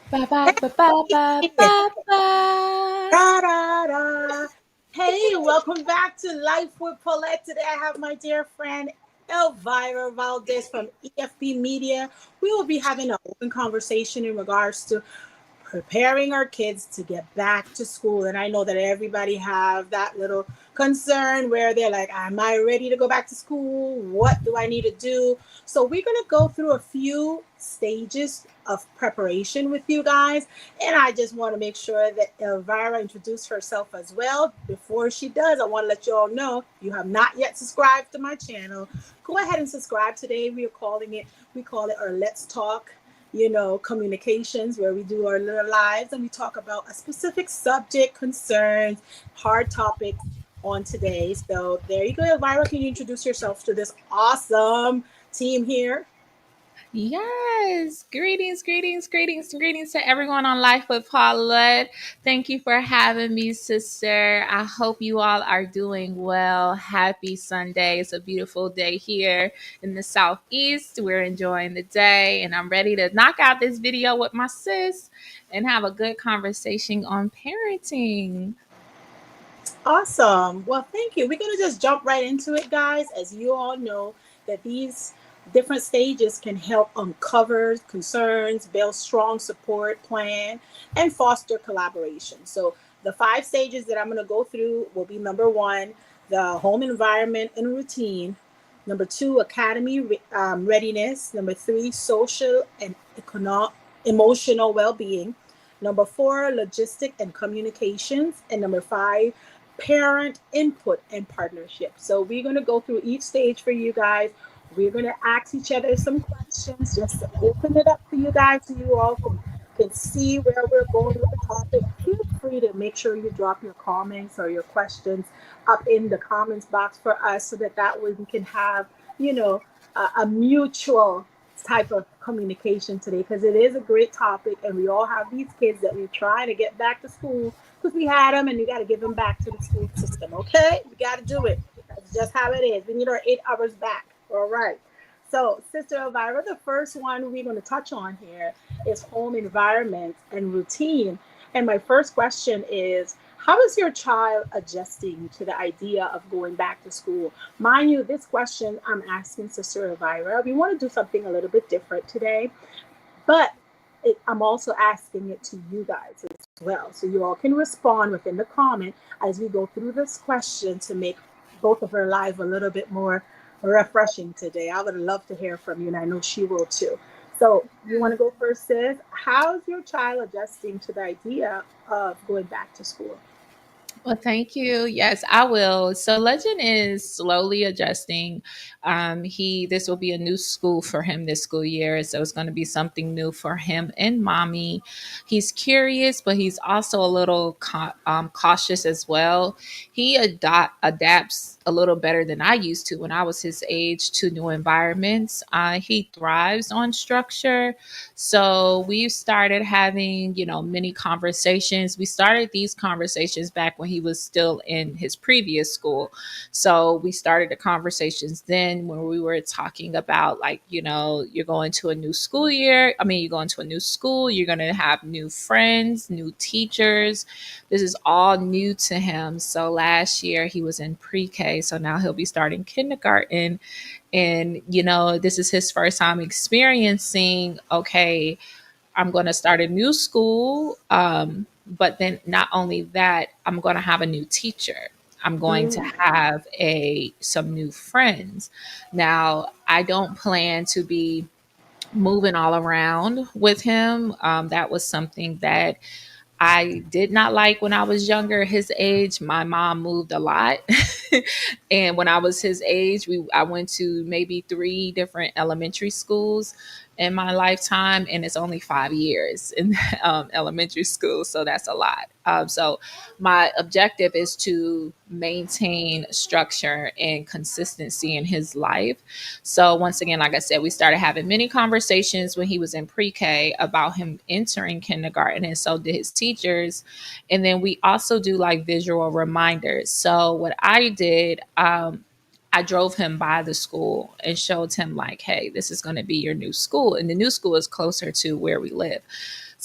Ba ba ba ba ba ba ba. Da, da, da. Hey, welcome back to Life with Paulette. Today I have my dear friend Elvira Valdez from EFP Media. We will be having an open conversation in regards to preparing our kids to get back to school. And I know that everybody have that little concern where they're like, am I ready to go back to school? What do I need to do? So we're going to go through a few stages of preparation with you guys. And I just want to make sure that Elvira introduce herself as well. Before she does, I want to let you all know, if you have not yet subscribed to my channel, go ahead and subscribe today. We call it our Let's Talk, communications, where we do our little lives and we talk about a specific subject, concerns, hard topics on today. So there you go, Elvira. Can you introduce yourself to this awesome team here? Yes. Greetings, greetings, greetings, greetings to everyone on Life with Paulette. Thank you for having me, sister. I hope you all are doing well. Happy Sunday. It's a beautiful day here in the Southeast. We're enjoying the day, and I'm ready to knock out this video with my sis and have a good conversation on parenting. Awesome. Well, thank you. We're going to just jump right into it, guys. As you all know, that these different stages can help uncover concerns, build strong support plan, and foster collaboration. So, the five stages that I'm going to go through will be: number one, the home environment and routine; number two, academy readiness; number three, social and emotional well being; number four, logistic and communications; and number five, parent input and partnership. So we're going to go through each stage for you guys. We're going to ask each other some questions just to open it up for you guys so you all can see where we're going with the topic. Feel free to make sure you drop your comments or your questions up in the comments box for us so that way we can have, you know, a mutual type of communication today, because it is a great topic and we all have these kids that we're trying to get back to school because we had them and we got to give them back to the school system. Okay, we got to do it. That's just how it is. We need our 8 hours back. All right. So, Sister Elvira, the first one we're going to touch on here is home environment and routine. And my first question is, how is your child adjusting to the idea of going back to school? Mind you, this question I'm asking Sister Elvira. We want to do something a little bit different today, but I'm also asking it to you guys as well. So you all can respond within the comment as we go through this question to make both of our lives a little bit more refreshing today. I would love to hear from you, and I know she will too. So you want to go first, sis? How's your child adjusting to the idea of going back to school? Well, thank you. Yes, I will. So Legend is slowly adjusting. He This will be a new school for him this school year, so it's going to be something new for him and mommy. He's curious, but he's also a little cautious as well. He adapts a little better than I used to when I was his age to new environments. He thrives on structure, so we've started having, many conversations. We started these conversations back when he was still in his previous school. So we started the conversations then when we were talking about, like, you're going to a new school year. I mean, you're going to a new school, you're going to have new friends, new teachers. This is all new to him. So last year he was in pre-K, so now he'll be starting kindergarten. And this is his first time experiencing, okay, I'm going to start a new school, but then not only that, I'm going to have a new teacher. I'm going to Mm. have a some new friends. Now, I don't plan to be moving all around with him. That was something that I did not like when I was younger. His age, my mom moved a lot. And when I was his age, I went to maybe three different elementary schools in my lifetime, and it's only 5 years in elementary school, so that's a lot. So my objective is to maintain structure and consistency in his life. So once again, like I said, we started having many conversations when he was in pre-K about him entering kindergarten, and so did his teachers. And then we also do like visual reminders. So what I did, I drove him by the school and showed him, like, hey, this is going to be your new school, and the new school is closer to where we live.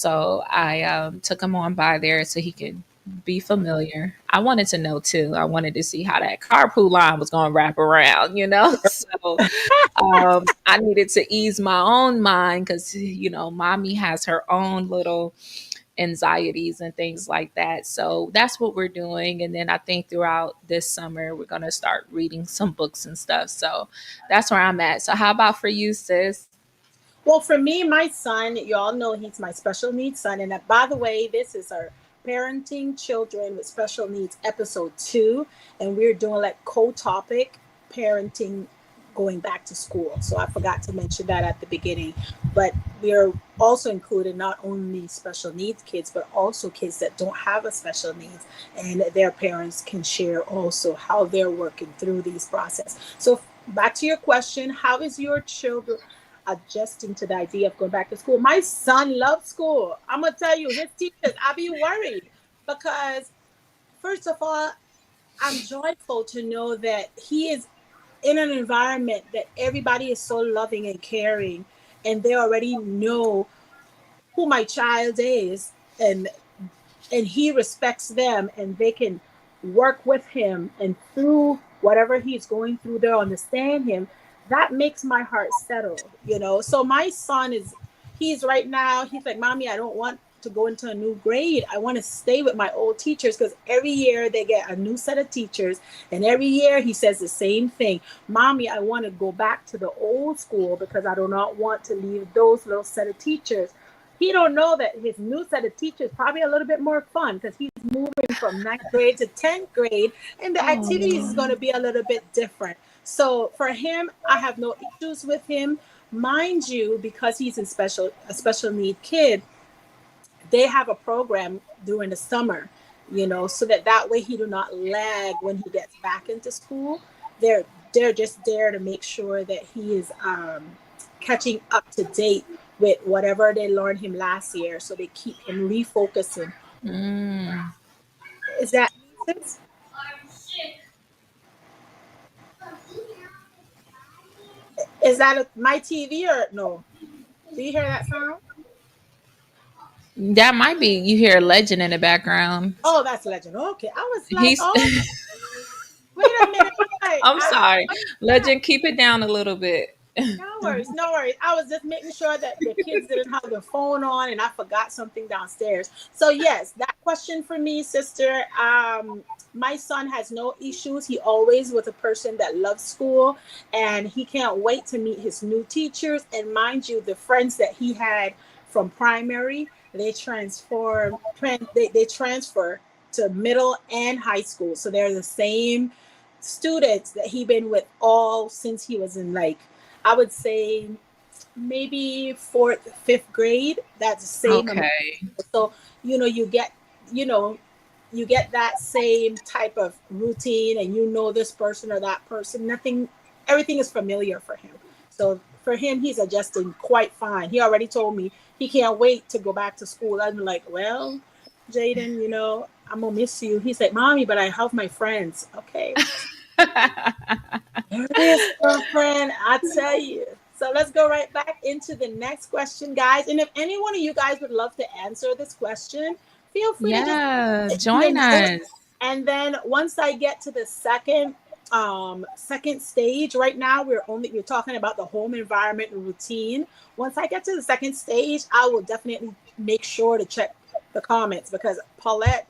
So I took him on by there so he could be familiar. I wanted to know too. I wanted to see how that carpool line was going to wrap around, you know? So I needed to ease my own mind because, you know, mommy has her own little anxieties and things like that. So that's what we're doing. And then I think throughout this summer, we're going to start reading some books and stuff. So that's where I'm at. So, how about for you, sis? Well, for me, my son, you all know he's my special needs son. And by the way, this is our Parenting Children with Special Needs episode 2. And we're doing like co-topic parenting going back to school. So I forgot to mention that at the beginning. But we're also including not only special needs kids, but also kids that don't have a special needs. And their parents can share also how they're working through these process. So back to your question, how is your children adjusting to the idea of going back to school? My son loves school. I'm gonna tell you, his teachers, I be worried because first of all, I'm joyful to know that he is in an environment that everybody is so loving and caring, and they already know who my child is, and he respects them, and they can work with him, and through whatever he's going through, they'll understand him. That makes my heart settle. So my son he's right now, he's like, mommy, I don't want to go into a new grade. I want to stay with my old teachers, because every year they get a new set of teachers, and every year he says the same thing. Mommy, I want to go back to the old school because I do not want to leave those little set of teachers. He don't know that his new set of teachers probably a little bit more fun because he's moving from ninth grade to 10th grade, and the activities is going to be a little bit different. So for him, I have no issues with him. Mind you, because he's a special need kid, they have a program during the summer, so that way he do not lag when he gets back into school. They're just there to make sure that he is catching up to date with whatever they learned him last year, so they keep him refocusing. Mm. Is that sense? Is that my TV or no? Do you hear that sound? That might be, you hear a legend in the background. Oh, that's Legend. Okay, I was like, He's, oh, wait a minute. I'm sorry. What's that? Legend, keep it down a little bit. No worries, no worries. I was just making sure that the kids didn't have their phone on, and I forgot something downstairs. So yes, that question for me, sister. My son has no issues. He always was a person that loves school, and he can't wait to meet his new teachers. And mind you, the friends that he had from primary, they transfer to middle and high school. So they're the same students that he been with all since he was in, like, I would say maybe fourth, fifth grade. That's the same amount. Okay. So you know, you get that same type of routine, and this person or that person. Everything is familiar for him. So for him, he's adjusting quite fine. He already told me he can't wait to go back to school. I'm like, well, Jaden, I'm gonna miss you. He's like, mommy, but I have my friends. Okay. There it is, girlfriend. I tell you. So let's go right back into the next question, guys. And if any one of you guys would love to answer this question, feel free to Yeah, just join us. and then once I get to the second stage, right now we're talking about the home environment and routine. Once I get to the second stage, I will definitely make sure to check the comments, because Paulette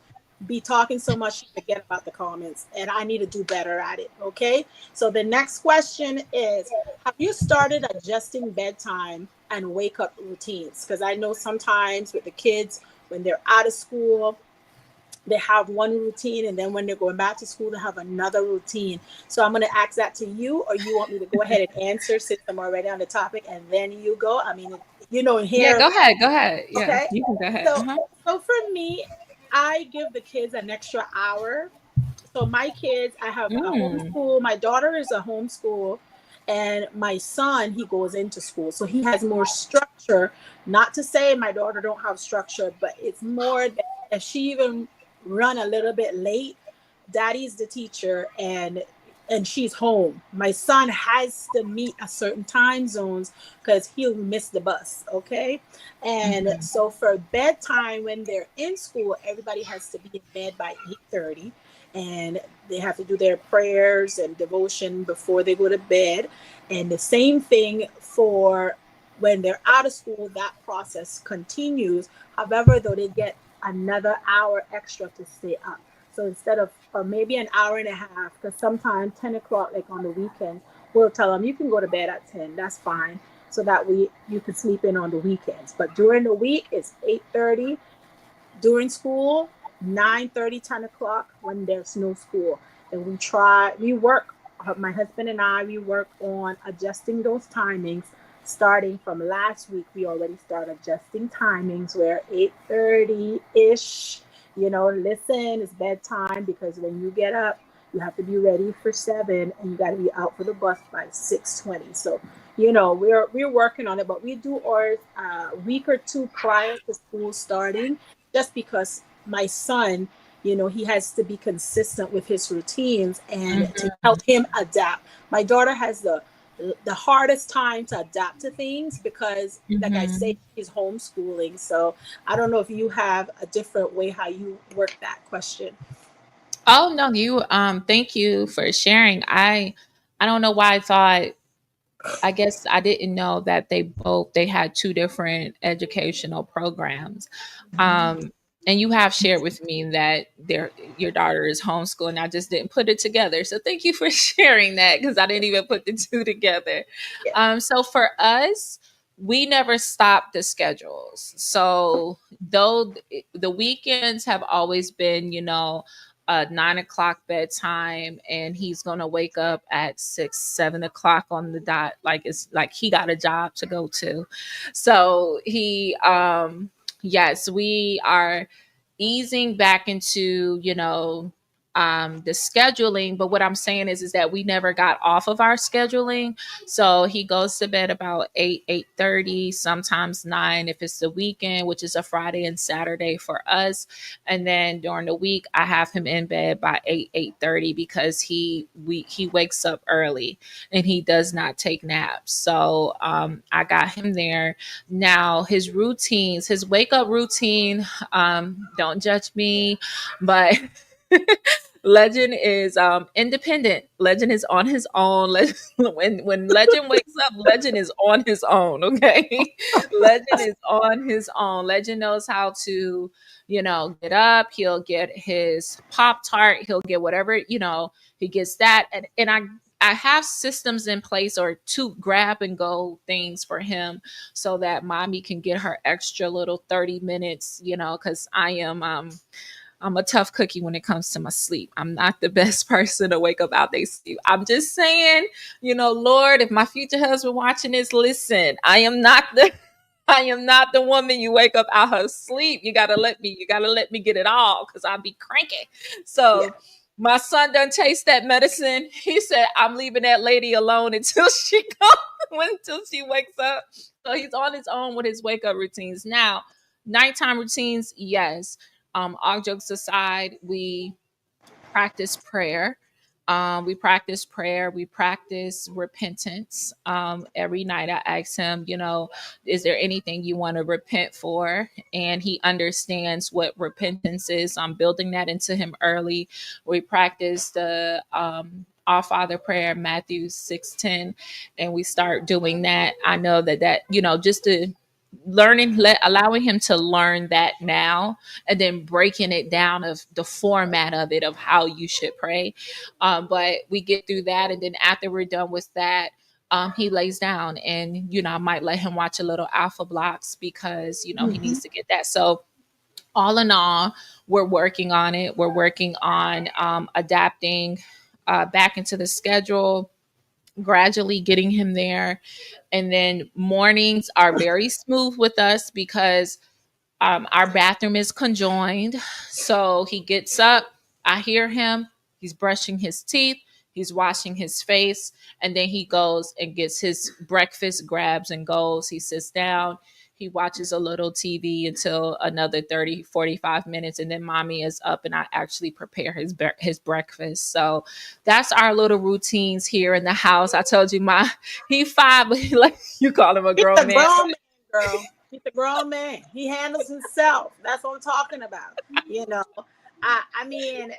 be talking so much she forget about the comments, and I need to do better at it. Okay. So the next question is, have you started adjusting bedtime and wake up routines? Because I know sometimes with the kids, when they're out of school, they have one routine, and then when they're going back to school, they have another routine. So I'm going to ask that to you, or you want me to go ahead and answer since I'm already on the topic, and then you go? I mean, Yeah, here. go ahead. Go ahead. Yeah, Okay. you can go ahead. So for me, I give the kids an extra hour. So my kids, I have a homeschool. My daughter is a homeschool, and my son, he goes into school. So he has more structure. Not to say my daughter don't have structure, but it's more that if she even run a little bit late, daddy's the teacher, and and she's home. My son has to meet a certain time zones because he'll miss the bus. Okay. And Mhm. so for bedtime, when they're in school, everybody has to be in bed by 8:30, and they have to do their prayers and devotion before they go to bed. And the same thing for when they're out of school, that process continues. However, though, they get another hour extra to stay up. So instead of, or maybe an hour and a half, because sometimes 10 o'clock, like on the weekends, we'll tell them you can go to bed at 10. That's fine. So that you can sleep in on the weekends. But during the week, it's 8:30 during school, 9:30, 10 o'clock when there's no school. And we work, my husband and I, we work on adjusting those timings. Starting from last week, we already started adjusting timings where 8:30-ish, listen, it's bedtime, because when you get up, you have to be ready for 7, and you got to be out for the bus by 6:20. So, we're working on it, but we do ours a week or two prior to school starting, just because my son, he has to be consistent with his routines and to Mhm. help him adapt. My daughter has the hardest time to adapt to things because, like I say, Mhm. she's homeschooling. So I don't know if you have a different way how you work that question. Oh no, you thank you for sharing. I don't know why I thought, I guess I didn't know that they had two different educational programs. Um and you have shared with me that your daughter is homeschooling. I just didn't put it together. So thank you for sharing that, because I didn't even put the two together. Yeah. So for us, we never stopped the schedules. So though the weekends have always been, 9 o'clock bedtime, and he's gonna wake up at 6, 7 o'clock on the dot. Like it's like he got a job to go to. So yes, we are easing back into, the scheduling. But what I'm saying is that we never got off of our scheduling. So he goes to bed about 8:30, sometimes 9 if it's the weekend, which is a Friday and Saturday for us. And then during the week, I have him in bed by 8:30, because he wakes up early and he does not take naps. So I got him there. Now his wake up routine, don't judge me, but Legend is independent. Legend is on his own. When Legend wakes up, Legend is on his own. Okay, Legend is on his own. Legend knows how to, get up. He'll get his Pop Tart. He'll get whatever, he gets that, and I have systems in place, or to grab and go things for him, so that mommy can get her extra little 30 minutes. Because I'm a tough cookie when it comes to my sleep. I'm not the best person to wake up out they sleep. I'm just saying, Lord, if my future husband watching this, listen, I am not the I am not the woman you wake up out her sleep. You gotta let me get it all, because I'll be cranky. Yeah. So my son done taste that medicine. He said, I'm leaving that lady alone until she comes, until she wakes up. So he's on his own with his wake up routines. Now, nighttime routines, yes. All jokes aside, we practice prayer. We practice prayer. We practice repentance. Every night I ask him, is there anything you want to repent for? And he understands what repentance is. I'm building that into him early. We practice the Our Father prayer, Matthew 6:10, and we start doing that. I know that just to allowing him to learn that now, and then breaking it down of the format of it, of how you should pray. But we get through that, and then after we're done with that, he lays down, and I might let him watch a little Alpha Blocks, because he Hmm. needs to get that. So all in all, we're working on it. We're working on adapting back into the schedule, gradually getting him there. And then mornings are very smooth with us, because our bathroom is conjoined. So he gets up, I hear him, he's brushing his teeth, he's washing his face, and then he goes and gets his breakfast, grabs and goes. He sits down, he watches a little TV until another 30, 45 minutes, and then mommy is up and I actually prepare his breakfast. So that's our little routines here in the house. I told you he 5, but like you call him a He's grown a man. grown man, girl. He's a grown man. He handles himself. That's what I'm talking about. You know, I mean,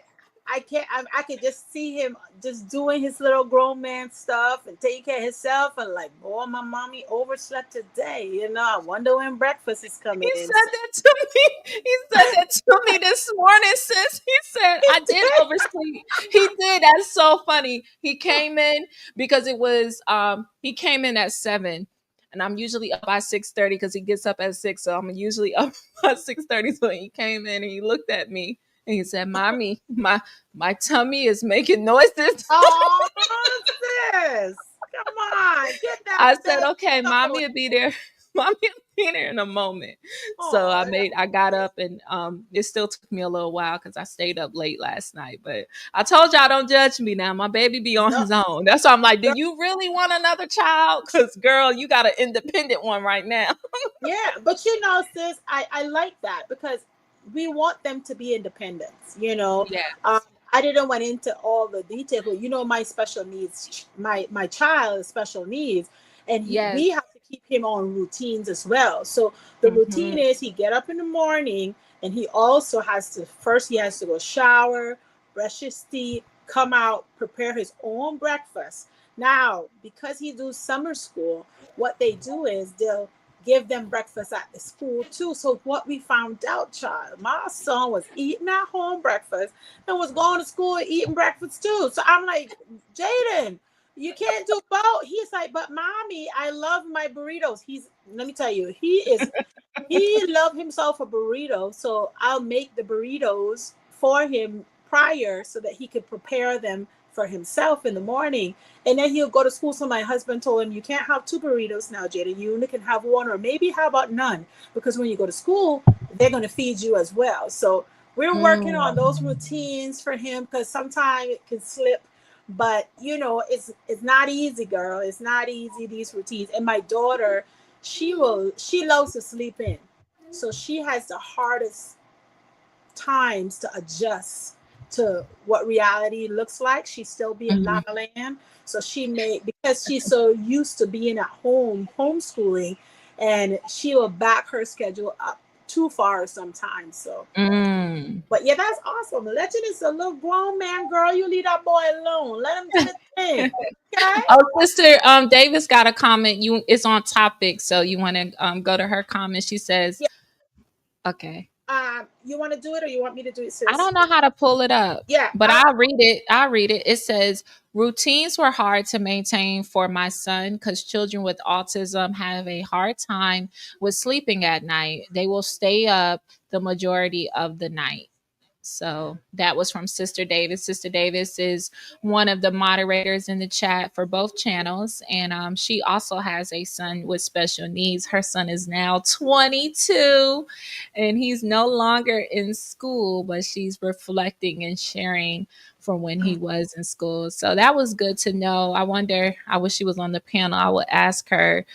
I can't. I could just see him just doing his little grown man stuff and taking care of himself. And like, boy, my mommy overslept today. You know, I wonder when breakfast is coming He in. said that to me. He said that to me this morning, sis. He said, I did oversleep. He did. That's so funny. He came in because he came in at 7. And I'm usually up by 6:30 because he gets up at 6. So I'm usually up by 6:30. So he came in and he looked at me and he said, Mommy, my tummy is making noises. Oh, sis, come on, get that I said, bed okay, going. going. mommy will be there. Mommy will be there in a moment. So Oh, I got up and it still took me a little while because I stayed up late last night. But I told y'all don't judge me now. My baby be on no, his own. That's why I'm like, do you really want another child? Because girl, you got an independent one right now. yeah, but you know, sis, I like that because we want them to be independent. You know, um, Yes. I didn't went into all the detail, but you know, my special needs, my child has special needs, and Yes. we have to keep him on routines as well. So the routine Hmm. is he get up in the morning, and he also has to first he has to go shower, brush his teeth, come out, prepare his own breakfast. Now, because he do summer school, what they do is they'll give them breakfast at the school too. So what we found out, child, my son was eating at home breakfast and was going to school and eating breakfast too. So I'm like, Jaden, you can't do both. He's like, but mommy, I love my burritos. Let me tell you, he loved himself a burrito. So I'll make the burritos for him prior so that he could prepare them for himself in the morning. And then he'll go to school. So my husband told him, you can't have two burritos now, Jaden. You only can have one, or maybe how about none? Because when you go to school, they're going to feed you as well. So we're working on Mm. those routines for him because sometimes it can slip. But you know, it's not easy, girl. It's not easy, these routines. And my daughter, she loves to sleep in. So she has the hardest times to adjust to what reality looks like. She's still being La Mhm. La Land. So she may, because she's so used to being at home, homeschooling, and she will back her schedule up too far sometimes. So, Mm. but yeah, that's awesome. Legend is a little grown man, girl. You leave that boy alone. Let him do the thing. Okay? Oh, sister, Davis got a comment. It's on topic, so you want to go to her comment. She says, Yeah. "Okay, You want to do it or you want me to do it, I sis? don't know how to pull it up, Yeah. but I'll read it. I'll read it. It says routines were hard to maintain for my son because children with autism have a hard time with sleeping at night. They will stay up the majority of the night." So that was from Sister Davis. Sister Davis is one of the moderators in the chat for both channels. And she also has a son with special needs. Her son is now 22 and he's no longer in school, but she's reflecting and sharing from when he was in school. So that was good to know. I wish she was on the panel. I would ask her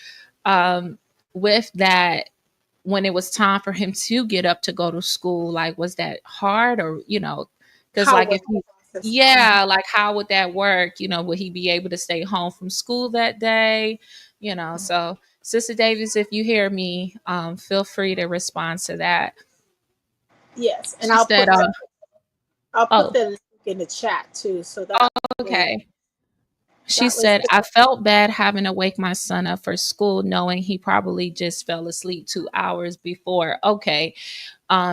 um, with that, when it was time for him to get up to go to school, like was that hard, or because How like was if the he, process? yeah, like how would that work, would he be able to stay home from school that day, so Sister Davis, if you hear me, feel free to respond to that. Yes, and She said I'll put oh, the link in the chat too, so that way okay. She that was said, good. I felt bad having to wake my son up for school, knowing he probably just fell asleep 2 hours before. Okay.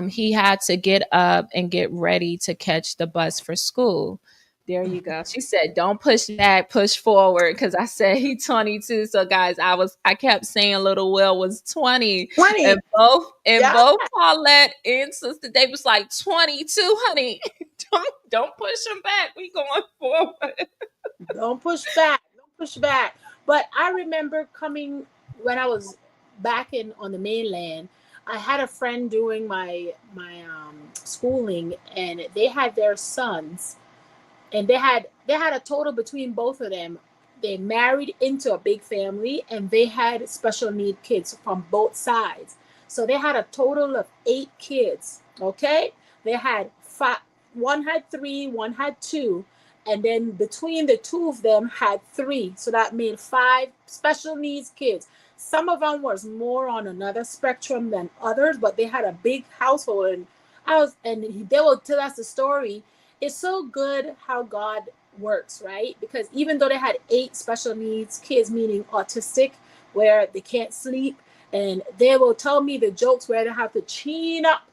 He had to get up and get ready to catch the bus for school. There you go. She said, "Don't push back, push forward." Because I said he 22. So guys, I kept saying little Will was 20, 20. and both Yeah. Paulette and Sister Davis like 22, honey. Don't push him back. We going forward. Don't push back. Don't push back. But I remember coming when I was back in on the mainland. I had a friend doing my schooling, and they had their sons, and they had a total between both of them. they married into a big family and they had special need kids from both sides. So they had a total of 8 kids. Okay. They had five, one had three, one had two, and then between the two of them had three. So that made 5 special needs kids. Some of them was more on another spectrum than others, but they had a big household. And they will tell us the story. It's so good how God works, right? Because even though they had 8 special needs kids, meaning autistic, where they can't sleep, and they will tell me the jokes where they have to chain up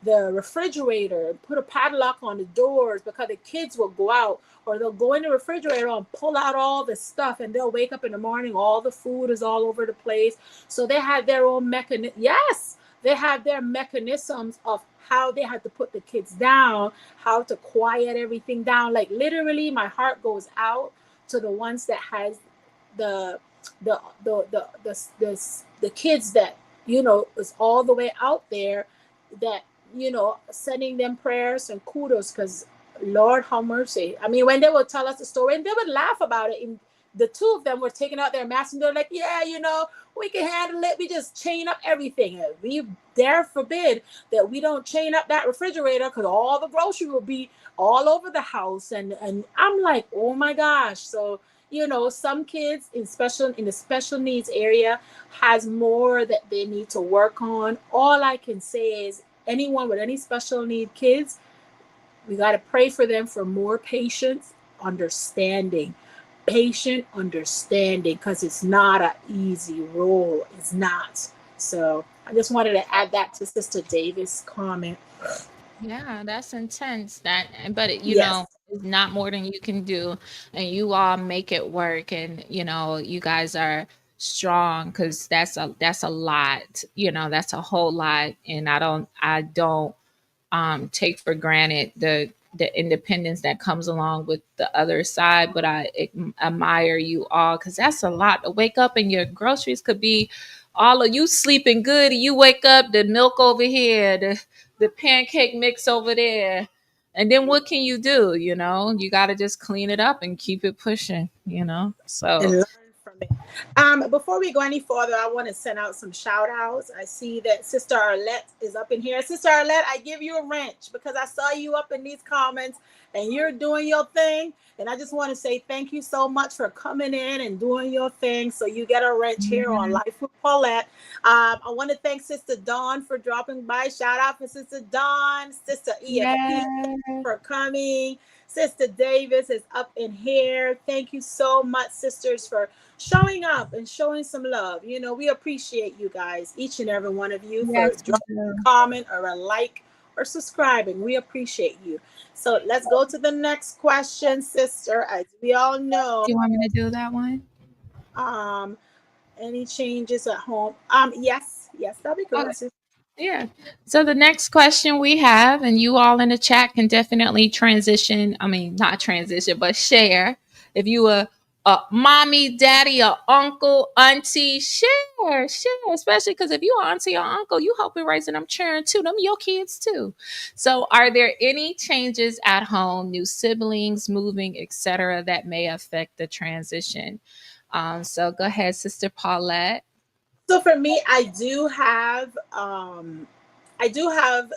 the refrigerator and put a padlock on the doors because the kids will go out, or they'll go in the refrigerator and pull out all the stuff, and they'll wake up in the morning, all the food is all over the place. So they had their own mechanism. Yes, they had their mechanisms of how they had to put the kids down, how to quiet everything down. Like literally, my heart goes out to the ones that has the the kids that is all the way out there, that sending them prayers and kudos, because Lord have mercy. I mean, when they would tell us the story and they would laugh about it, and the two of them were taking out their masks and they're like, yeah, we can handle it. We just chain up everything. And we dare forbid that we don't chain up that refrigerator, because all the grocery will be all over the house. And I'm like, oh my gosh. So some kids in the special needs area has more that they need to work on. All I can say is anyone with any special need kids, we got to pray for them for more patience, understanding, patient understanding, because it's not an easy role. It's not. So I just wanted to add that to Sister Davis' comment. Yeah, that's intense. But Yes. it's not more than you can do, and you all make it work. And you guys are strong, because that's a lot. That's a whole lot, and I don't take for granted the independence that comes along with the other side. But I admire you all, because that's a lot to wake up and your groceries could be all of you sleeping good, and you wake up, the milk over here, the pancake mix over there, and then what can you do? You got to just clean it up and keep it pushing. And So learn from it. Before we go any further, I want to send out some shout outs. I see that Sister Arlette is up in here. Sister Arlette, I give you a wrench because I saw you up in these comments and you're doing your thing. And I just want to say thank you so much for coming in and doing your thing. So you get a wrench here on Life with Paulette. I want to thank Sister Dawn for dropping by. Shout out for Sister Dawn, Sister EFP yeah, for coming. Sister Davis is up in here. Thank you so much, sisters, for showing up and showing some love. We appreciate you guys, each and every one of you, for yes, we dropping do. a comment or a like or subscribing. We appreciate you. So let's go to the next question, sister. As we all know, Do you want me to do that one? um, any changes at home? Yes, yes, that'd be good, sister. Yeah. So the next question we have, and you all in the chat can definitely transition. I mean, not transition, but share. If you a mommy, daddy, or uncle, auntie, share. Especially because if you are auntie or uncle, you helping raising them children too. Them your kids too. So, are there any changes at home, new siblings, moving, etc., that may affect the transition? So go ahead, Sister Paulette. So for me, I do have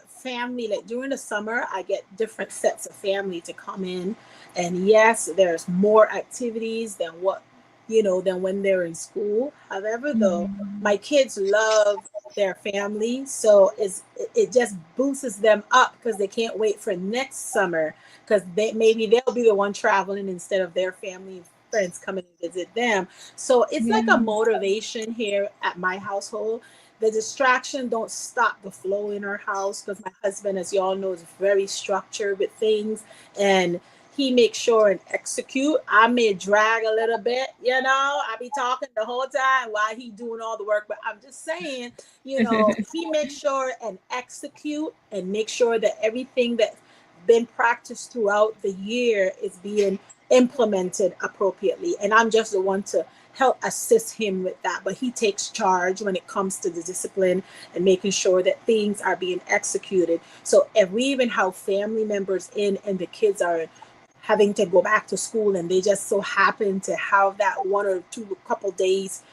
family. Like during the summer, I get different sets of family to come in, and yes, there's more activities than when they're in school. However, though, Mhm. my kids love their family, so it just boosts them up because they can't wait for next summer, because they'll be the one traveling instead of their family and friends coming to visit them. So it's like Yeah. a motivation here at my household. The distraction don't stop the flow in our house, because my husband, as you all know, is very structured with things, and he makes sure and execute. I may drag a little bit, I be talking the whole time while he doing all the work, but I'm just saying, he makes sure and execute and make sure that everything that's been practiced throughout the year is being implemented appropriately. And I'm just the one to help assist him with that. But he takes charge when it comes to the discipline and making sure that things are being executed. So if we even have family members in and the kids are having to go back to school, and they just so happen to have that one or two couple days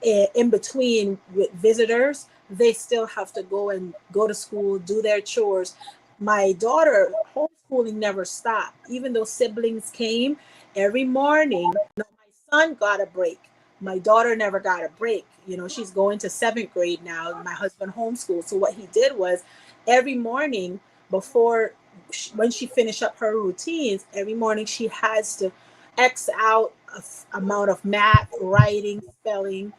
in between with visitors, they still have to go to school, do their chores. My daughter, homeschooling never stopped, even though siblings came every morning. My son got a break. My daughter never got a break. She's going to seventh grade now. My husband homeschooled. So what he did was every morning before, when she finished up her routines, every morning she has to X out amount of math, writing, spelling,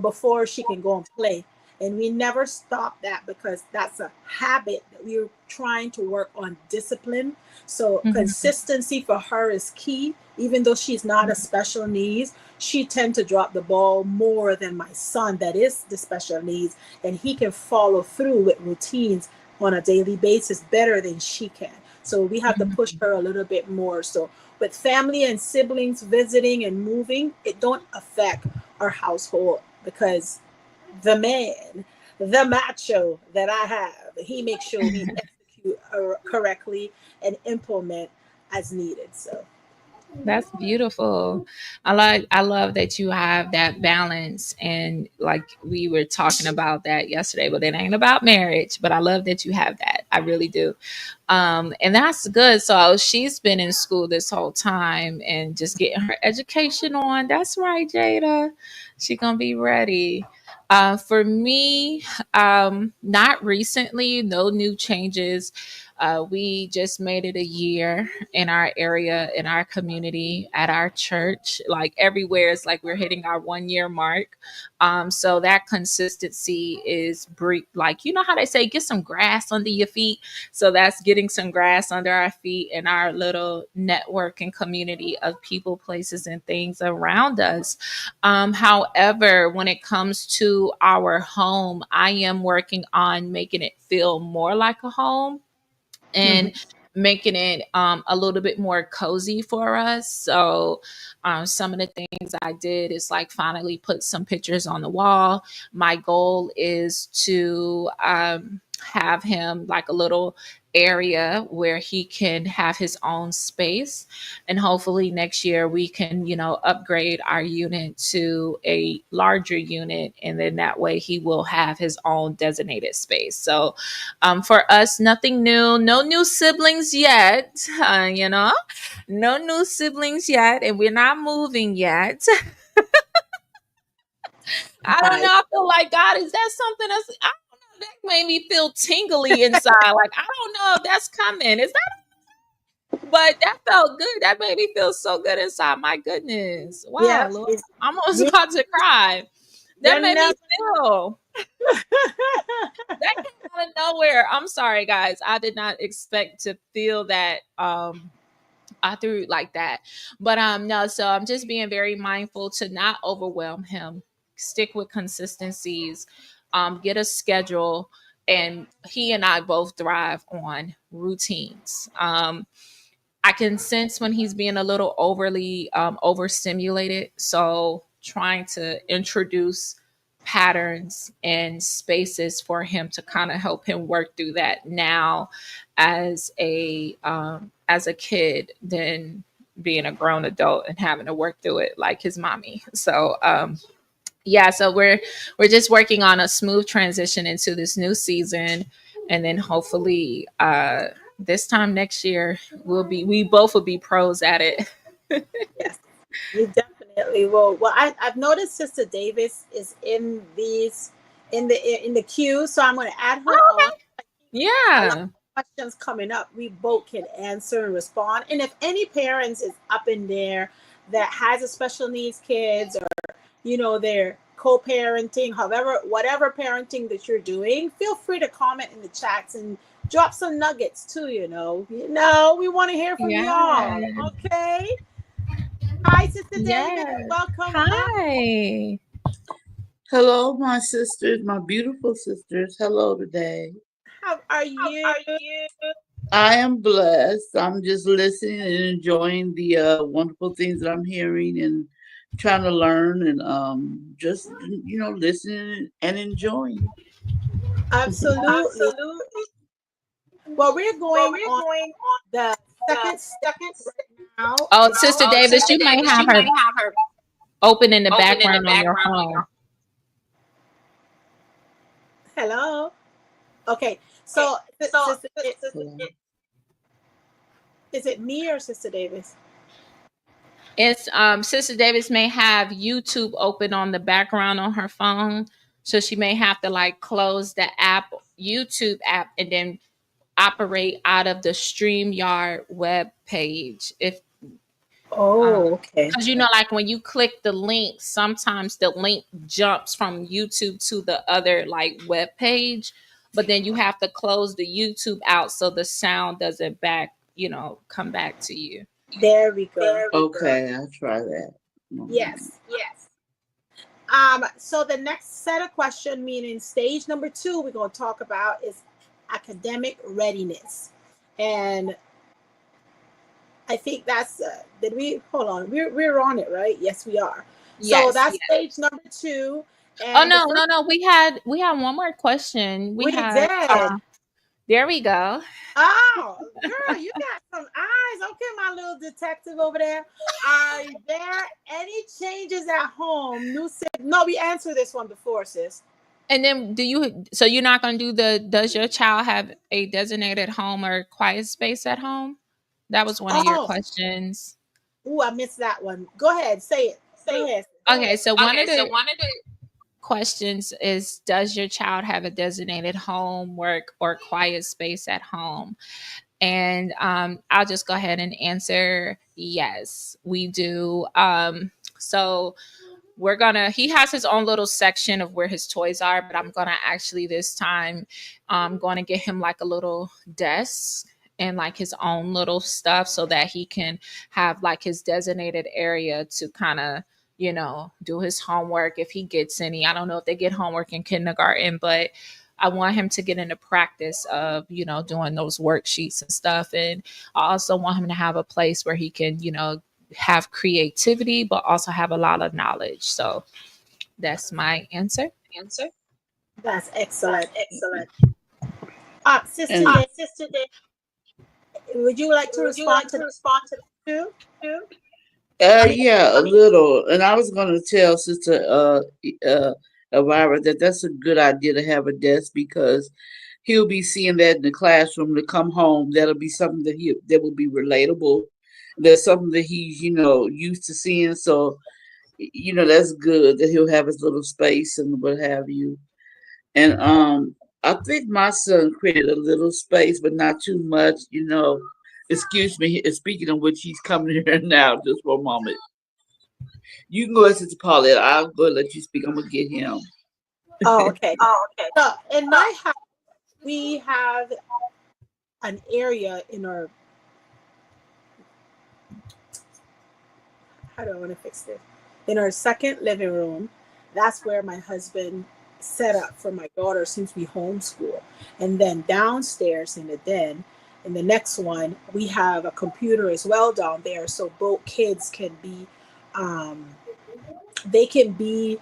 before she can go and play. And we never stop that because that's a habit that we're trying to work on discipline. So consistency for her is key. Even though she's not a special needs, she tend to drop the ball more than my son that is the special needs, and he can follow through with routines on a daily basis better than she can. So we have to push her a little bit more. So with family and siblings visiting and moving, it don't affect our household because the man, the macho that I have, he makes sure we execute correctly and implement as needed. So That's beautiful. I love that you have that balance, and like we were talking about that yesterday, but it ain't about marriage, but I love that you have that. I really do. And that's good. So she's been in school this whole time and just getting her education on. That's right, Jada. She gonna be ready. For me, not recently, no new changes. We just made it a year in our area, in our community, at our church. Like everywhere, it's like we're hitting our 1 year mark. So that consistency is like, you know how they say, get some grass under your feet. So that's getting some grass under our feet in our little network and community of people, places, and things around us. However, when it comes to our home, I am working on making it feel more like a home and making it a little bit more cozy for us. So, some of the things I did is like finally put some pictures on the wall. My goal is to have him like a little area where he can have his own space, and hopefully next year we can, upgrade our unit to a larger unit, and then that way he will have his own designated space. So for us, nothing new, no new siblings yet, no new siblings yet, and we're not moving yet. I don't know. right. I feel like God, is that something that's, I don't know, that made me feel tingly inside. Like, I don't know if that's coming. Is that, but that felt good. That made me feel so good inside. My goodness. Wow, Yeah, Lord. I'm almost you, about to cry. That they're made me never. feel. That came out of nowhere. I'm sorry, guys. I did not expect to feel that. I threw it like that. But no, so I'm just being very mindful to not overwhelm him. Stick with consistencies, get a schedule, and he and I both thrive on routines. I can sense when he's being a little overly overstimulated. So trying to introduce patterns and spaces for him to kind of help him work through that now as a kid than being a grown adult and having to work through it like his mommy. So yeah, so we're just working on a smooth transition into this new season, and then hopefully this time next year we both will be pros at it. Yes, you definitely will. Well, I've noticed Sister Davis is in the queue, so I'm going to add her on. A lot Yeah. of questions coming up, we both can answer and respond. And if any parents is up in there that has a special needs kids, or they're co-parenting, however, whatever parenting that you're doing, feel free to comment in the chats and drop some nuggets too. We want to hear from y'all. Yeah. Okay. Hi, Sister Davis. Yes. Welcome up. Hi. Hello, my sisters, my beautiful sisters. Hello today. How are you? I am blessed. I'm just listening and enjoying the wonderful things that I'm hearing and trying to learn and just listening and enjoying. Absolutely. Well, we're going on the seconds right now. Oh, It's Sister Davis, you might have her open in the background on your phone. hello. Okay, so is it me or Sister Davis? It's Sister Davis may have YouTube open on the background on her phone, so she may have to like close the app, YouTube app, and then operate out of the StreamYard web page. If Oh, okay. because like when you click the link, sometimes the link jumps from YouTube to the other like web page, but then you have to close the YouTube out so the sound doesn't come back to you. There we go. Okay, I'll try that. Yes. So the next set of questions, meaning stage number 2, we're going to talk about is academic readiness. And I think that's did we hold on? We're on it, right? Yes, we are. Yes, so that's stage number 2. And no. We had one more question. We did. There we go. Oh, girl, you got some eyes. Okay, my little detective over there. Are there any changes at home? No, we answered this one before, sis. And then so you're not going to do does your child have a designated home or quiet space at home? That was one of your questions. Oh, I missed that one. Go ahead, say it. Okay, so one of the questions is, does your child have a designated home, work, or quiet space at home? And I'll just go ahead and answer yes, we do. So he has his own little section of where his toys are, but I'm gonna actually this time going to get him like a little desk and like his own little stuff so that he can have like his designated area to kind of do his homework if he gets any. I don't know if they get homework in kindergarten, but I want him to get into practice of, doing those worksheets and stuff. And I also want him to have a place where he can, have creativity, but also have a lot of knowledge. So that's my answer. That's excellent. Sister Dave, would you like to respond to too? Yeah, a little. And I was going to tell Sister Elvira that that's a good idea to have a desk, because he'll be seeing that in the classroom. To come home, that'll be something that will be relatable. That's something that he's used to seeing. So that's good that he'll have his little space and what have you. And I think my son created a little space, but not too much. Excuse me. Speaking of which, he's coming here now. Just for a moment. You can go ahead, Sister Paulette. I'll go and let you speak. I'm gonna get him. Oh, okay. So in my house, we have an area in our. How do I want to fix this? In our second living room, that's where my husband set up for my daughter since we homeschool. And then downstairs in the den, in the next one, we have a computer as well down there, so both kids can be, they can be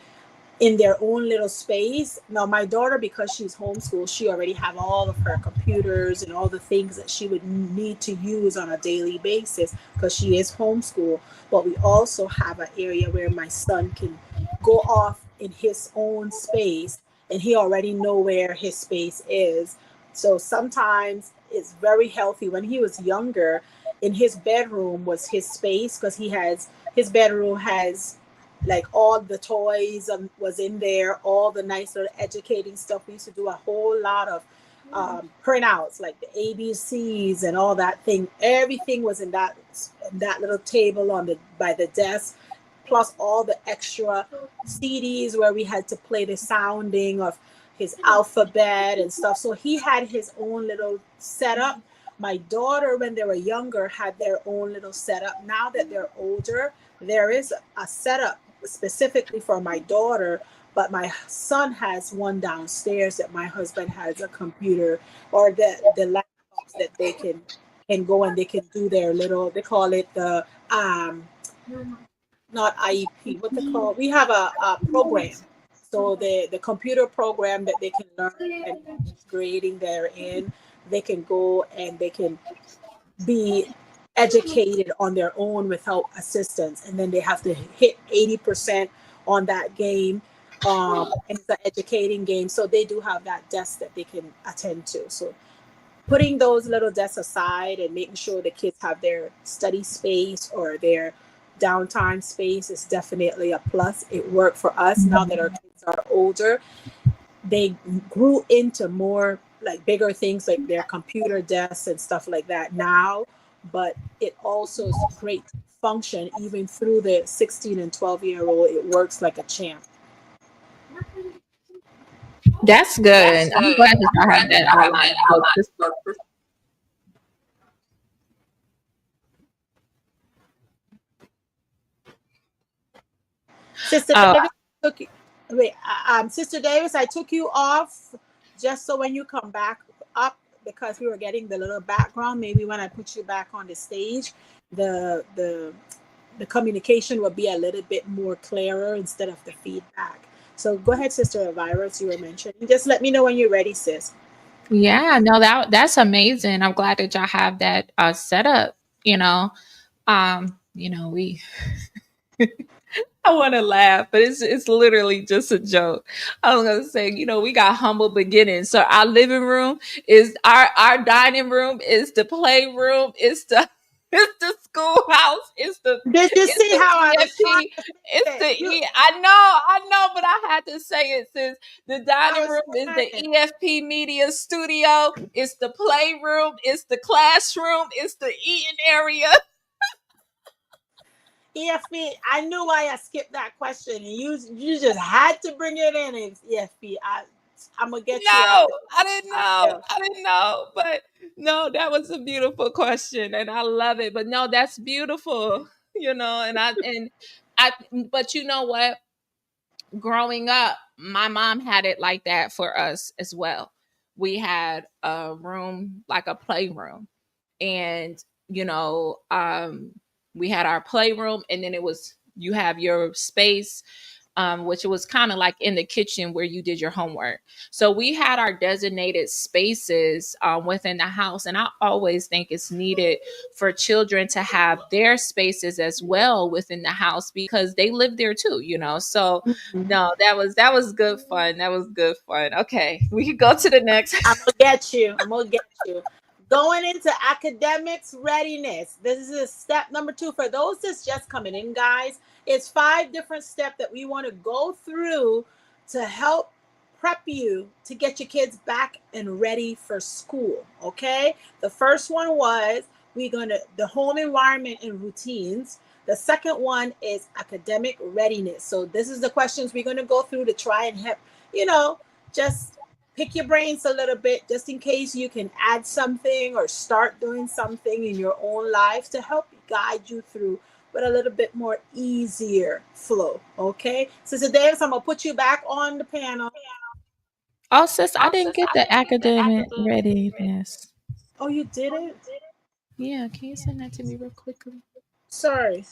in their own little space. Now, my daughter, because she's homeschooled, she already have all of her computers and all the things that she would need to use on a daily basis because she is homeschooled. But we also have an area where my son can go off in his own space, and he already know where his space is. So sometimes it's very healthy. When he was younger, in his bedroom was his space, because his bedroom has like all the toys was in there, all the nice little educating stuff. We used to do a whole lot of printouts, like the ABCs and all that thing. Everything was in that little table by the desk, plus all the extra CDs where we had to play the sounding of his alphabet and stuff. So he had his own little setup. My daughter, when they were younger, had their own little setup. Now that they're older, there is a setup specifically for my daughter, but my son has one downstairs that my husband has a computer or the laptops that they can go and they can do their little, they call it the not IEP, what they call, we have a program. So the computer program that they can learn and grading therein, they can go and they can be educated on their own without assistance, and then they have to hit 80% on that game. And it's an educating game, so they do have that desk that they can attend to. So putting those little desks aside and making sure the kids have their study space or their downtime space is definitely a plus. It worked for us. Now that our kids are older, they grew into more like bigger things like their computer desks and stuff like that now, but it also is great function even through the 16 and 12-year-old. It works like a champ. That's good. I'm glad that y'all have that outline. Sister Davis, took you, wait, Sister Davis, I took you off just so when you come back up, because we were getting the little background. Maybe when I put you back on the stage, the communication will be a little bit more clearer instead of the feedback. So go ahead, Sister Elvira, as you were mentioning. Just let me know when you're ready, sis. Yeah, no, that's amazing. I'm glad that y'all have that set up. We I want to laugh, but it's literally just a joke. I was gonna say, we got humble beginnings. So our living room is our dining room, is the playroom, it's the it's the schoolhouse, it's the Did you it's see the how I was trying EFP, to it's say the it? I know, but I had to say it since the I dining was room is the trying. EFP Media Studio, it's the playroom, it's the classroom, it's the eating area. EFP, I knew why I skipped that question, and you just had to bring it in. It's EFP. I'm gonna get you out No, there. I didn't know. I didn't know. But no, that was a beautiful question and I love it. But no, that's beautiful, and I but you know what? Growing up, my mom had it like that for us as well. We had a room, like a playroom, and you know um we had our playroom, and then it was you have your space, which was kind of like in the kitchen where you did your homework. So we had our designated spaces within the house, and I always think it's needed for children to have their spaces as well within the house because they live there too. So Mhm. no, that was good fun. That was good fun. Okay, we could go to the next. I'm gonna get you. I'm gonna get you. Going into academics readiness. This is step number 2 for those that's just coming in, guys. It's 5 different steps that we want to go through to help prep you to get your kids back and ready for school. Okay. The first one was the home environment and routines. The second one is academic readiness. So this is the questions we're going to go through to try and help, you know, just pick your brains a little bit just in case you can add something or start doing something in your own life to help guide you through with a little bit more easier flow. Okay. Sister Davis, I'm going to put you back on the panel. Oh, sis, I didn't get the academic readiness. Oh, you did it? Yeah, can you send that to me real quickly? Sorry.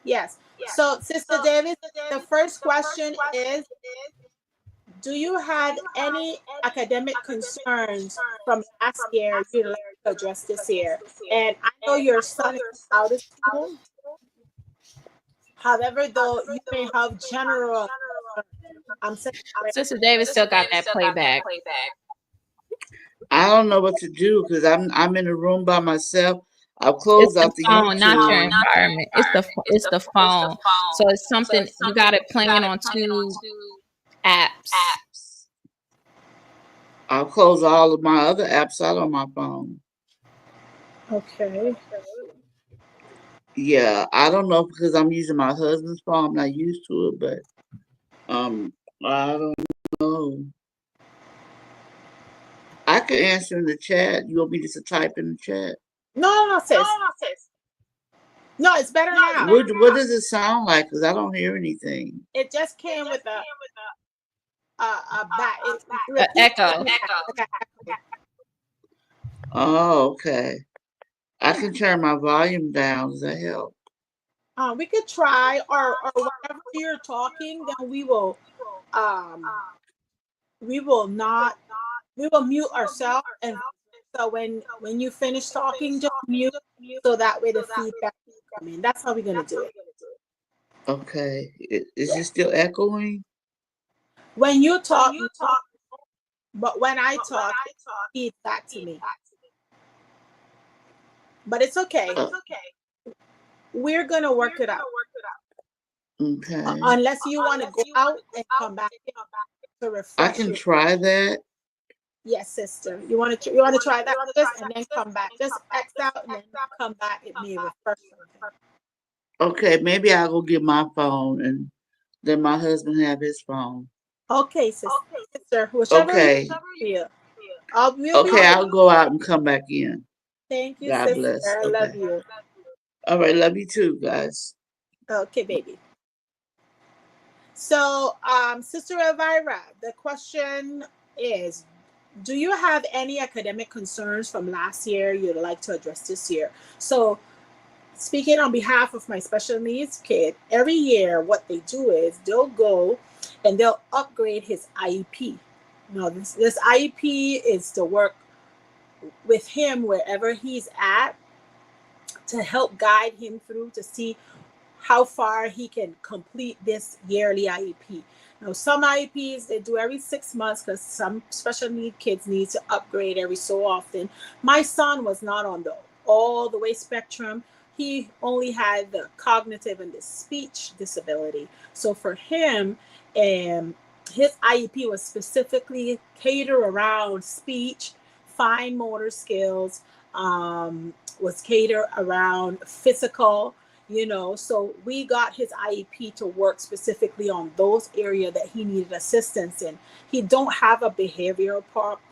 Yes. So, Sister Davis, the first question is, do you have any academic concerns from last year you'd like to address this year? And I know your son is out of school. However, though, you may have general concerns. I'm saying Sister Davis still got that playback. I don't know what to do because I'm in a room by myself. I've It's closed the out the phone, not your YouTube. environment. It's the phone. So it's something you got it playing on 2 apps. I'll close all of my other apps out on my phone. okay. Yeah, I don't know because I'm using my husband's phone. I'm not used to it, but I don't know. I could answer in the chat. You want me just to type in the chat? No, sis. No, it's better now. What does it sound like? Because I don't hear anything. It just came with a back. Echo. Oh, okay. I can turn my volume down. Does that help? We could try, or whenever you're talking, then we will not we will mute ourselves and So when you finish talking, just mute so that way the feedback come in. That's how we're gonna do it. Okay. Is Yeah. it still echoing? When you talk, no, but when I talk, it feeds back to me. But it's okay. Uh, We're gonna work it out. okay. Unless you want to go out and come back in to I refresh can your. try that. Yes, sister. You want to try that sis, and then come back. Just X out and then come back. It may refresh something. Okay, maybe I'll go get my phone and then my husband have his phone. Okay, sister. Whichever you Okay. feel. We'll be Okay, here. I'll go out and come back in. Thank you, God sister. bless. I love Okay. you. All right, love you too, guys. Okay, baby. So, Sister Elvira, the question is, do you have any academic concerns from last year you'd like to address this year? So, speaking on behalf of my special needs kid, every year what they do is they'll go and they'll upgrade his IEP. Now, this IEP is to work with him wherever he's at to help guide him through to see how far he can complete this yearly IEP. Now, some IEPs they do every 6 months because some special need kids need to upgrade every so often. My son was not on the all the way spectrum. He only had the cognitive and the speech disability. So for him, his IEP was specifically catered around speech, fine motor skills, was catered around physical, so we got his IEP to work specifically on those areas that he needed assistance in. He don't have a behavioral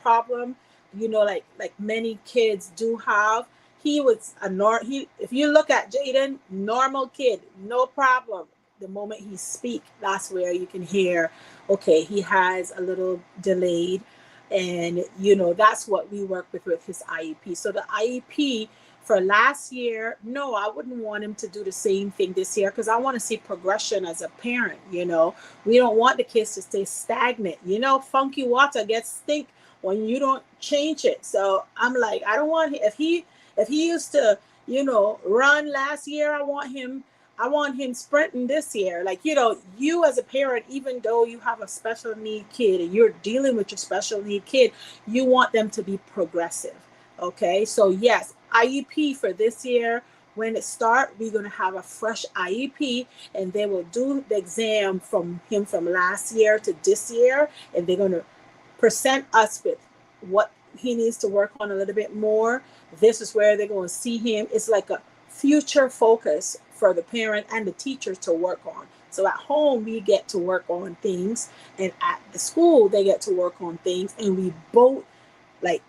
problem, like many kids do have. He was if you look at Jaden, normal kid, no problem. The moment he speak, that's where you can hear, okay, he has a little delayed, and that's what we work with his IEP. So the IEP for last year, no, I wouldn't want him to do the same thing this year because I want to see progression as a parent. We don't want the kids to stay stagnant. Funky water gets stink when you don't change it. So I'm like, I don't want if he used to run last year, I want him sprinting this year. Like, you as a parent, even though you have a special need kid and you're dealing with your special need kid, you want them to be progressive. Okay, so yes, IEP for this year. When it start, we're going to have a fresh IEP, and they will do the exam from him from last year to this year, and they're going to present us with what he needs to work on a little bit more. This is where they're going to see him. It's like a future focus for the parent and the teacher to work on. So at home, we get to work on things, and at the school, they get to work on things, and we both, like,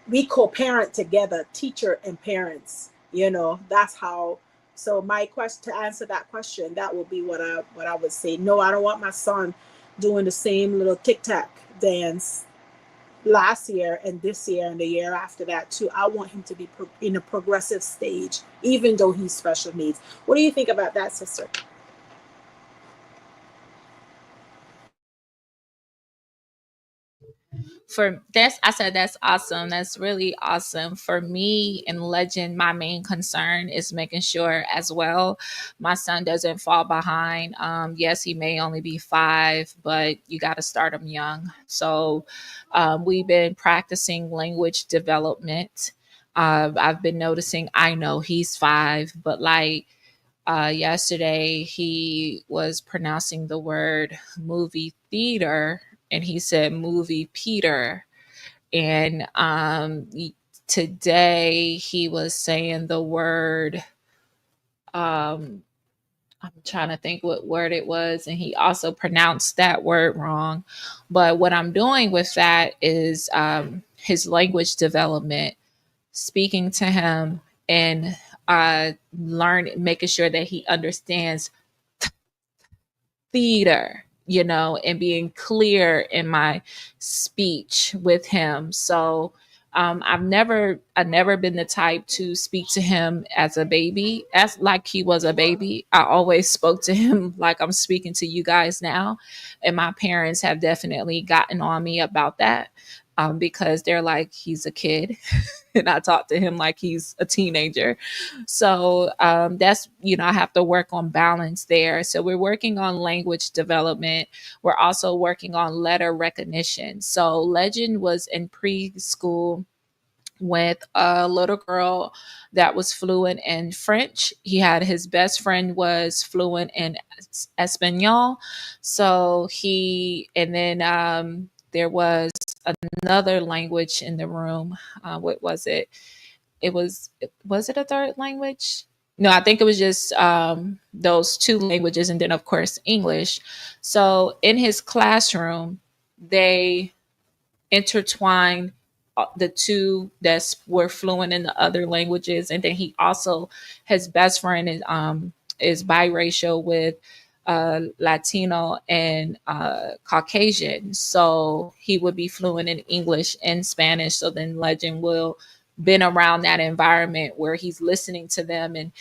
we co-parent together, teacher and parents. That's how. So my question, to answer that question, that would be what I would say. No, I don't want my son doing the same little tic-tac dance last year and this year and the year after that too. I want him to be in a progressive stage, even though he's special needs. What do you think about that, sister? I said that's awesome. That's really awesome. For me in Legend, my main concern is making sure as well my son doesn't fall behind. Yes, he may only be 5, but you got to start him young. So we've been practicing language development. I've been noticing, I know he's 5, but like yesterday he was pronouncing the word movie theater and he said movie Peter. And today he was saying the word, I'm trying to think what word it was, and he also pronounced that word wrong. But what I'm doing with that is his language development, speaking to him and making sure that he understands theater, and being clear in my speech with him. So I've never I've never been the type to speak to him as a baby, as like he was a baby. I always spoke to him like I'm speaking to you guys now. And my parents have definitely gotten on me about that, because they're like, he's a kid. And I talk to him like he's a teenager. So that's, I have to work on balance there. So we're working on language development. We're also working on letter recognition. So Legend was in preschool with a little girl that was fluent in French. He had his best friend was fluent in Espanol. So and then there was another language in the room. What was it? Was it a third language? No, I think it was just those two languages, and then of course English. So in his classroom, they intertwined the two that were fluent in the other languages, and then he also, his best friend is biracial with Latino and Caucasian, so he would be fluent in English and Spanish. So then Legend will been around that environment where he's listening to them, and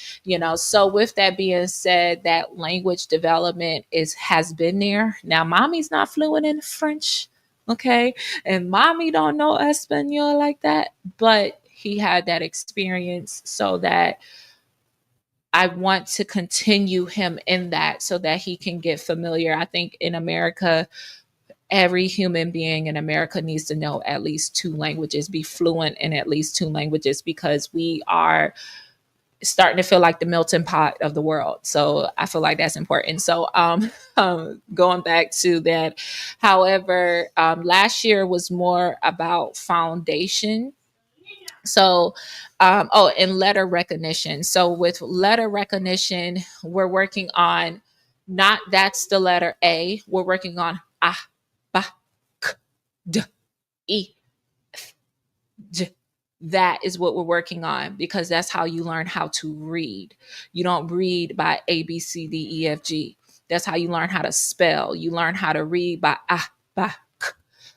so with that being said, that language development has been there. Now mommy's not fluent in French, okay, and mommy don't know Espanol like that, but he had that experience, so that I want to continue him in that so that he can get familiar. I think in America, every human being in America needs to know at least two languages, be fluent in at least two languages, because we are starting to feel like the melting pot of the world. So I feel like that's important. So going back to that, however, last year was more about foundation. So, and letter recognition. So with letter recognition, we're working on not that's the letter A. We're working on ah, ba, k, d, e, f, j. That is what we're working on, because that's how you learn how to read. You don't read by A, B, C, D, E, F, G. That's how you learn how to spell. You learn how to read by ah, ba, k.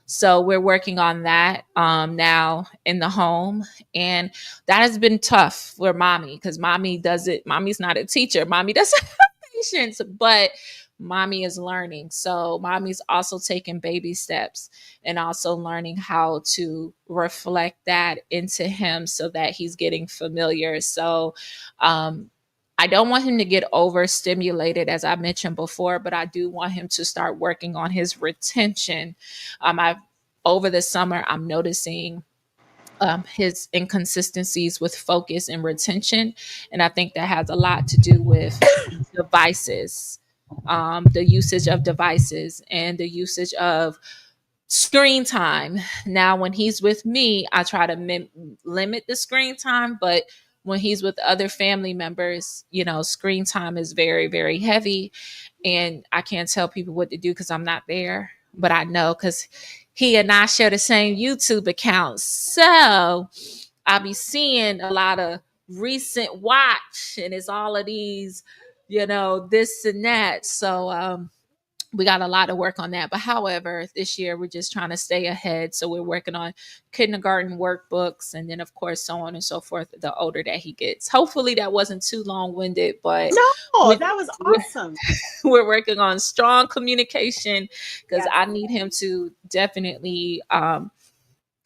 So we're working on that now in the home. And that has been tough for mommy, because mommy does it. Mommy's not a teacher. Mommy doesn't have patience, but mommy is learning. So mommy's also taking baby steps and also learning how to reflect that into him so that he's getting familiar. So I don't want him to get overstimulated, as I mentioned before, but I do want him to start working on his retention. I Over the summer, I'm noticing his inconsistencies with focus and retention, and I think that has a lot to do with devices, the usage of devices, and the usage of screen time. Now, when he's with me, I try to limit the screen time, but when he's with other family members, screen time is very, very heavy. And I can't tell people what to do because I'm not there, but I know because he and I share the same YouTube account. So I'll be seeing a lot of recent watch, and it's all of these, this and that. So, we got a lot of work on that. But however, this year we're just trying to stay ahead. So we're working on kindergarten workbooks, and then of course so on and so forth the older that he gets. Hopefully that wasn't too long-winded, but No, that was awesome. We're working on strong communication, because Yes. I need him to definitely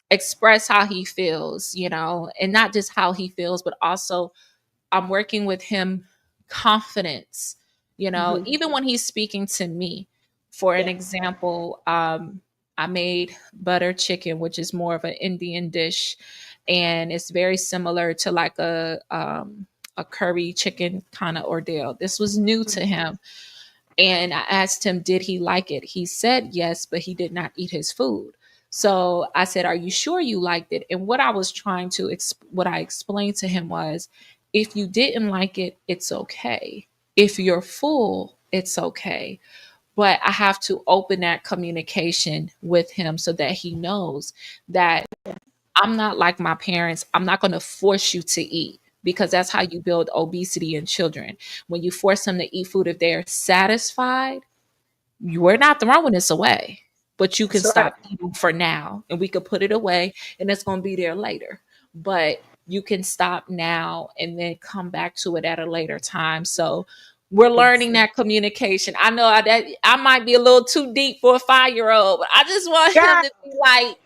express how he feels, and not just how he feels, but also I'm working with him confidence, Mhm. even when he's speaking to me. For an Yeah. example, I made butter chicken, which is more of an Indian dish, and it's very similar to like a curry chicken kind of ordeal. This was new to him, and I asked him, did he like it? He said yes, but he did not eat his food. So I said, are you sure you liked it? And what I was trying to, what I explained to him was, if you didn't like it, it's okay. If you're full, it's okay. But I have to open that communication with him so that he knows that I'm not like my parents. I'm not going to force you to eat, because that's how you build obesity in children. When you force them to eat food, if they're satisfied, we're not throwing this away, but you can That's right. stop eating for now and we could put it away and it's going to be there later. but you can stop now and then come back to it at a later time. So we're learning that communication. I know that I might be a little too deep for a 5-year-old, but I just want him God, to be like,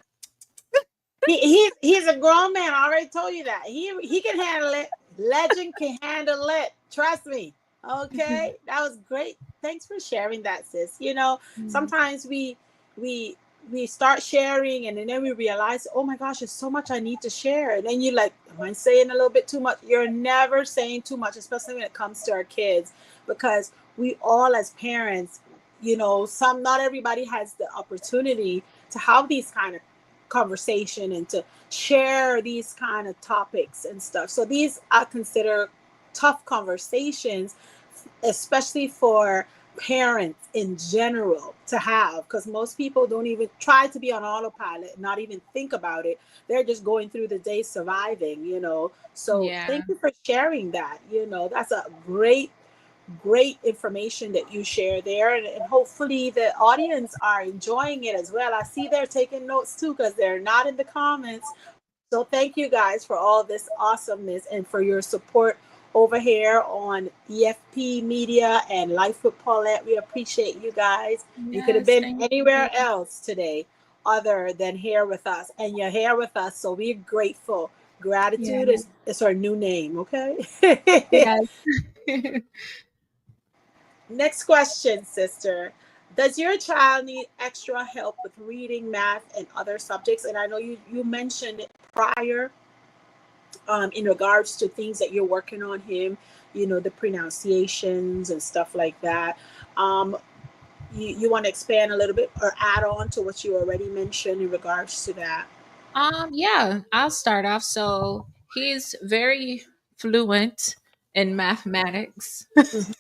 he's a grown man. I already told you that. He can handle it. Legend can handle it. Trust me. Okay, that was great. Thanks for sharing that, sis. You know, sometimes we we start sharing and then we realize, oh my gosh, there's so much I need to share. And then you're like, am I saying a little bit too much? You're never saying too much, especially when it comes to our kids, because we all as parents, you know, not everybody has the opportunity to have these kind of conversation and to share these kind of topics and stuff. So these I consider tough conversations, especially for parents in general to have, because most people don't even try to be on autopilot, not even think about it. They're just going through the day surviving, you know. So yeah, thank you for sharing that. You know, that's a great information that you share there, and hopefully the audience are enjoying it as well. I see they're taking notes too because they're not in the comments. So thank you guys for all this awesomeness and for your support over here on EFP Media and Life with Paulette. We appreciate you guys. You could have yes, been thank you. anywhere else today other than here with us, and you're here with us, so we're grateful. Yeah, Gratitude is our new name, okay? yes. Next question, sister. Does your child need extra help with reading, math, and other subjects? And I know you mentioned it prior, in regards to things that you're working on him, you know, the pronunciations and stuff like that. Um, you want to expand a little bit or add on to what you already mentioned in regards to that? Yeah, I'll start off. So he's very fluent in mathematics. Mhm.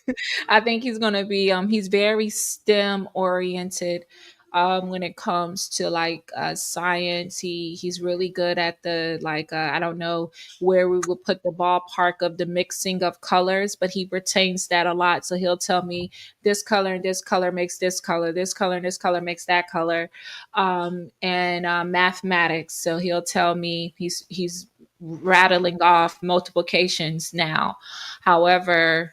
I think he's gonna be he's very STEM oriented when it comes to like science. He's really good at the like I don't know where we would put the ballpark of the mixing of colors, but he retains that a lot. So he'll tell me this color and this color makes this color, this color and this color makes that color. And mathematics. So he'll tell me he's rattling off multiplications now. However,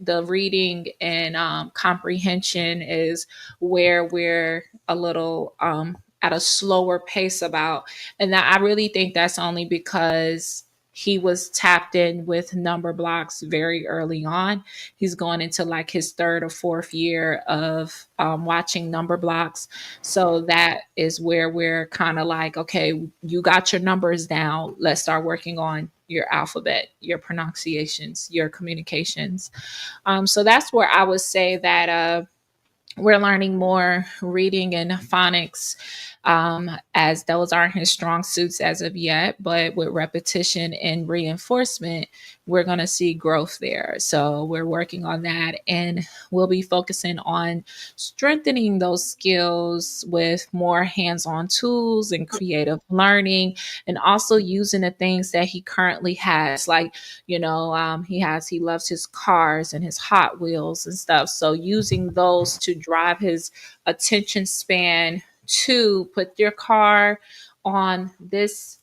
the reading and comprehension is where we're a little at a slower pace about. And that, I really think that's only because he was tapped in with number blocks very early on. He's going into like his third or fourth year of watching number blocks. So that is where we're kind of like, okay, you got your numbers down. Let's start working on your alphabet, your pronunciations, your communications. So that's where I would say that we're learning more reading and phonics, as those aren't his strong suits as of yet. But with repetition and reinforcement, we're going to see growth there. So we're working on that, and we'll be focusing on strengthening those skills with more hands on tools and creative learning, and also using the things that he currently has. Like, you know, he loves his cars and his Hot Wheels and stuff. So using those to drive his attention span to put your car on this,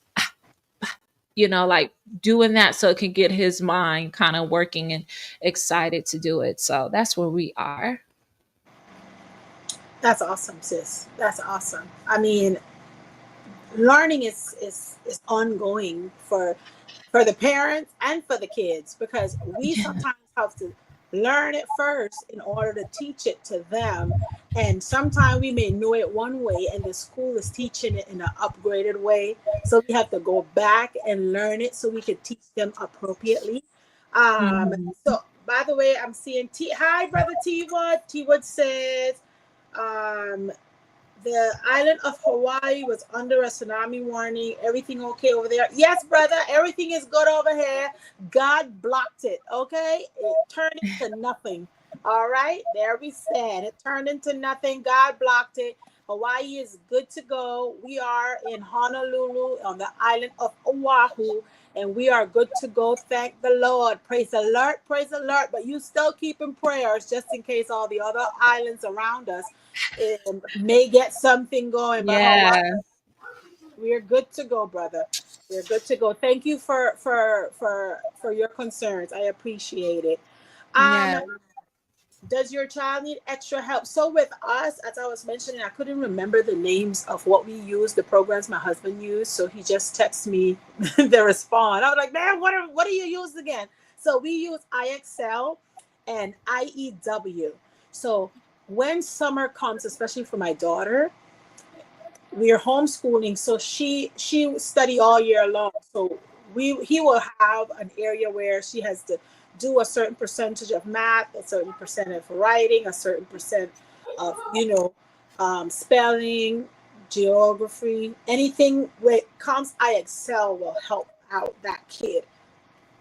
you know, like doing that so it can get his mind kind of working and excited to do it. So that's where we are. That's awesome, sis. That's awesome. I mean, learning is ongoing for the parents and for the kids, because we Yeah. sometimes have to learn it first in order to teach it to them. And sometimes we may know it one way and the school is teaching it in an upgraded way. So we have to go back and learn it so we can teach them appropriately. Mhm. So by the way, I'm seeing hi brother T Wood. T Wood says um the island of Hawaii was under a tsunami warning. Everything okay over there? Yes, brother. Everything is good over here. God blocked it. Okay. It turned into nothing. All right. There we stand. It turned into nothing. God blocked it. Hawaii is good to go. We are in Honolulu on the island of Oahu, and we are good to go. Thank the Lord. Praise the Lord. Praise the Lord. But you still keep in prayers just in case all the other islands around us may get something going. But Hawaii, Yeah. we're good to go, brother. We're good to go. Thank you for your concerns. I appreciate it. Um, Yeah. does your child need extra help? So with us, as I was mentioning, I couldn't remember the names of what we use, the programs my husband used. So he just texted me the response. I was like, man, what do you use again? So we use IXL and IEW. So when summer comes, especially for my daughter, we are homeschooling, so she study all year long. So we he will have an area where she has to do a certain percentage of math, a certain percent of writing, a certain percent of spelling, geography, anything where it comes. I excel will help out that kid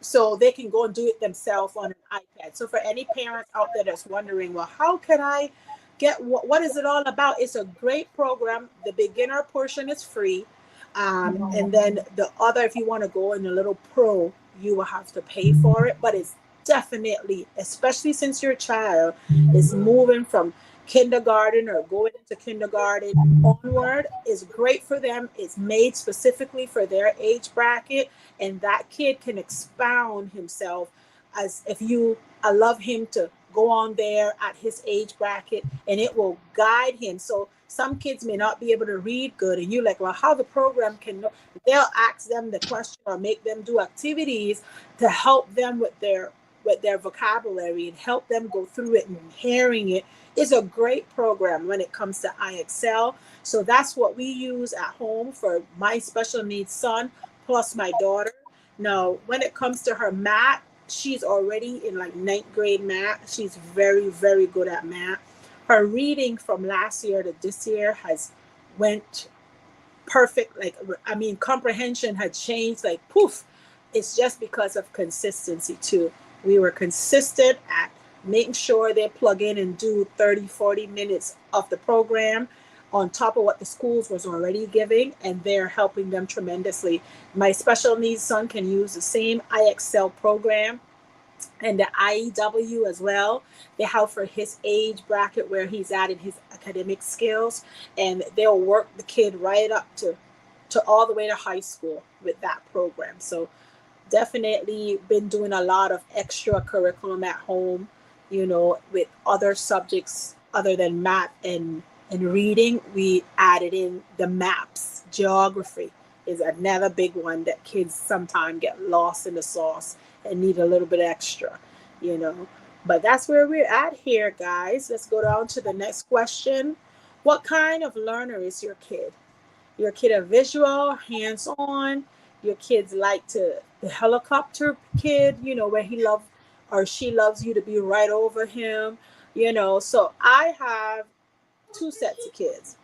so they can go and do it themselves on an iPad. So for any parents out there that's wondering, well, how can I get what is it all about? It's a great program. The beginner portion is free. And then the other, if you want to go in a little pro, you will have to pay for it. But it's definitely, especially since your child is moving from kindergarten or going into kindergarten onward, is great for them. It's made specifically for their age bracket, and that kid can expound himself as if you allow him to go on there at his age bracket, and it will guide him. So some kids may not be able to read good, and you're like, well, how the program can know? They'll ask them the question or make them do activities to help them with their vocabulary and help them go through it, and hearing it is a great program when it comes to IXL. So that's what we use at home for my special needs son plus my daughter. Now, when it comes to her math, she's already in like ninth grade math. She's very, very good at math. Her reading from last year to this year has went perfect. Like, I mean, comprehension had changed like poof. It's just because of consistency too. We were consistent at making sure they plug in and do 30, 40 minutes of the program on top of what the schools was already giving, and they're helping them tremendously. My special needs son can use the same IXL program and the IEW as well. They have for his age bracket where he's at in his academic skills, and they'll work the kid right up to all the way to high school with that program. So definitely been doing a lot of extra curriculum at home, with other subjects other than math and reading. We added in the maps. Geography is another big one that kids sometimes get lost in the sauce and need a little bit extra. But that's where we're at here, guys. Let's go down to the next question. What kind of learner is your kid? Your kid a visual, hands-on? Your kids like the helicopter kid, where he loves or she loves you to be right over him. So I have two sets of kids.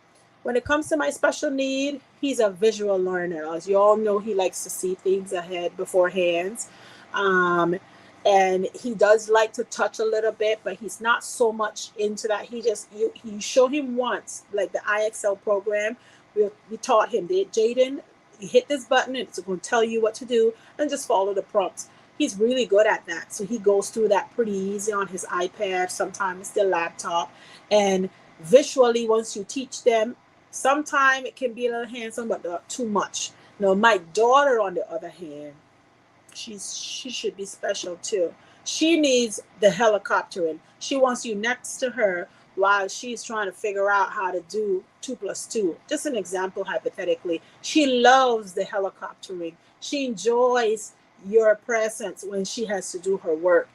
When it comes to my special need, he's a visual learner. As you all know, he likes to see things ahead beforehand. Um, and he does like to touch a little bit, but he's not so much into that. You show him once, like the IXL program. We taught him, Jaden, you hit this button and it's going to tell you what to do, and just follow the prompts. He's really good at that. So he goes through that pretty easy on his iPad, sometimes the laptop. And visually, once you teach them, sometimes it can be a little hands-on, but not too much. Now, my daughter, on the other hand, she should be special too. She needs the helicoptering. She wants you next to her while she's trying to figure out how to do 2+2. Just an example, hypothetically. She loves the helicoptering. She enjoys your presence when she has to do her work.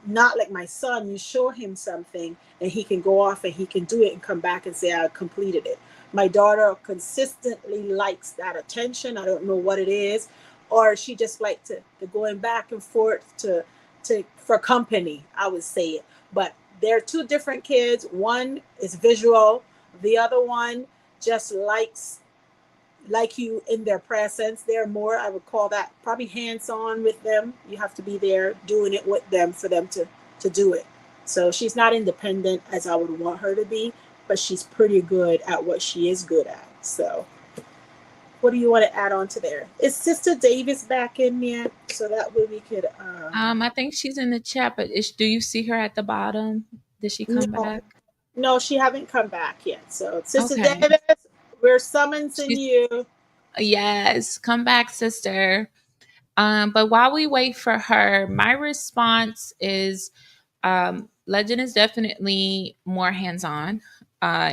Not like my son, you show him something and he can go off and he can do it and come back and say, I completed it. My daughter consistently likes that attention. I don't know what it is. Or she just like to going back and forth to for company, I would say it. But they're two different kids. One is visual. The other one just like you in their presence. They're more, I would call that probably hands-on with them. You have to be there doing it with them for them to do it. So she's not independent as I would want her to be, but she's pretty good at what she is good at. So what do you want to add on to there? Is Sister Davis back in yet? So that way we could I think she's in the chat, but do you see her at the bottom? Did she come back? No, she haven't come back yet. So Sister Okay. Davis, we're summoning She's, you. Yes, come back, sister. But while we wait for her, my response is Legend is definitely more hands on.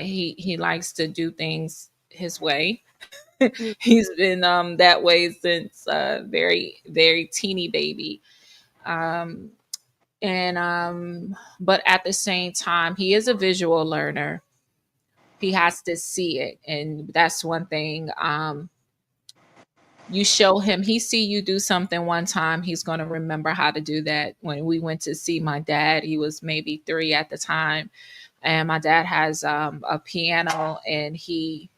He likes to do things his way. Mm. He's been that way since very teeny baby. Um, and But at the same time, he is a visual learner. He has to see it, and that's one thing. You show him, he see you do something one time, he's going to remember how to do that. When we went to see my dad, he was maybe 3 at the time, and my dad has a piano, and he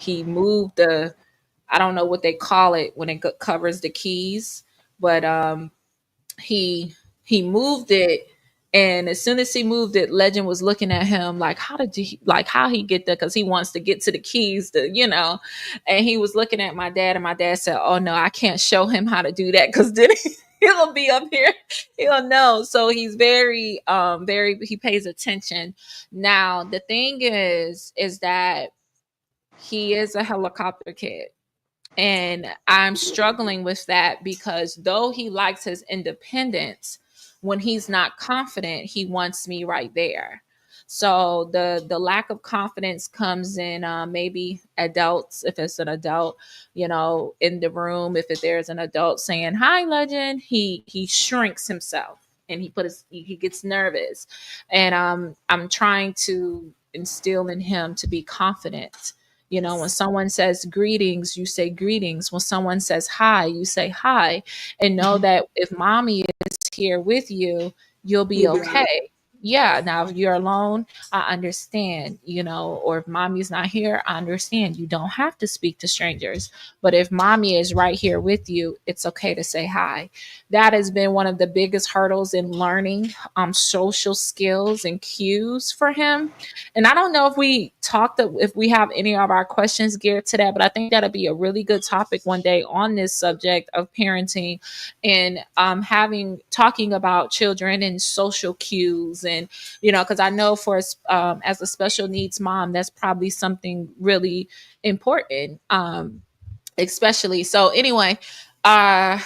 moved the, I don't know what they call it when it covers the keys, but he he moved it, and as soon as he moved it, Legend was looking at him like, how did he, like, how he get there, because he wants to get to the keys, to, and he was looking at my dad, and my dad said, oh no, I can't show him how to do that, because then he'll be up here, he'll know. So he's very, he pays attention. Now the thing is that he is a helicopter kid, and I'm struggling with that, because though he likes his independence, when he's not confident, he wants me right there. So the lack of confidence comes in, maybe adults, if it's an adult, in the room. If there's an adult saying hi, Legend, he shrinks himself, and he gets nervous, and I'm trying to instill in him to be confident. When someone says greetings, you say greetings. When someone says hi, you say hi. And know that if mommy is here with you, you'll be You'll be right. okay. Yeah, now if you're alone, I understand, or if mommy's not here, I understand. You don't have to speak to strangers. But if mommy is right here with you, it's okay to say hi. That has been one of the biggest hurdles in learning social skills and cues for him. And I don't know if we have any of our questions geared to that, but I think that'll be a really good topic one day on this subject of parenting, and having talking about children and social cues, and because I know as a special needs mom, that's probably something really important. Especially. So anyway, uh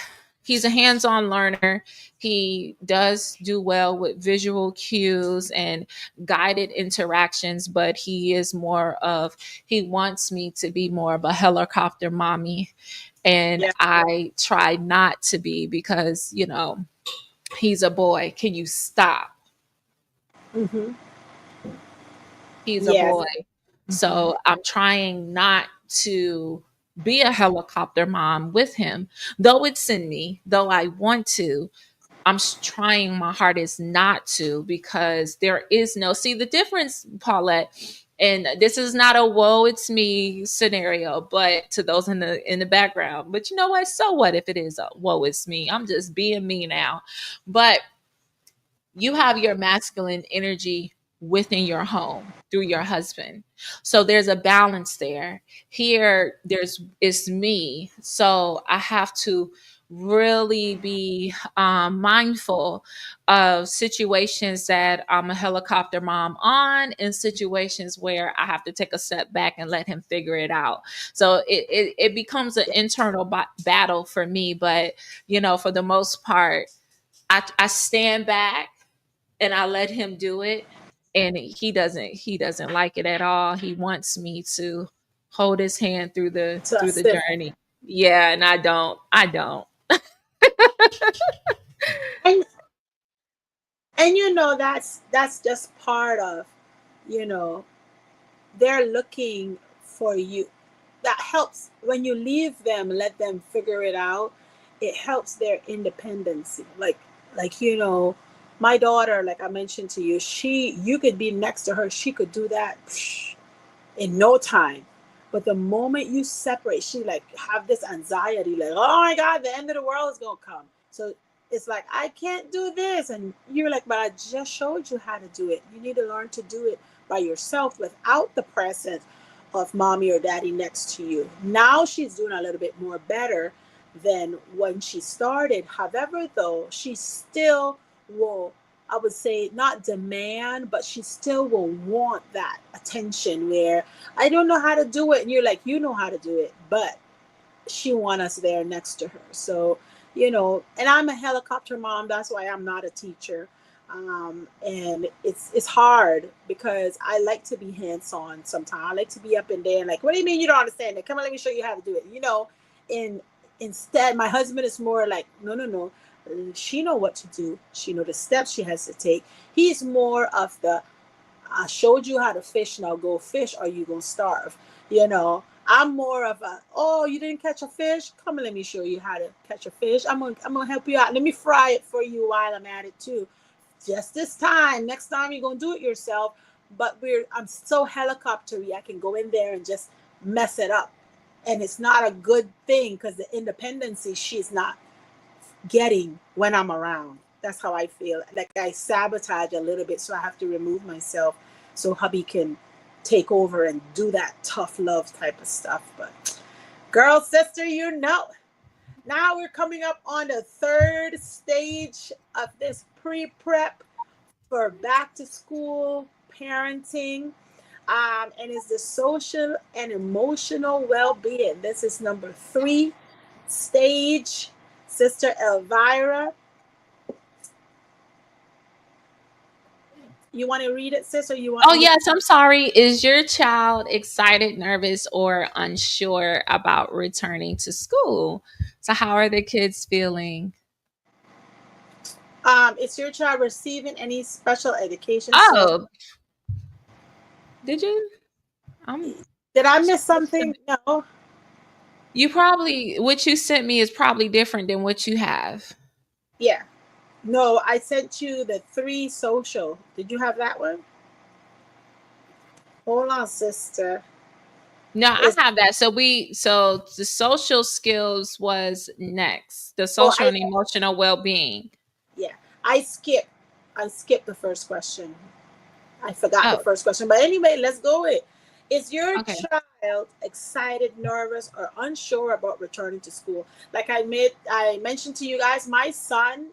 he's a hands-on learner. He does do well with visual cues and guided interactions, but he wants me to be more of a helicopter mommy, and Yeah. I try not to be, because he's a boy. Can you stop? Hmm. He's a Yes. boy. So I'm trying not to be a helicopter mom with him, though it's in me, though I want to. Trying my hardest not to, because there is no, see the difference, Paulette. And this is not a woe it's me scenario, but to those in the background. But you know what? So what if it is a woe it's me? I'm just being me now. But you have your masculine energy within your home through your husband. So there's a balance there. Here there's it's me. So I have to really be mindful of situations that I'm a helicopter mom on, and situations where I have to take a step back and let him figure it out. So it becomes an internal battle for me. But for the most part, I stand back and I let him do it, and he doesn't like it at all. He wants me to hold his hand through the To through the assist. journey. Yeah, and I don't. And that's just part of, you know, they're looking for you. That helps when you leave them, let them figure it out. It helps their independency. Like my daughter, like I mentioned to you, you could be next to her, she could do that in no time. But the moment you separate, she like have this anxiety, like, oh my God, the end of the world is gonna come. So it's like, I can't do this. And you're like, but I just showed you how to do it. You need to learn to do it by yourself without the presence of mommy or daddy next to you. Now she's doing a little bit more better than when she started. However, though, she still will, I would say, not demand, but she still will want that attention where I don't know how to do it. And you're like, you know how to do it, but she want us there next to her. So, you know, and I'm a helicopter mom. That's why I'm not a teacher. And it's hard because I like to be hands on. Sometimes I like to be up in there and like, what do you mean you don't understand it? Come on, let me show you how to do it. You know, and instead, my husband is more like, no, no, no. She know what to do. She know the steps she has to take. He's more of the I showed you how to fish, now go fish or you gonna starve. You know, I'm more of a, oh, you didn't catch a fish? Come and let me show you how to catch a fish. I'm gonna help you out. Let me fry it for you while I'm at it too. Just this time. Next time you're gonna do it yourself. But I'm so helicoptery, I can go in there and just mess it up. And it's not a good thing because the independency she's not getting when I'm around. That's how I feel. Like I sabotage a little bit, so I have to remove myself so hubby can take over and do that tough love type of stuff. But girl, sister, you know. Now we're coming up on the third stage of this pre-prep for back to school parenting. And it's the social and emotional well-being. This is number 3 stage. Sister Elvira, you want to read it, sis, or you want Oh, me? yes. I'm sorry. Is your child excited, nervous, or unsure about returning to school? So, how are the kids feeling? Is your child receiving any special education service? Oh, did you? Um, Did I miss something? No. you probably, what you sent me is probably different than what you have. Yeah. No, I sent you the 3 social. Did you have that one? Hold on, sister. No, I It's, have that. So the social skills was next, the oh, social and emotional well being. yeah, I skipped. I skipped the first question. I forgot the Oh, first question. But anyway, let's go with. Is your okay. child excited, nervous, or unsure about returning to school? Like I mentioned to you guys, my son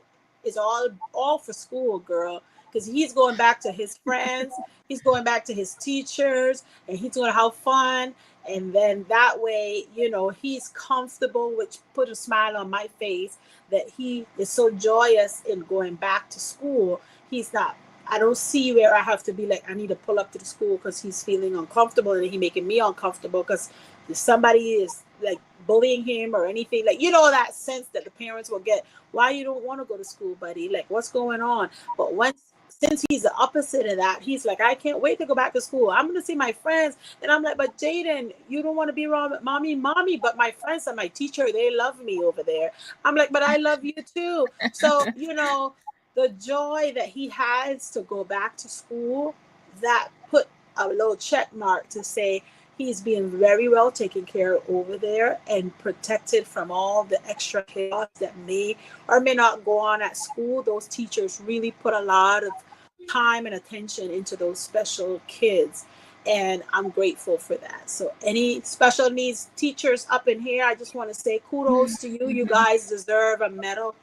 is all for school, girl, because he's going back to his friends, he's going back to his teachers, and he's going to have fun. And then that way, you know, he's comfortable, which put a smile on my face that he is so joyous in going back to school. He's not I don't see where I have to be like I need to pull up to the school because he's feeling uncomfortable and he making me uncomfortable because somebody is like bullying him or anything, like, you know, that sense that the parents will get, why you don't want to go to school, buddy, like what's going on. But once since he's the opposite of that, he's like, I can't wait to go back to school, I'm going to see my friends. And I'm like, but Jaden, you don't want to be around mommy, but my friends and my teacher, they love me over there. I'm like, but I love you too. So, you know, the joy that he has to go back to school, that put a little check mark to say he's being very well taken care of over there and protected from all the extra chaos that may or may not go on at school. Those teachers really put a lot of time and attention into those special kids. And I'm grateful for that. So, any special needs teachers up in here, I just want to say kudos to you. You guys deserve a medal,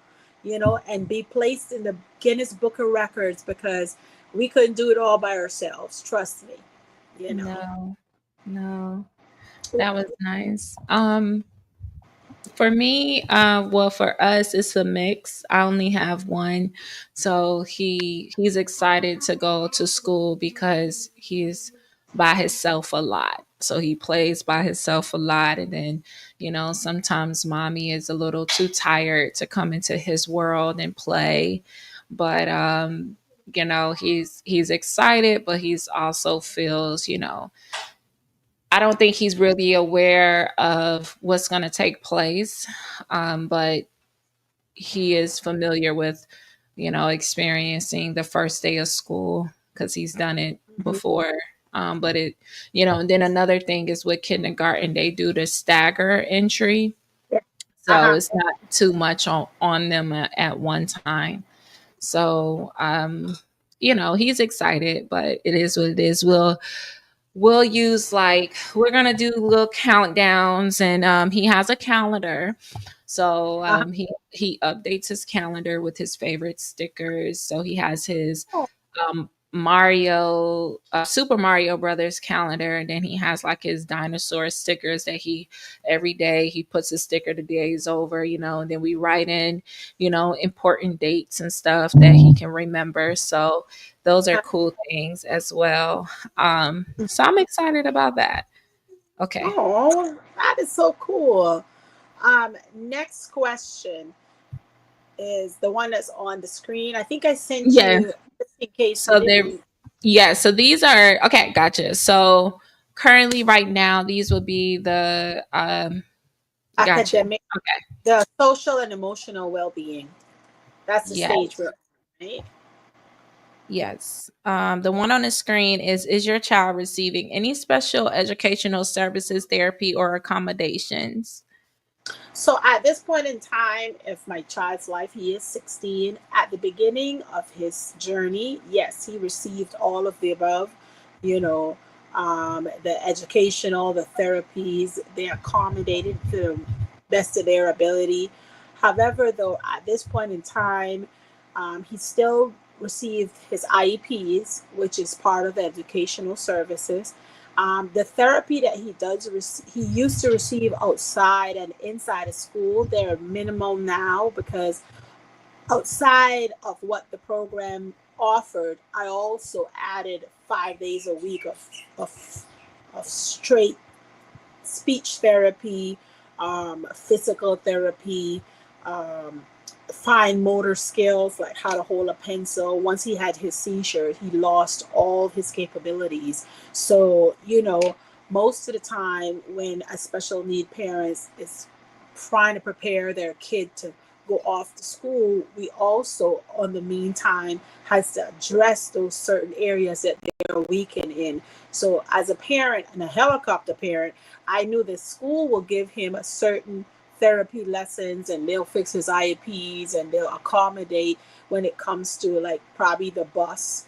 you know, and be placed in the Guinness Book of Records because we couldn't do it all by ourselves. Trust me, you know. No, no, that was nice. For me, well, for us, it's a mix. I only have one, so he's excited to go to school because he's by himself a lot. So he plays by himself a lot, and then sometimes mommy is a little too tired to come into his world and play. But he's excited, but he's also feels I don't think he's really aware of what's going to take place, but he is familiar with, experiencing the first day of school because he's done it Mhm. before. But and then another thing is with kindergarten, they do the stagger entry. Yeah. So Uh-huh. it's not too much on them at one time. So, he's excited, but it is what it is. We'll use like we're gonna do little countdowns, and he has a calendar, so Uh-huh. he updates his calendar with his favorite stickers. So he has his Oh, Mario, Super Mario Brothers calendar, and then he has like his dinosaur stickers that he every day he puts a sticker the day is over, and then we write in, important dates and stuff that he can remember. So those are cool things as well. So I'm excited about that. Okay. Oh, that is so cool. Next question is the one that's on the screen. I think I sent Yeah. you, just in case you So they're didn't. yeah, so these are okay, gotcha. So currently right now these would be the gotcha. Academic, Okay. the social and emotional well-being. That's the stage Yes. we're on, right? Yes. The one on the screen is your child receiving any special educational services, therapy, or accommodations? So at this point in time, if my child's life, he is 16. At the beginning of his journey, yes, he received all of the above, you know, the educational, the therapies, they accommodated to the best of their ability. However, though, at this point in time, he still received his IEPs, which is part of the educational services. The therapy that he does, he used to receive outside and inside of school, they're minimal now because outside of what the program offered, I also added 5 days a week of straight speech therapy, physical therapy, um, fine motor skills like how to hold a pencil. Once he had his seizure, he lost all his capabilities. So, most of the time when a special need parent is trying to prepare their kid to go off to school, we also, on the meantime, has to address those certain areas that they're weakened in. So, as a parent and a helicopter parent, I knew that school will give him a certain therapy lessons and they'll fix his IEPs and they'll accommodate when it comes to like probably the bus.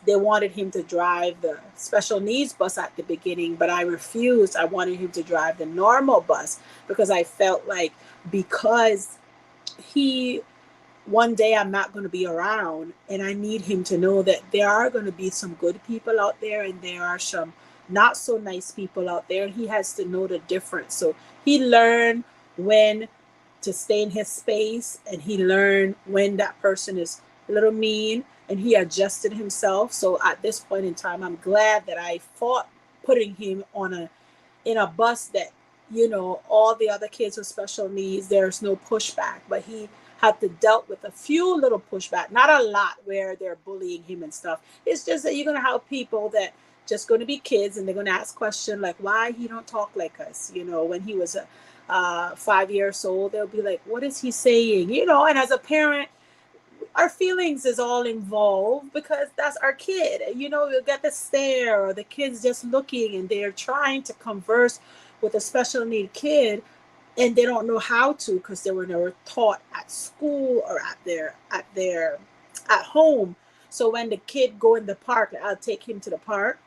They wanted him to drive the special needs bus at the beginning, but I refused. I wanted him to drive the normal bus because I felt like because he one day I'm not going to be around, and I need him to know that there are going to be some good people out there and there are some not so nice people out there, and he has to know the difference. So he learned when to stay in his space, and he learned when that person is a little mean, and he adjusted himself. So at this point in time, I'm glad that I fought putting him on a in a bus that, all the other kids with special needs, there's no pushback, but he had to dealt with a few little pushback, not a lot where they're bullying him and stuff. It's just that you're going to have people that just going to be kids and they're going to ask questions like why he don't talk like us. When he was 5 years old, they'll be like, what is he saying? And as a parent, our feelings is all involved because that's our kid. You'll get the stare or the kids just looking and they're trying to converse with a special need kid and they don't know how to because they were never taught at school or at home. So when the kid go in the park, I'll take him to the park,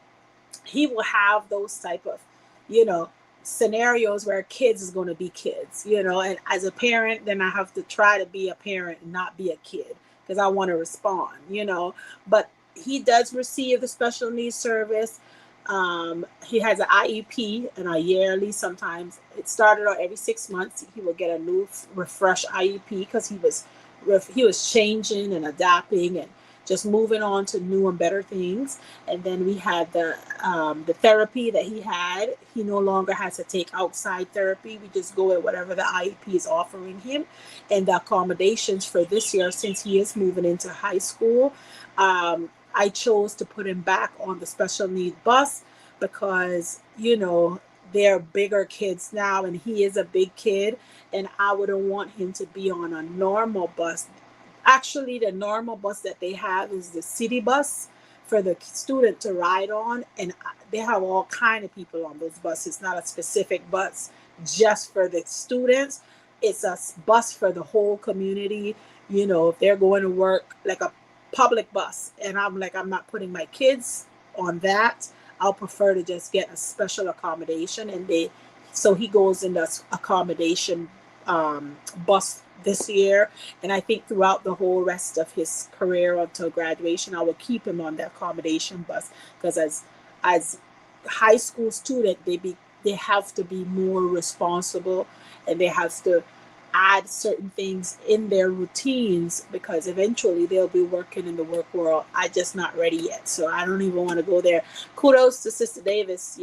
he will have those type of, you know, scenarios where kids is going to be kids, and as a parent, then I have to try to be a parent and not be a kid because I want to respond. But he does receive the special needs service. He has an IEP and a yearly, sometimes it started out every 6 months. He will get a new refresh IEP because he was changing and adapting and just moving on to new and better things. And then we had the therapy that he had. He no longer has to take outside therapy. We just go with whatever the IEP is offering him. And the accommodations for this year, since he is moving into high school, I chose to put him back on the special need bus because, they're bigger kids now and he is a big kid. And I wouldn't want him to be on a normal bus. Actually, the normal bus that they have is the city bus for the student to ride on, and they have all kind of people on those buses. It's not a specific bus just for the students. It's a bus for the whole community. If they're going to work, like a public bus, and I'm like, I'm not putting my kids on that. I'll prefer to just get a special accommodation, and so he goes in the accommodation bus this year, and I think throughout the whole rest of his career until graduation, I will keep him on the accommodation bus, because as high school student, they have to be more responsible, and they have to add certain things in their routines, because eventually they'll be working in the work world. I just not ready yet, so I don't even want to go there. Kudos to Sister Davis.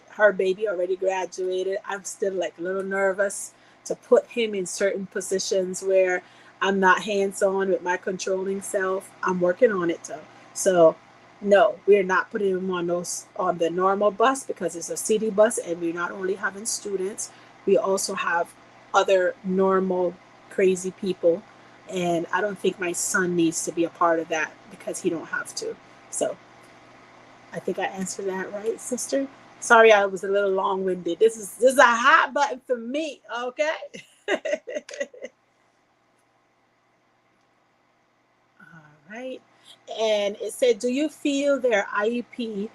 Her baby already graduated. I'm still like a little nervous to put him in certain positions where I'm not hands-on with my controlling self. I'm working on it though. So no, we're not putting him on the normal bus, because it's a city bus, and we're not only having students, we also have other normal crazy people, and I don't think my son needs to be a part of that, because he don't have to. So I think I answered that right, sister. Sorry, I was a little long-winded. This is a hot button for me, okay? All right. And it said, do you feel their IEP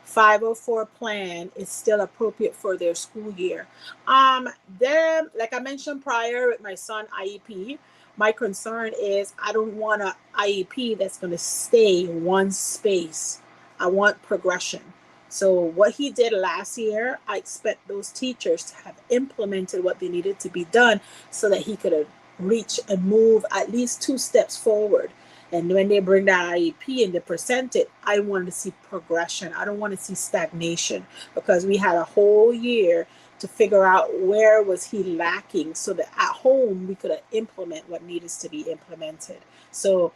504 plan is still appropriate for their school year? Like I mentioned prior with my son IEP, my concern is I don't want an IEP that's going to stay one space. I want progression. So what he did last year, I expect those teachers to have implemented what they needed to be done, so that he could reach and move at least 2 steps forward. And when they bring that IEP and they present it, I want to see progression. I don't want to see stagnation, because we had a whole year to figure out where was he lacking, so that at home we could implement what needs to be implemented. So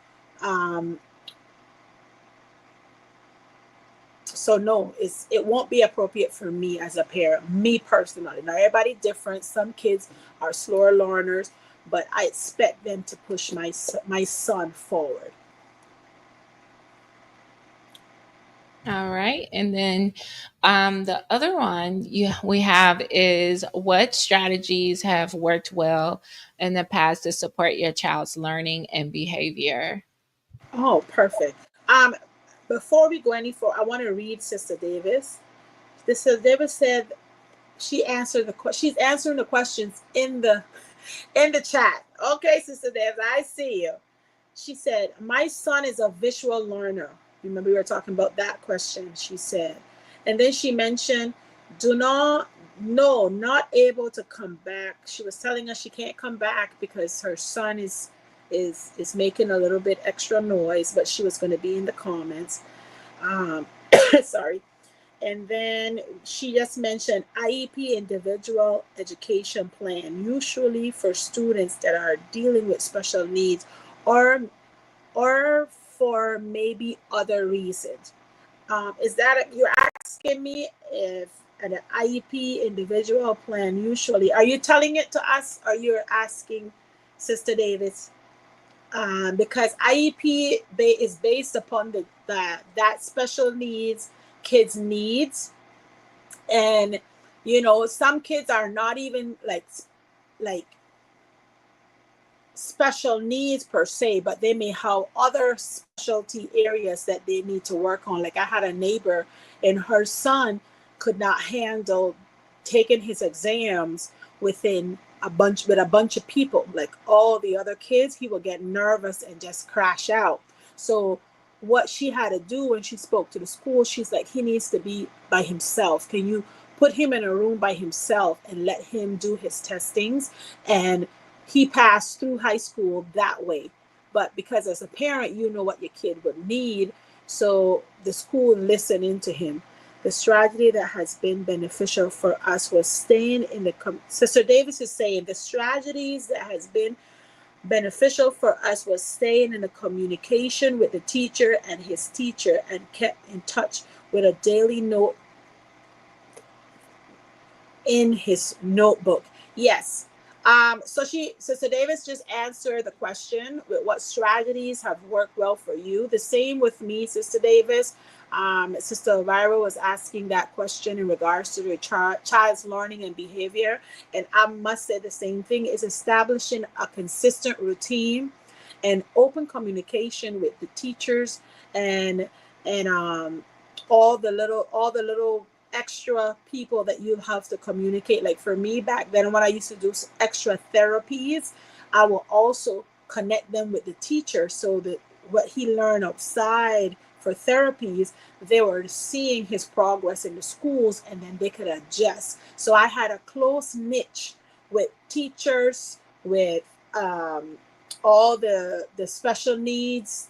no, it won't be appropriate for me as a parent, me personally. Now everybody different. Some kids are slower learners, but I expect them to push my son forward. All right. And then the other one we have is, what strategies have worked well in the past to support your child's learning and behavior? Oh, perfect. Before we go any further, I want to read Sister Davis. Sister Davis said she's answering the questions in the chat. Okay, Sister Davis, I see you. She said, my son is a visual learner. Remember, we were talking about that question, she said. And then she mentioned, not able to come back. She was telling us she can't come back because her son is making a little bit extra noise, but she was going to be in the comments. Sorry. And then she just mentioned IEP, individual education plan, usually for students that are dealing with special needs, or for maybe other reasons. Is that you're asking me if an IEP individual plan usually? Are you telling it to us, or you're asking Sister Davis? Because IEP is based upon that special needs kids' needs, and some kids are not even like special needs per se, but they may have other specialty areas that they need to work on. Like I had a neighbor, and her son could not handle taking his exams with a bunch of people, like all the other kids. He would get nervous and just crash out. So what she had to do when she spoke to the school, she's like, he needs to be by himself. Can you put him in a room by himself and let him do his testings? And he passed through high school that way. But because as a parent, you know what your kid would need, so the school listened to him. The strategy that has been beneficial for us was staying in the Sister Davis is saying the strategies that has been beneficial for us was staying in the communication with the teacher and his teacher, and kept in touch with a daily note in his notebook. Yes. So Sister Davis just answered the question with what strategies have worked well for you. The same with me, Sister Davis. Sister Elvira was asking that question in regards to the child's learning and behavior. And I must say the same thing, is establishing a consistent routine and open communication with the teachers, and all the little extra people that you have to communicate. Like for me back then, when I used to do extra therapies, I will also connect them with the teacher so that what he learned outside for therapies, they were seeing his progress in the schools and then they could adjust. So I had a close niche with teachers, with all the special needs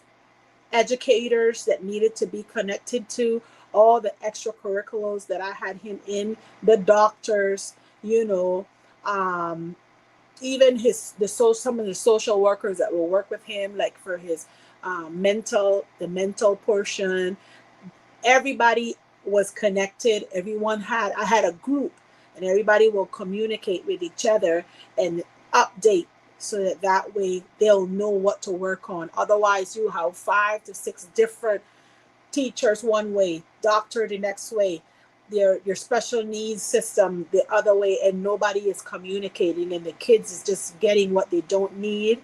educators that needed to be connected to, all the extracurriculars that I had him in, the doctors, you know, um, even some of the social workers that will work with him, like for his the mental portion. Everybody was connected. I had a group, and everybody will communicate with each other and update so that way they'll know what to work on. Otherwise, you have 5 to 6 different teachers one way, doctor the next way, your special needs system the other way, and nobody is communicating, and the kids is just getting what they don't need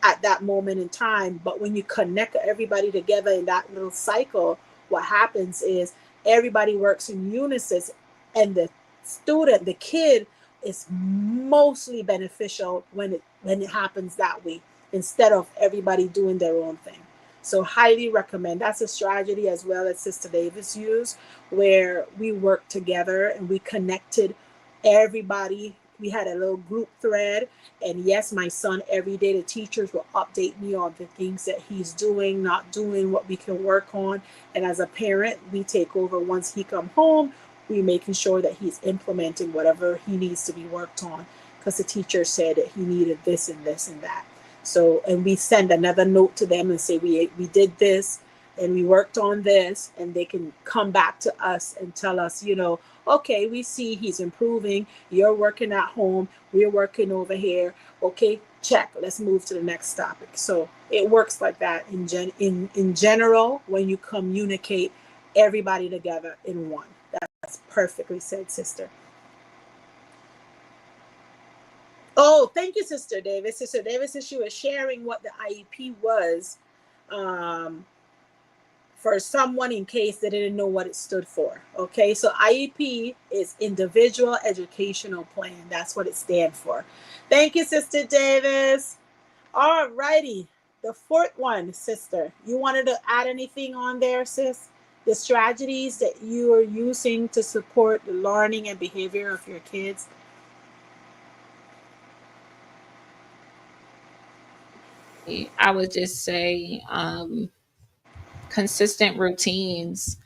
at that moment in time. But when you connect everybody together in that little cycle, what happens is everybody works in unison, and the kid is mostly beneficial when it happens that way, instead of everybody doing their own thing. So highly recommend. That's a strategy as well as Sister Davis used, where we worked together and we connected everybody. We had a little group thread, and yes, my son, every day the teachers will update me on the things that he's doing, not doing, what we can work on. And as a parent, we take over once he come home. We making sure that he's implementing whatever he needs to be worked on, because the teacher said that he needed this and this and that. So, and we send another note to them and say we did this and we worked on this, and they can come back to us and tell us, okay, we see he's improving. You're working at home. We're working over here. Okay, check. Let's move to the next topic. So it works like that in general when you communicate everybody together in one. That's perfectly said, sister. Oh, thank you, Sister Davis. Sister Davis said she was sharing what the IEP was, um, for someone in case they didn't know what it stood for. Okay, so IEP is Individual Educational Plan. That's what it stands for. Thank you, Sister Davis. All righty. The fourth one, sister. You wanted to add anything on there, sis? The strategies that you are using to support the learning and behavior of your kids. I would just say consistent routines,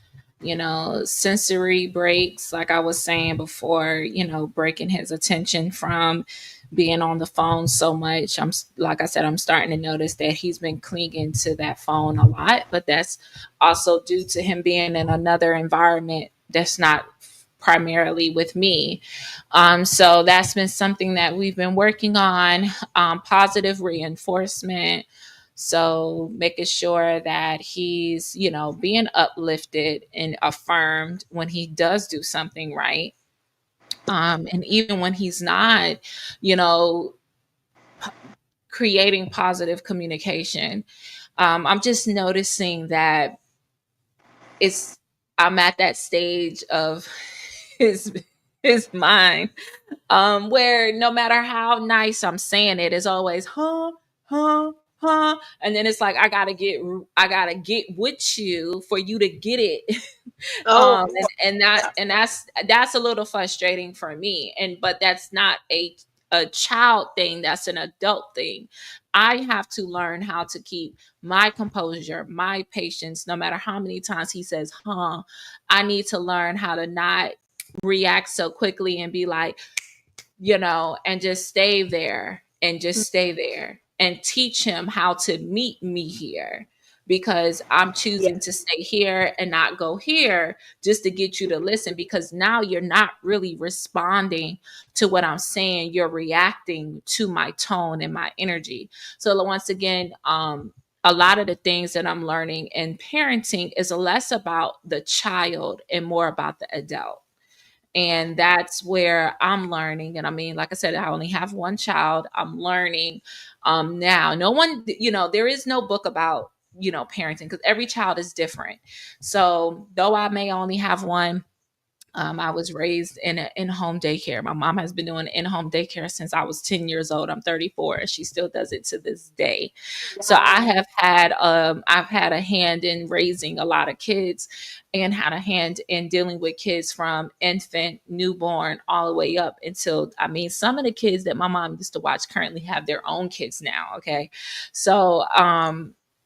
sensory breaks, like I was saying before, breaking his attention from being on the phone so much. Like I said, I'm starting to notice that he's been clinging to that phone a lot, but that's also due to him being in another environment that's not primarily with me. So that's been something that we've been working on, positive reinforcement. So making sure that he's, being uplifted and affirmed when he does do something right. And even when he's not, you know, creating positive communication. I'm just noticing that it's I'm at that stage of his his mind, where no matter how nice I'm saying it, it's always huh, huh, and then it's like I gotta get with you for you to get it. Oh, And that's a little frustrating for me, but that's not a child thing, that's an adult thing. I have to learn how to keep my composure, my patience, no matter how many times he says huh. I need to learn how to not react so quickly and be like, and just stay there and just stay there and teach him how to meet me here, because I'm yeah. choosing to stay here and not go here just to get you to listen, because now you're not really responding to what I'm saying. You're reacting to my tone and my energy. So once again, a lot of the things that I'm learning in parenting is less about the child and more about the adult. And that's where I'm learning. And I mean, like I said, I only have one child. I'm learning now. No one, there is no book about, parenting, because every child is different. So though I may only have one, I was raised in a in-home daycare. My mom has been doing in-home daycare since I was 10 years old. I'm 34, and she still does it to this day. So Wow. I've had a hand in raising a lot of kids, and had a hand in dealing with kids from infant, newborn, all the way up until, I mean, some of the kids that my mom used to watch currently have their own kids now. Okay, so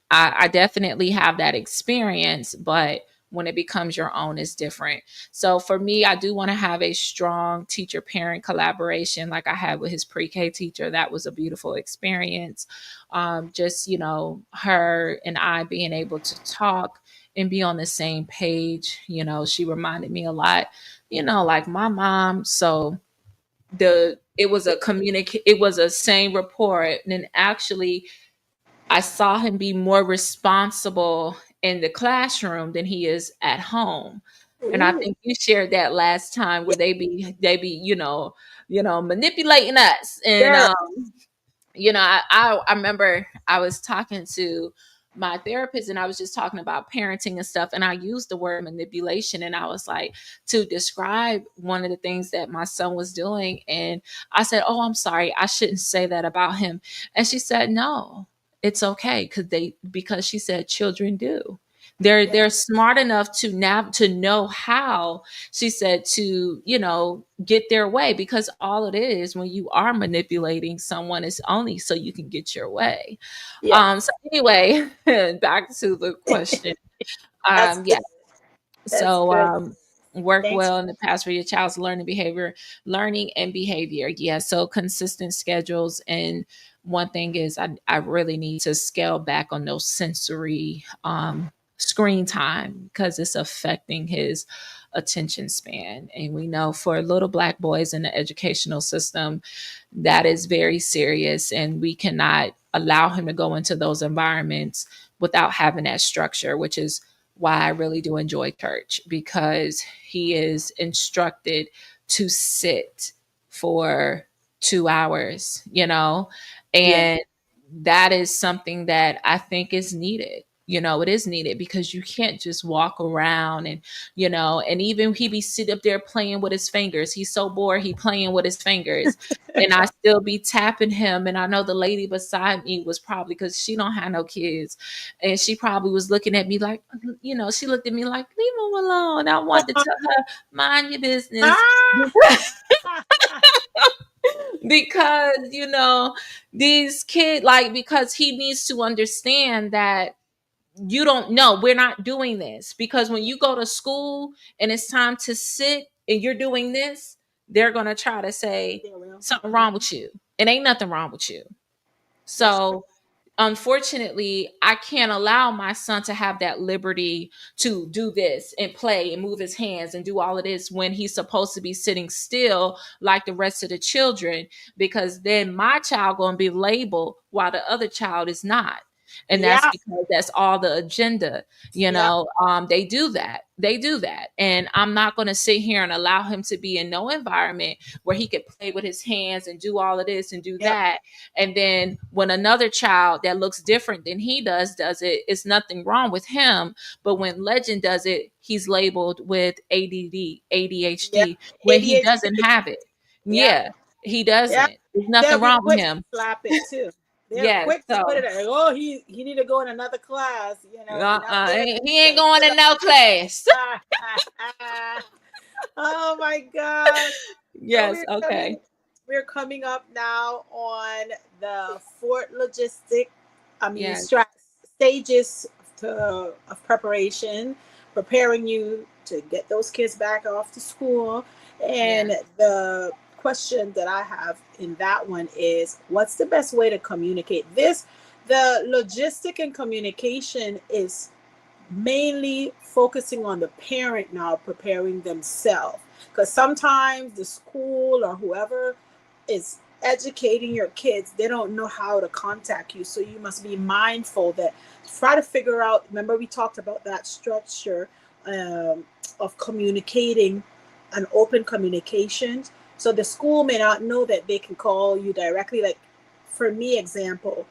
I definitely have that experience, but when it becomes your own, it's different. So for me, I do want to have a strong teacher parent collaboration like I had with his pre K teacher. That was a beautiful experience. Just, her and I being able to talk and be on the same page. She reminded me a lot, like my mom. So it was a same report. And then actually, I saw him be more responsible in the classroom than he is at home. And I Ooh. think you shared that last time where they be, manipulating us. And Yes. I remember I was talking to my therapist, and I was just talking about parenting and stuff, and I used the word manipulation, and I was like, to describe one of the things that my son was doing, and I said, "Oh, I'm sorry, I shouldn't say that about him." And she said, "No, it's okay, because she said children do. Yeah. They're smart enough to know how," she said, to get their way, because all it is when you are manipulating someone is only so you can get your way. So Yes. anyway, back to the question. That's Yeah. good. That's So good. work Thanks. well in the past for your child's learning and behavior. Yeah. So consistent schedules. And one thing is I really need to scale back on those sensory screen time, because it's affecting his attention span. And we know for little Black boys in the educational system, that is very serious. And we cannot allow him to go into those environments without having that structure, which is why I really do enjoy church, because he is instructed to sit for 2 hours, Yeah. and that is something that I think is needed. It is needed, because you can't just walk around and even he be sit up there playing with his fingers. He's so bored, he playing with his fingers. And I still be tapping him. And I know the lady beside me was probably, because she don't have no kids, and she probably was looking at me like, she looked at me like, leave him alone. I wanted to tell her, mind your business. Ah! Because these kids, like, because he needs to understand that you don't know, we're not doing this, because when you go to school and it's time to sit and you're doing this, they're going to try to say There will. something wrong with you. It ain't nothing wrong with you. That's true. So unfortunately, I can't allow my son to have that liberty to do this and play and move his hands and do all of this when he's supposed to be sitting still like the rest of the children, because then my child going to be labeled while the other child is not. And that's Yeah. because that's all the agenda. Yeah. They do that, and I'm not going to sit here and allow him to be in no environment where he could play with his hands and do all of this and do Yep. that. And then when another child that looks different than he does it, it's nothing wrong with him. But when Legend does it, he's labeled with ADD, Yeah. ADHD, when he doesn't ADHD. have it. Yeah. Yeah, he Yeah. doesn't. There's They'll nothing be wrong with quick to him. slap it too. They're Yes. quick to put it So like, oh, he need to go in another class. You're not doing he ain't this. going to no class. Oh my God. So Yes. Okay. we're coming up now on the fourth logistic, I mean Yes. stages of preparation, preparing you to get those kids back off to school. And Yes. the question that I have in that one is, what's the best way to communicate this? The logistic and communication is mainly focusing on the parent now preparing themselves, because sometimes the school or whoever is educating your kids, they don't know how to contact you, so you must be mindful that try to figure out, remember we talked about that structure, of communicating, an open communication. So the school may not know that they can call you directly. Like for me example,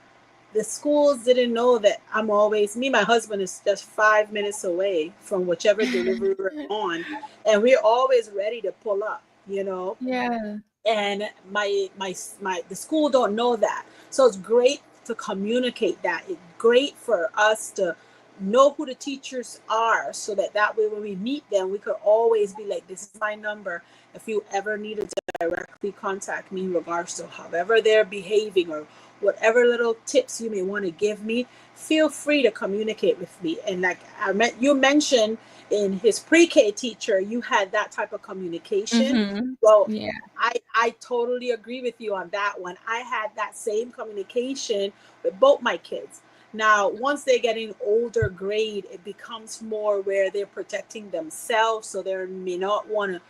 the schools didn't know that I'm always me. My husband is just 5 minutes away from whichever delivery we're on, and we're always ready to pull up. Yeah. And my the school don't know that, so it's great to communicate that. It's great for us to know who the teachers are, so that way when we meet them we could always be like, this is my number. If you ever need to directly contact me in regards to however they're behaving, or whatever little tips you may want to give me, feel free to communicate with me. And like you mentioned, in his pre-K teacher you had that type of communication. Mm-hmm. Well, Yeah. I totally agree with you on that one. I had that same communication with both my kids. Now, once they get in older grade, it becomes more where they're protecting themselves, so they may not want to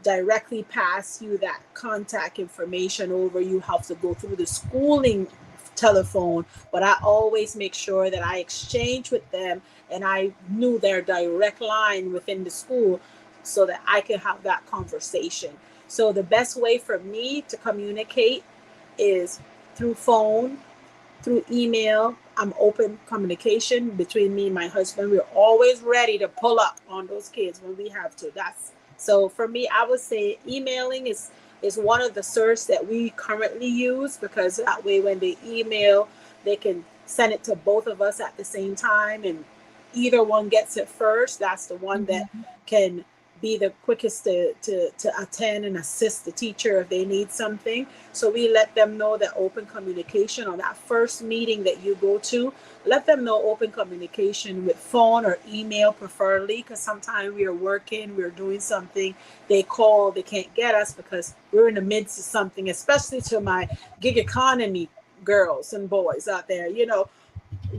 directly pass you that contact information over. You have to go through the schooling telephone, but I always make sure that I exchange with them and I knew their direct line within the school, so that I could have that conversation. So the best way for me to communicate is through phone, through email. I'm open communication between me and my husband. We're always ready to pull up on those kids when we have to. That's so for me, I would say emailing is one of the sources that we currently use, because that way when they email, they can send it to both of us at the same time, and either one gets it first. That's the one that Mm-hmm. can be the quickest to attend and assist the teacher if they need something. So we let them know that open communication on that first meeting that you go to. Let them know open communication with phone or email preferably, because sometimes we are working, we're doing something, they call, they can't get us because we're in the midst of something, especially to my gig economy girls and boys out there.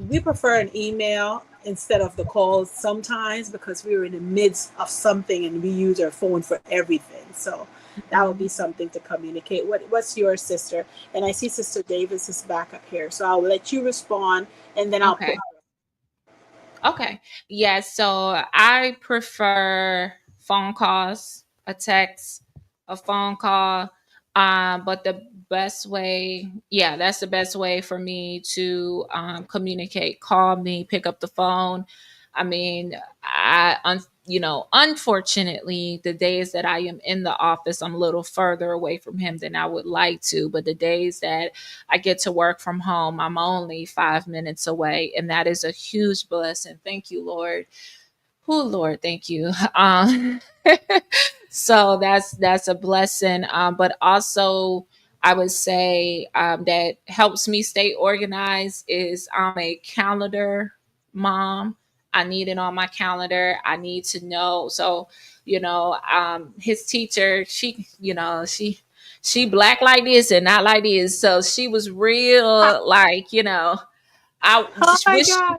We prefer an email instead of the calls sometimes, because we're in the midst of something and we use our phone for everything. So that would Mm-hmm. be something to communicate. What's your sister? And I see Sister Davis is back up here, so I'll let you respond, and then I'll put. Okay. Okay. Yeah, so I prefer phone calls, a text, a phone call. But the best way, yeah, that's the best way for me to communicate. Call me, pick up the phone. I mean, unfortunately, the days that I am in the office, I'm a little further away from him than I would like to. But the days that I get to work from home, I'm only 5 minutes away, and that is a huge blessing. Thank you, Lord. Oh, Lord, thank you. So that's a blessing. But also, I would say that helps me stay organized is I'm a calendar mom. I need it on my calendar. I need to know. So, his teacher, she black like this and not like this. So she was real, like, I Oh my wish God,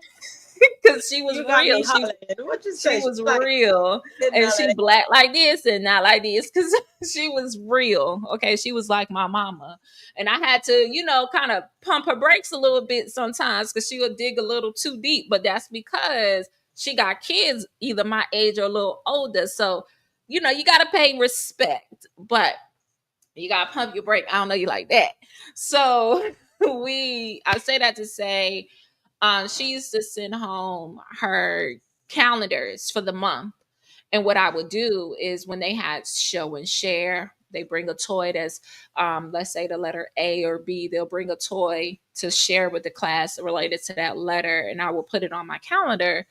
because she was you got me real. She hollering. What you she say? She's was like, real, and she melody. black like this and not like this because she was real. Okay, she was like my mama, and I had to, kind of pump her brakes a little bit sometimes because she would dig a little too deep. But that's because she got kids either my age or a little older, so you got to pay respect, but you got to pump your brake. I don't know you like that, so I say that to say she used to send home her calendars for the month. And what I would do is when they had show and share, they bring a toy that's, let's say the letter A or B, they'll bring a toy to share with the class related to that letter. And I will put it on my calendar.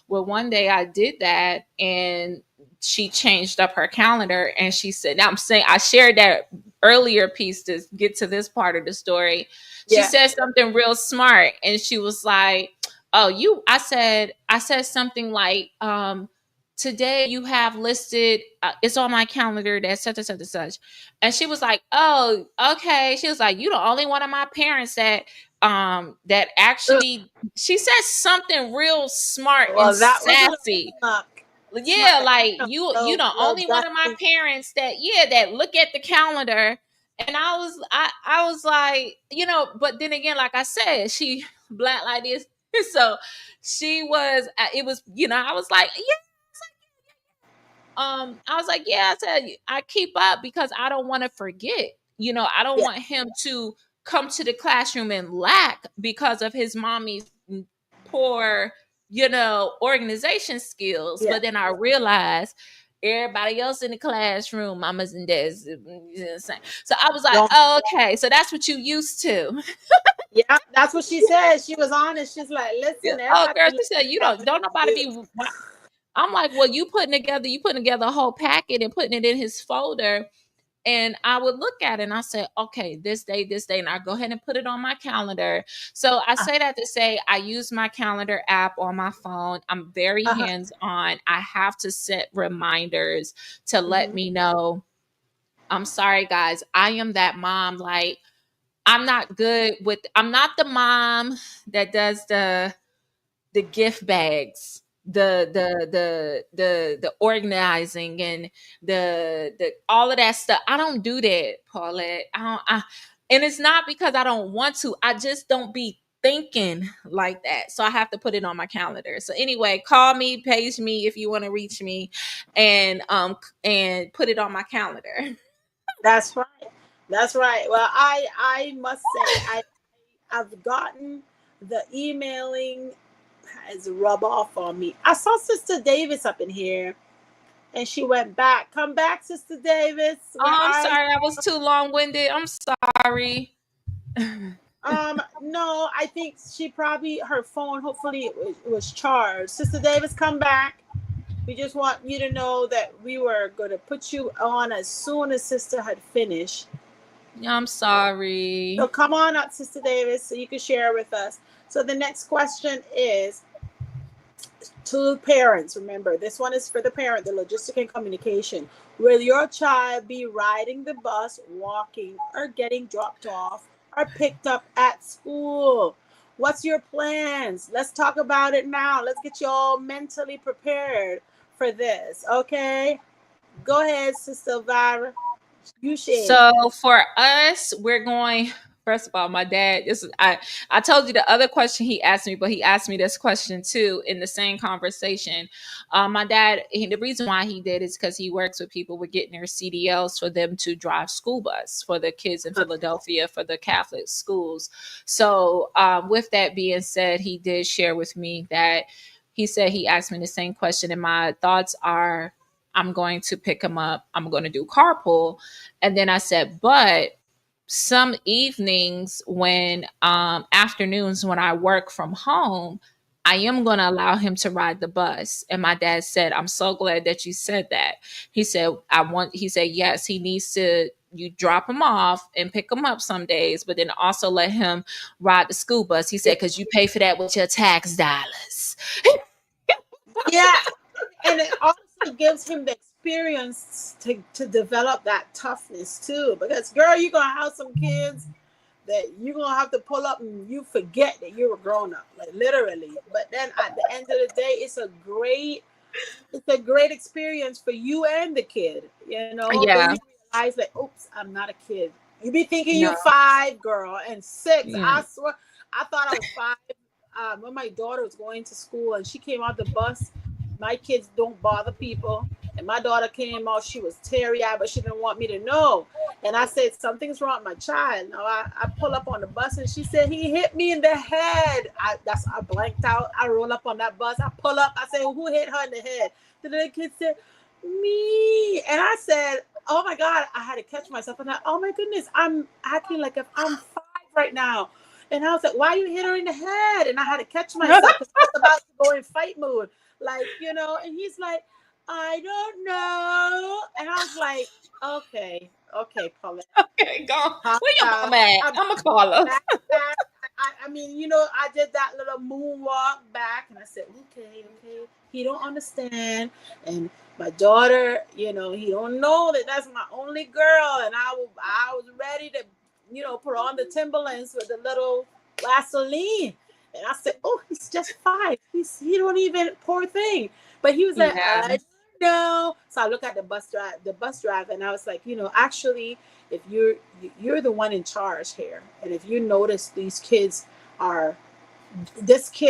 Well, one day I did that and she changed up her calendar and she said, now I'm saying I shared that earlier piece to get to this part of the story. She Yeah. said something real smart and she was like, oh, I said something like, today you have listed, it's on my calendar that such and such and such. And she was like, oh, okay. She was like, you the only one of my parents that Ugh. actually, she said something real smart and Well, that was a little sassy. smart. Yeah, like you Low, the low only one of my zesty. parents that look at the calendar. And I was like, but then again, like I said, she black like this. So she was, it was, I was like, yeah. I was like, yeah, I said I keep up because I don't want to forget. I don't Yeah. want him to come to the classroom and lack because of his mommy's poor, organization skills. Yeah. But then I realized everybody else in the classroom, mamas and dads, so I was like, Don't. oh, okay, so that's what you used to. Yeah, that's what she said. She was honest. She's like, Yeah. listen, Oh, everybody girl, be she said you having don't nobody to be. I'm like, well, you putting together a whole packet and putting it in his folder. And I would look at it and I said, okay, this day, and I go ahead and put it on my calendar. So I Uh, say that to say I use my calendar app on my phone. I'm very uh-huh. hands on. I have to set reminders to let Mhm. me know. I'm sorry, guys. I am that mom. Like, I'm not the mom that does the gift bags, the organizing and the all of that stuff. I don't do that, Paulette. And it's not because I don't want to. I just don't be thinking like that. So I have to put it on my calendar. So anyway, call me, page me if you want to reach me, and put it on my calendar. That's right. That's right. Well, I must say I've gotten the emailing has rub off on me. I saw Sister Davis up in here and she went back. Come back, Sister Davis. Where Oh, I'm are you? sorry, I was too long-winded. I'm sorry. No, I think she probably her phone. Hopefully, it was charged. Sister Davis, come back. We just want you to know that we were going to put you on as soon as Sister had finished. I'm So sorry. come on up, Sister Davis, so you can share with us. So the next question is to parents. Remember, this one is for the parent, the logistic and communication. Will your child be riding the bus, walking, or getting dropped off or picked up at school? What's your plans? Let's talk about it now. Let's get you all mentally prepared for this. Okay? Go ahead, Sister Elvira. You share. So for us, we're going. First of all, my dad. I told you the other question he asked me, but he asked me this question too in the same conversation. My dad. The reason why he did is because he works with people with getting their CDLs for them to drive school bus for the kids in Philadelphia for the Catholic schools. So with that being said, he did share with me that he said he asked me the same question, and my thoughts are I'm going to pick him up. I'm going to do carpool. And then I said, but some evenings when afternoons when I work from home, I am going to allow him to ride the bus. And my dad said, I'm so glad that you said that. He said, yes, he needs to, you drop him off and pick him up some days, but then also let him ride the school bus. He said, because you pay for that with your tax dollars. Yeah, and it also gives him the experience to develop that toughness too. Because girl, you're gonna have some kids that you're gonna have to pull up and you forget that you're a grown up, like literally. But then at the end of the day, it's a great experience for you and the kid. Then Yeah. you realize like, oops, I'm not a kid. You be thinking No. you 5, girl, and 6. Yeah. I swear, I thought I was 5 when my daughter was going to school and she came out the bus. My kids don't bother people. And my daughter came out, she was teary eyed, but she didn't want me to know. And I said, something's wrong with my child. Now I pull up on the bus and she said, he hit me in the head. I blanked out. I roll up on that bus. I pull up. I say, who hit her in the head? The little kid said, me. And I said, oh my God, I had to catch myself. And oh my goodness, I'm acting like if I'm 5 right now. And I was like, why you hit her in the head? And I had to catch myself because I was about to go in fight mode. And he's like, I don't know. And I was like, okay, Paulette, Okay, go. calm Where your down. mom at? I'm I'm gonna call her. back. I mean, I did that little moonwalk back and I said, okay. He don't understand. And my daughter, he don't know that that's my only girl. And I was ready to, put on the Timberlands with the little Vaseline. And I said, oh, he's just 5. He don't even, poor thing. But he was like, Yeah. I don't know. So I look at the bus driver, and I was like, actually, if you're the one in charge here, and if you notice this kid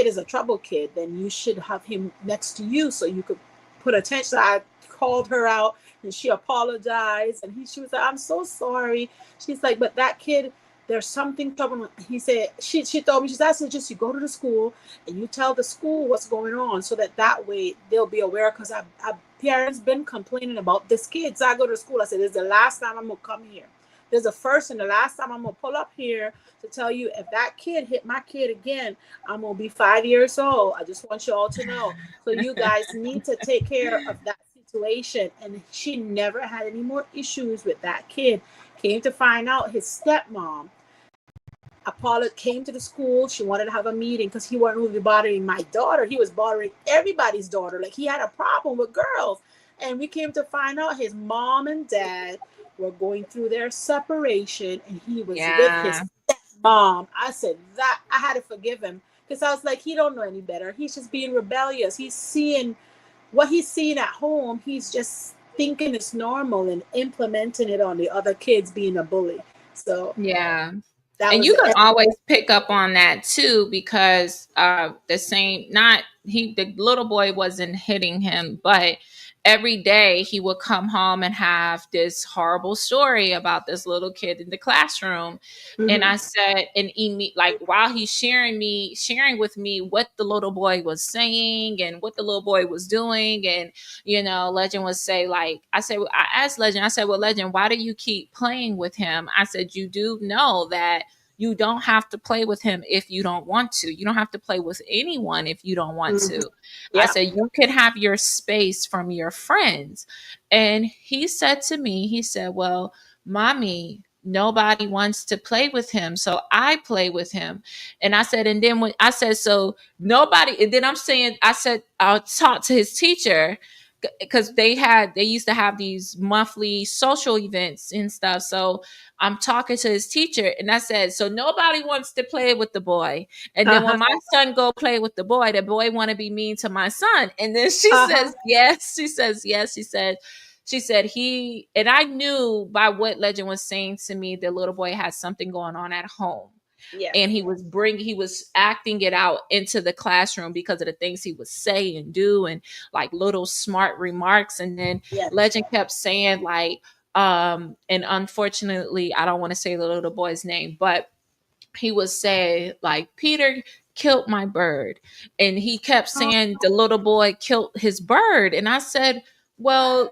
is a trouble kid, then you should have him next to you so you could put attention. So I called her out and she apologized, and she was like, I'm so sorry. She's like, but that kid, there's something troubling. He said, she told me, she said, I said, just you go to the school and you tell the school what's going on so that way they'll be aware. Because I parents been complaining about this kid. So I go to the school. I said, this is the last time I'm going to come here. This is the first and the last time I'm going to pull up here to tell you if that kid hit my kid again, I'm going to be 5 years old. I just want you all to know. So you guys need to take care of that situation. And she never had any more issues with that kid. Came to find out his stepmom, Apollo, came to the school. She wanted to have a meeting because he wasn't really bothering my daughter. He was bothering everybody's daughter. Like, he had a problem with girls. And we came to find out his mom and dad were going through their separation, and he was with his stepmom. I said that I had to forgive him because I was like, he don't know any better. He's just being rebellious. He's seeing what he's seeing at home. He's just thinking it's normal and implementing it on the other kids, being a bully. So yeah. And you can always pick up on that too, because the little boy wasn't hitting him, but every day he would come home and have this horrible story about this little kid in the classroom. Mm-hmm. And I said, like, while he's sharing with me what the little boy was saying and what the little boy was doing. And, Legend would say, like, I asked Legend, well, Legend, why do you keep playing with him? I said, you do know that you don't have to play with him if you don't want to. You don't have to play with anyone if you don't want to. Yeah. I said, you can have your space from your friends. And he said to me, well, Mommy, nobody wants to play with him, so I play with him. And I said, and then when I said, so nobody, and then I said, I'll talk to his teacher, because they used to have these monthly social events and stuff. So I'm talking to his teacher, and I said, so nobody wants to play with the boy. And then when my son go play with the boy want to be mean to my son. And then she says, yes. She says, yes. She said he, and I knew by what Legend was saying to me, the little boy had something going on at home. Yeah. And he was acting it out into the classroom because of the things he would say and do, and like little smart remarks. And then Legend kept saying, like, and unfortunately, I don't want to say the little boy's name, but he would say, like, Peter killed my bird. And he kept saying the little boy killed his bird. And I said, well,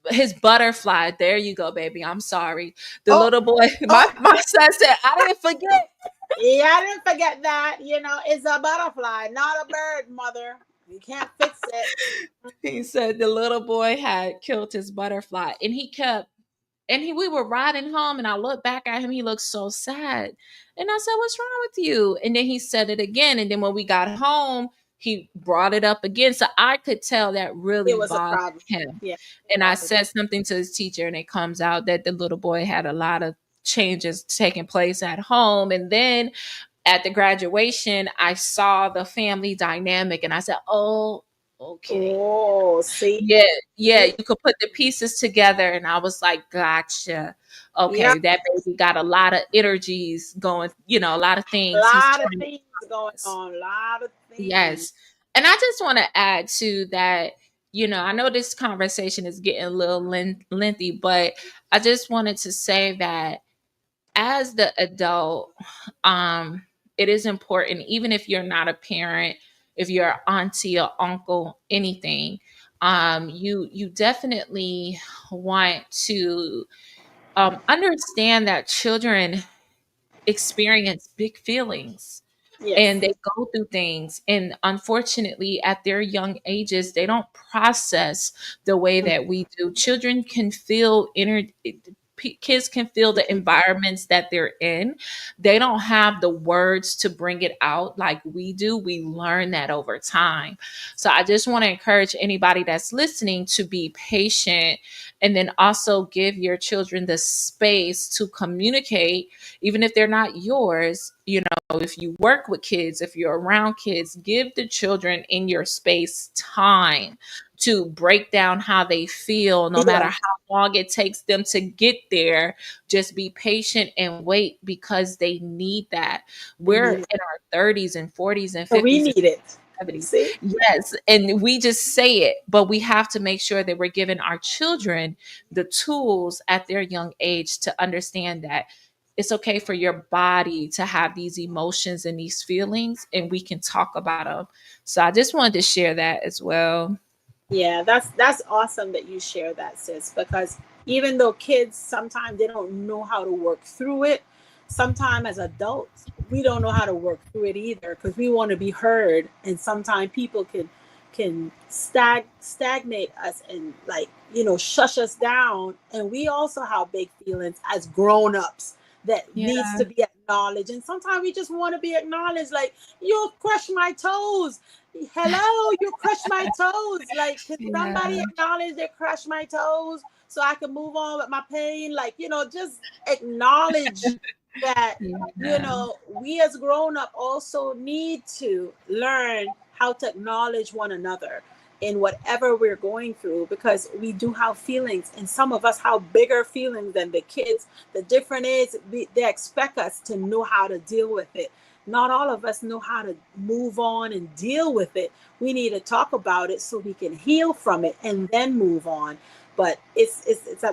his butterfly. There you go, baby. I'm sorry. The little boy, my son said, I didn't forget. Yeah, I didn't forget that. It's a butterfly, not a bird, mother. You can't fix it. He said the little boy had killed his butterfly. And we were riding home, and I looked back at him. He looked so sad. And I said, what's wrong with you? And then he said it again. And then when we got home, he brought it up again. So I could tell that really bothered him. Yeah, and I said something to his teacher, and it comes out that the little boy had a lot of changes taking place at home. And then at the graduation, I saw the family dynamic, and I said, oh, okay. Oh, see? Yeah, you could put the pieces together. And I was like, gotcha. Okay, that baby got a lot of energies going, a lot of things. A lot of things going on, a lot of things. Yes. And I just want to add to that, I know this conversation is getting a little lengthy, but I just wanted to say that as the adult, it is important, even if you're not a parent, if you're an auntie or uncle, anything, you definitely want to understand that children experience big feelings. Yes. And they go through things. And unfortunately, at their young ages, they don't process the way that we do. Children can feel kids can feel the environments that they're in. They don't have the words to bring it out like we do. We learn that over time. So I just want to encourage anybody that's listening to be patient, and then also give your children the space to communicate, even if they're not yours. If you work with kids, if you're around kids, give the children in your space time to break down how they feel, no matter how long it takes them to get there. Just be patient and wait, because they need that. We're in our 30s and 40s and 50s. So we need it. See? Yes. And we just say it, but we have to make sure that we're giving our children the tools at their young age to understand that it's okay for your body to have these emotions and these feelings, and we can talk about them. So I just wanted to share that as well. Yeah, that's awesome that you share that, sis, because even though kids sometimes they don't know how to work through it, sometimes as adults we don't know how to work through it either because we want to be heard, and sometimes people can stagnate us and, like, shush us down, and we also have big feelings as grown-ups that needs Yeah. to be acknowledged, and sometimes we just want to be acknowledged, like, you'll crush my toes. Hello, you crushed my toes. Like, can somebody Yeah. acknowledge they crushed my toes so I can move on with my pain? Like, just acknowledge that, Yeah. we as grown up also need to learn how to acknowledge one another in whatever we're going through, because we do have feelings, and some of us have bigger feelings than the kids. The difference is they expect us to know how to deal with it. Not all of us know how to move on and deal with it. We need to talk about it so we can heal from it and then move on. But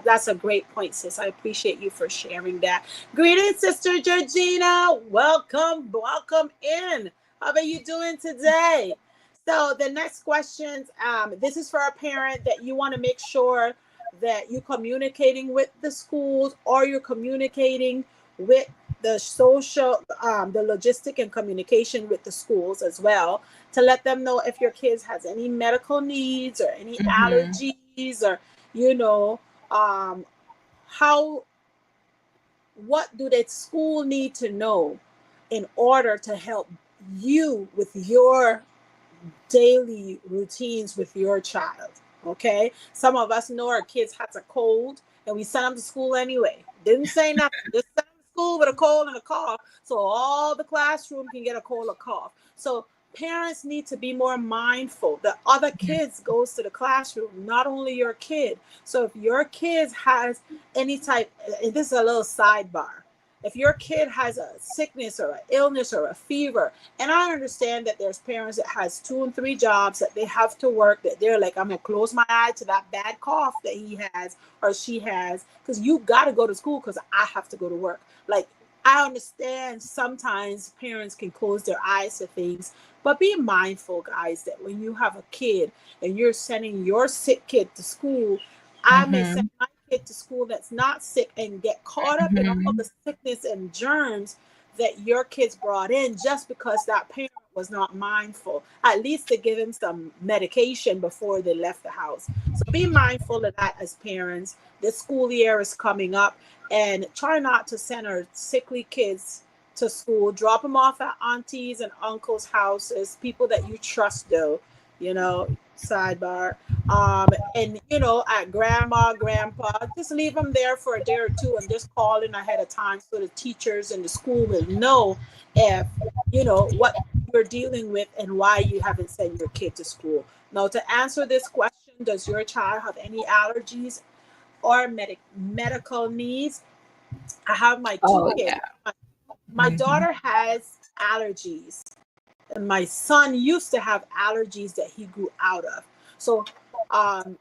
that's a great point, sis. I appreciate you for sharing that. Greetings, Sister Georgina. Welcome in. How are you doing today? So the next questions, this is for a parent that you want to make sure that you're communicating with the schools, or you're communicating with the social, the logistic and communication with the schools as well, to let them know if your kids has any medical needs or any Hmm. allergies, or you know um, how what do the school need to know in order to help you with your daily routines with your child. Okay, some of us know our kids has a cold and we send them to school anyway. Didn't say nothing, just send them to school with a cold and a cough, so all the classroom can get a cold or cough. So parents need to be more mindful that other kids goes to the classroom, not only your kid. So if your kid has any type, and this is a little sidebar, if your kid has a sickness or an illness or a fever, and I understand that there's parents that has 2 and 3 jobs that they have to work, that they're like, I'm gonna close my eye to that bad cough that he has or she has, because you got to go to school because I have to go to work. Like, I understand sometimes parents can close their eyes to things, but be mindful, guys, that when you have a kid and you're sending your sick kid to school, I may send Hmm. my kid to school that's not sick and get caught up in all Hmm. the sickness and germs that your kids brought in just because that parent was not mindful, at least to give him some medication before they left the house. So be mindful of that as parents. The school year is coming up, and try not to send our sickly kids to school. Drop them off at aunties and uncles' houses, people that you trust, though, sidebar. And at grandma, grandpa, just leave them there for a day or two and just call in ahead of time so the teachers and the school will know if what you're dealing with and why you haven't sent your kid to school. Now, to answer this question, does your child have any allergies or medical needs? I have my two Oh kids. yeah. My Hmm. daughter has allergies, and my son used to have allergies that he grew out of. So, um,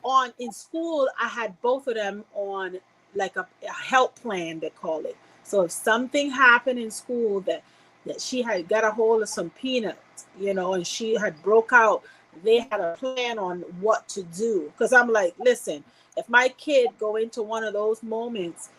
on in school, I had both of them on like a help plan, they call it. So if something happened in school that she had got a hold of some peanuts, and she had broke out, they had a plan on what to do. Because I'm like, listen, if my kid go into one of those moments,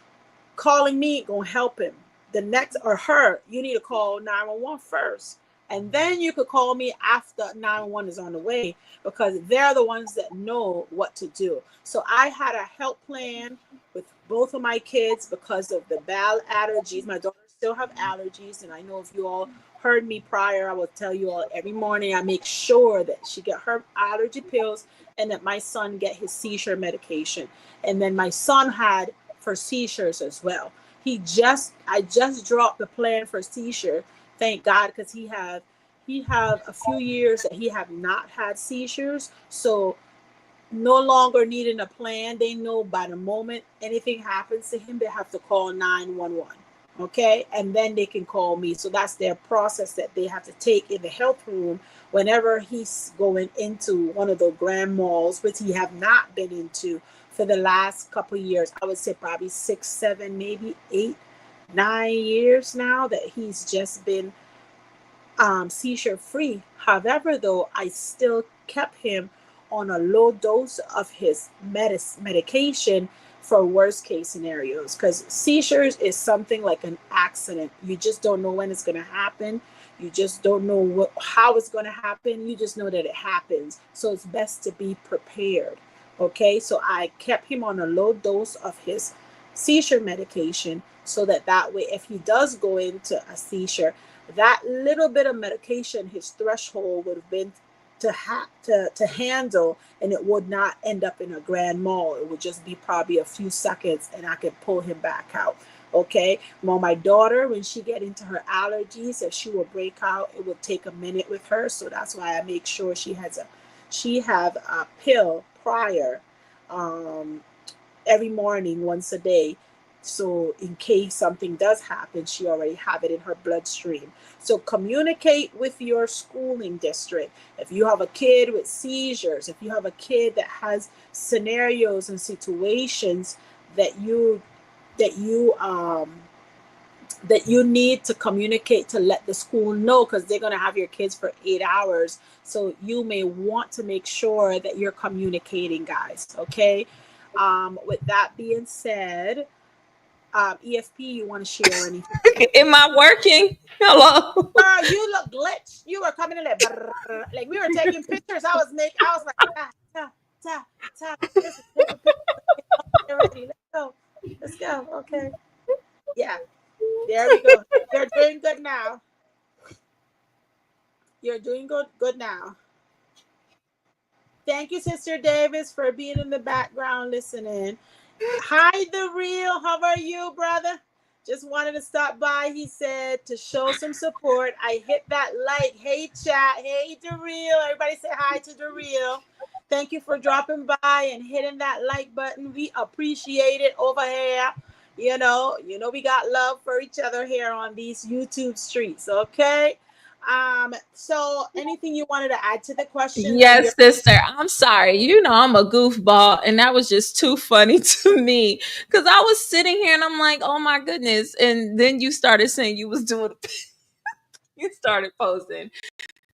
calling me gonna help him. The next, or her, you need to call 911 first. And then you could call me after 911 is on the way, because they're the ones that know what to do. So I had a help plan with both of my kids because of the bad allergies. My daughter still have allergies, and I know if you all heard me prior, I will tell you all every morning I make sure that she get her allergy pills and that my son get his seizure medication. And then my son had for seizures as well. I just dropped the plan for seizure, thank God, because he have a few years that he have not had seizures, so no longer needing a plan. They know by the moment anything happens to him, they have to call 911. Okay, and then they can call me. So that's their process that they have to take in the health room whenever he's going into one of the grand malls, which he have not been into for the last couple of years. I would say probably 6, 7, maybe 8, 9 years now that he's just been seizure free. However, though, I still kept him on a low dose of his medication for worst case scenarios, because seizures is something like an accident. You just don't know when it's going to happen. You just don't know how it's going to happen. You just know that it happens. So it's best to be prepared. Okay, so I kept him on a low dose of his seizure medication, so that way, if he does go into a seizure, that little bit of medication, his threshold would have been to handle, and it would not end up in a grand mal. It would just be probably a few seconds, and I could pull him back out. Okay. Well, my daughter, when she get into her allergies, if she will break out, it would take a minute with her. So that's why I make sure she have a pill prior, every morning, once a day. So in case something does happen, she already have it in her bloodstream. So communicate with your schooling district. If you have a kid with seizures, if you have a kid that has scenarios and situations that you need to communicate to let the school know, because they're going to have your kids for 8 hours. So you may want to make sure that you're communicating, guys. Okay. With that being said, EFP, you want to share anything? Am I working? Hello. Girl, you look glitch. You were coming in like, like we were taking pictures. I was like, ta. Ready. Let's go. Okay. Yeah. There we go. You're doing good now. You're doing good now. Thank you, Sister Davis, for being in the background listening. Hi, The Real. How are you, brother? Just wanted to stop by, he said, to show some support. I hit that like. Hey, chat. Hey, The Real. Everybody say hi to The Real. Thank you for dropping by and hitting that like button. We appreciate it over here. You know, we got love for each other here on these YouTube streets, okay? So anything you wanted to add to the question? Yes, sister. I'm sorry. You know, I'm a goofball, and that was just too funny to me because I was sitting here and I'm like, oh my goodness. And then you started saying you was doing, you started posting.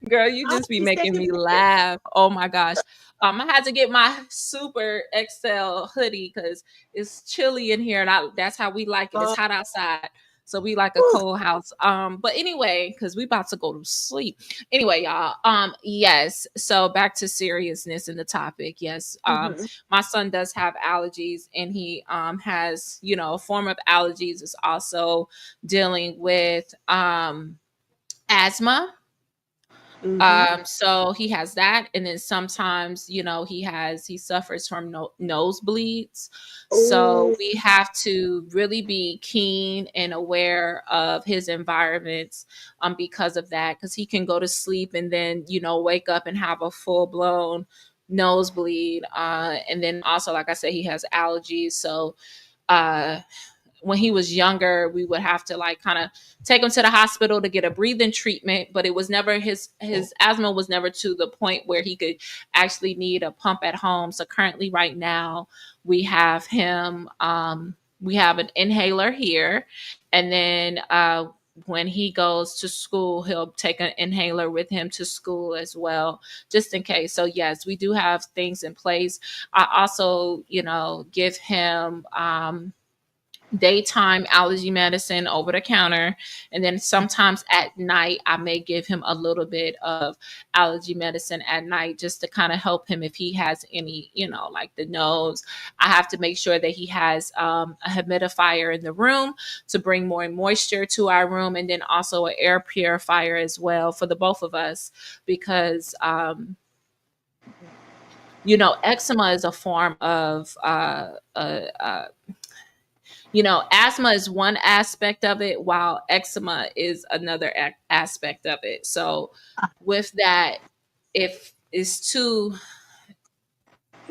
Girl, you just be making me laugh. Oh my gosh. I had to get my super XL hoodie because it's chilly in here, and that's how we like it. It's hot outside. So we like a cold house. But anyway, because we about to go to sleep. Anyway, y'all. Yes. So back to seriousness in the topic. Yes. My son does have allergies, and he has, a form of allergies is also dealing with asthma. So he has that, and then sometimes he suffers from nosebleeds. So we have to really be keen and aware of his environments because of that, because he can go to sleep and then wake up and have a full-blown nosebleed, and then also, like I said, he has allergies. So when he was younger, we would have to kind of take him to the hospital to get a breathing treatment, but it was never his asthma was never to the point where he could actually need a pump at home. So currently right now we have him, we have an inhaler here. And then, when he goes to school, he'll take an inhaler with him to school as well, just in case. So yes, we do have things in place. I also, give him, daytime allergy medicine over the counter, and then sometimes at night I may give him a little bit of allergy medicine at night just to kind of help him if he has any, like the nose. I have to make sure that he has a humidifier in the room to bring more moisture to our room, and then also an air purifier as well for the both of us, because eczema is a form of asthma is one aspect of it, while eczema is another aspect of it. So with that, if it's two,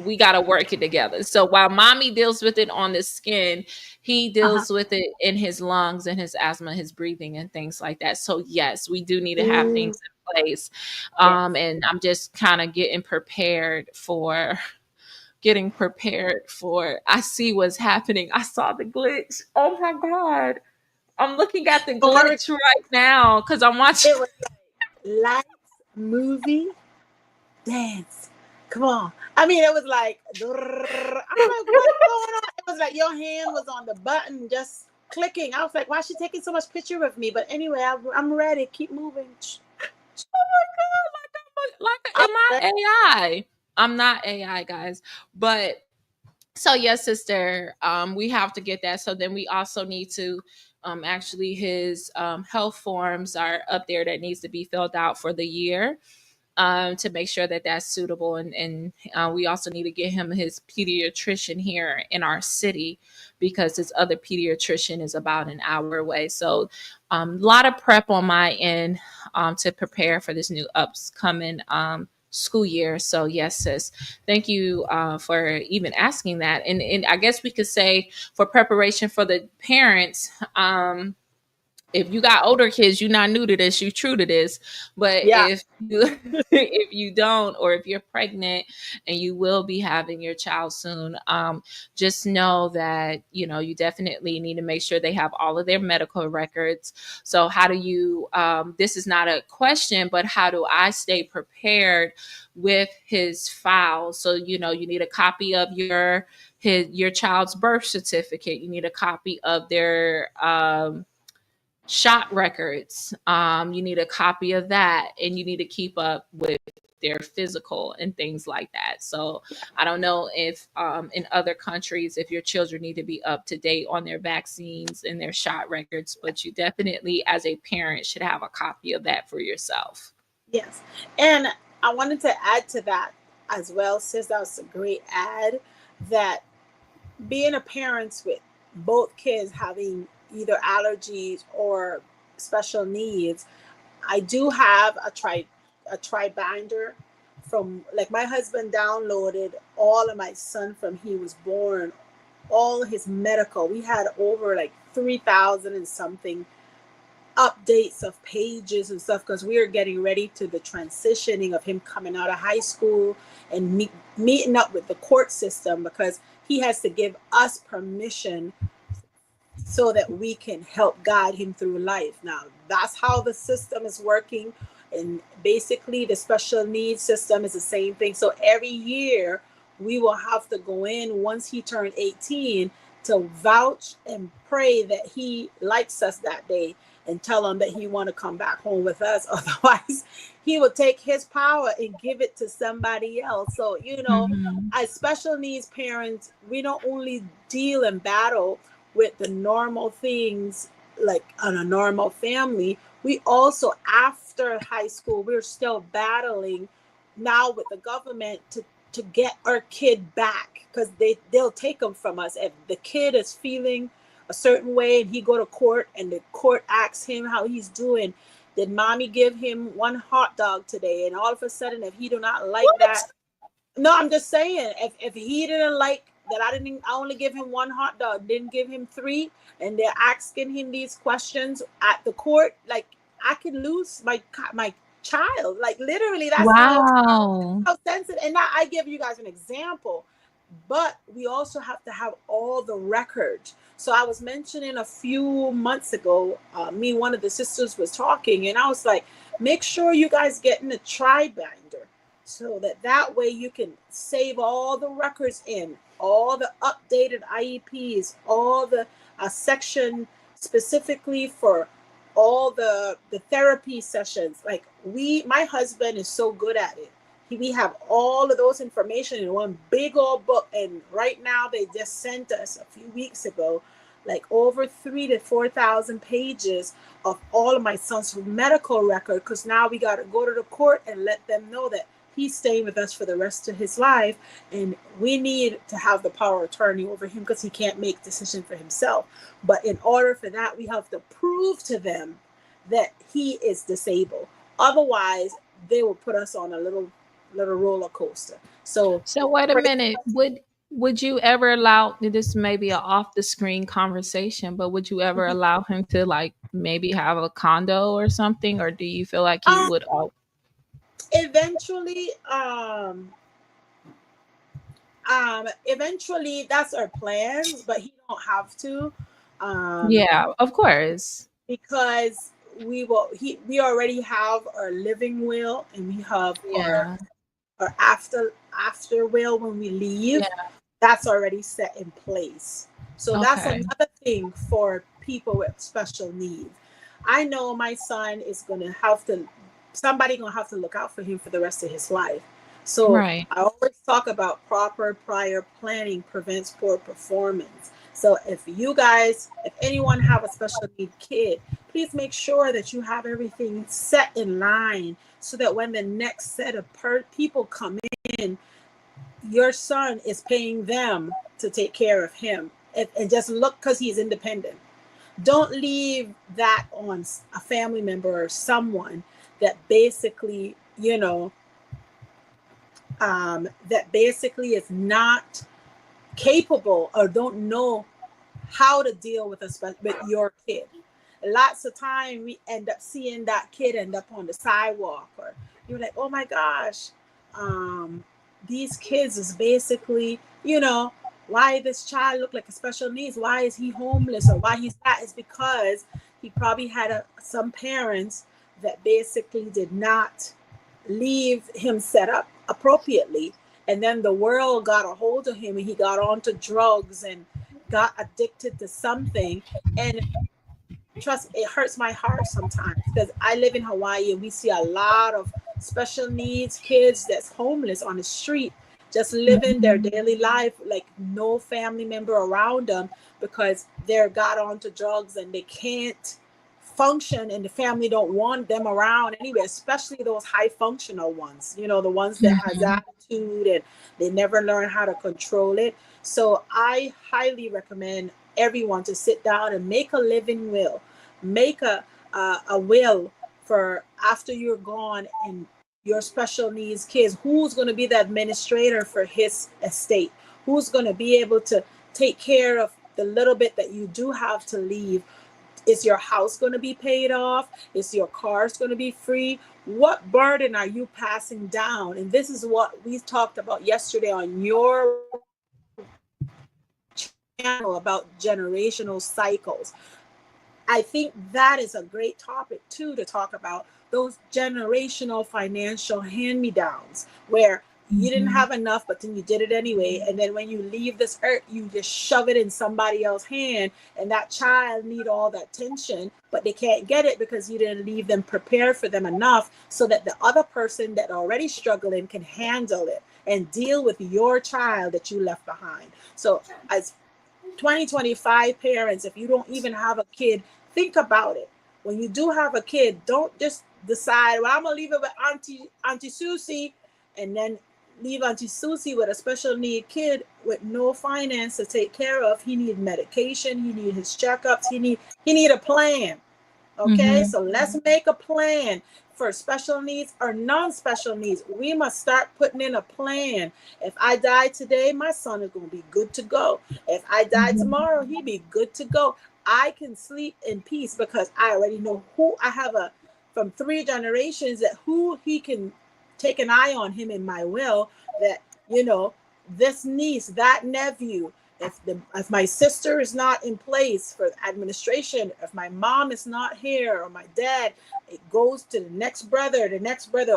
we got to work it together. So while mommy deals with it on the skin, he deals with it in his lungs and his asthma, his breathing and things like that. So yes, we do need to have things in place. And I'm just kind of getting prepared for getting prepared for. I see what's happening. I saw the glitch. Oh my God. I'm looking at the Don't worry, glitch right now because I'm watching. it was lights, movie, dance. Come on. I mean, it was like, I'm like, what's going on? It was like your hand was on the button, just clicking. I was like, why is she taking so much picture of me? But anyway, I'm ready. Keep moving. Like, I'm am I ready. AI? I'm not AI, guys. But so yes, sister, we have to get that. So then we also need to actually his health forms are up there that needs to be filled out for the year to make sure that that's suitable. And we also need to get him his pediatrician here in our city because his other pediatrician is about an hour away. So a lot of prep on my end to prepare for this new upcoming school year. So yes, sis, thank you for even asking that. And I guess we could say for preparation for the parents, if you got older kids, you're not new to this, you true to this. But Yeah. if you if you don't, or if you're pregnant and you will be having your child soon, just know that you definitely need to make sure they have all of their medical records. So how do you this is not a question, but how do I stay prepared with his file? So you need a copy of your child's birth certificate. You need a copy of their shot records. You need a copy of that, and you need to keep up with their physical and things like that. So I don't know if in other countries if your children need to be up to date on their vaccines and their shot records, but you definitely as a parent should have a copy of that for yourself. Yes. And I wanted to add to that as well, sis. That was a great ad that being a parent with both kids having either allergies or special needs, I do have a tri binder from like my husband downloaded all of my son from he was born, all his medical. We had over like 3,000 and something updates of pages and stuff because we are getting ready to the transitioning of him coming out of high school and meeting up with the court system because he has to give us permission so that we can help guide him through life. Now, that's how the system is working. And basically, the special needs system is the same thing. So every year, we will have to go in once he turned 18 to vouch and pray that he likes us that day and tell him that he want to come back home with us. Otherwise, he will take his power and give it to somebody else. So, Mhm. as special needs parents, we don't only deal and battle with the normal things like on a normal family, we also after high school we're still battling now with the government to get our kid back because they'll take them from us if the kid is feeling a certain way and he go to court and the court asks him how he's doing. Did mommy give him one hot dog today? And all of a sudden if he do not like that, What? no, I'm just saying, if he didn't like that, I only give him one hot dog, didn't give him three, and they're asking him these questions at the court, like I can lose my child, like literally. That's Wow. how sensitive. And now I give you guys an example, but we also have to have all the records. So I was mentioning a few months ago, one of the sisters was talking, and I was like, make sure you guys get in a tri binder so that way you can save all the records in all the updated IEPs, all the section specifically for all the therapy sessions. Like my husband is so good at it. We have all of those information in one big old book. And right now they just sent us a few weeks ago, like over 3,000 to 4,000 pages of all of my son's medical record. Because now we got to go to the court and let them know that he's staying with us for the rest of his life. And we need to have the power of attorney over him because he can't make decisions for himself. But in order for that, we have to prove to them that he is disabled. Otherwise, they will put us on a little roller coaster. So So wait a minute. Would you ever allow this may be an off the screen conversation, but would you ever allow him to like maybe have a condo or something, or do you feel like he um, would? Oh, eventually, Eventually that's our plans, but he don't have to. Um, Yeah, of course. because we already have our living will, and we have Yeah. our after will when we leave. Yeah. That's already set in place. So that's Okay. another thing for people with special needs. I know my son is gonna have to, somebody gonna have to look out for him for the rest of his life. So Right. I always talk about proper prior planning prevents poor performance. So if anyone have a special need kid, please make sure that you have everything set in line so that when the next set of people come in, your son is paying them to take care of him, and just look because he's independent. Don't leave that on a family member or someone that basically, that basically is not capable or don't know how to deal with with your kid. Lots of time we end up seeing that kid end up on the sidewalk, or you're like, oh my gosh, um, these kids is basically, why this child look like a special needs? Why is he homeless, or why he's that? Is because he probably had some parents that basically did not leave him set up appropriately, and then the world got a hold of him and he got onto drugs and got addicted to something. And trust, it hurts my heart sometimes because I live in Hawaii and we see a lot of special needs kids that's homeless on the street, just living their Mhm. daily life like no family member around them, because they're got onto drugs and they can't function, and the family don't want them around anyway, especially those high functional ones, the ones that has Mhm. attitude and they never learn how to control it. So I highly recommend everyone to sit down and make a living will, make a will for after you're gone, and your special needs kids, who's going to be the administrator for his estate, who's going to be able to take care of the little bit that you do have to leave. Is your house going to be paid off? Is your cars going to be free? What burden are you passing down? And this is what we talked about yesterday on your channel about generational cycles. I think that is a great topic too to talk about, those generational financial hand-me-downs where you didn't Mhm. have enough, but then you did it anyway. And then when you leave this earth, you just shove it in somebody else's hand, and that child need all that attention, but they can't get it because you didn't leave them prepared for them enough so that the other person that already struggling can handle it and deal with your child that you left behind. So as 2025 parents, if you don't even have a kid, think about it. When you do have a kid, don't just decide, well, I'm gonna leave it with Auntie Susie, and then leave Auntie Susie with a special need kid with no finance to take care of. He need medication, he need his checkups, he need a plan. Okay, Mhm. so let's make a plan for special needs or non-special needs. We must start putting in a plan. If I die today, my son is going to be good to go. If I die Mhm. tomorrow, he be good to go. I can sleep in peace because I already know who I have from 3 generations, that who he can take an eye on him in my will, that you know this niece, that nephew, if my sister is not in place for administration, if my mom is not here or my dad, it goes to the next brother,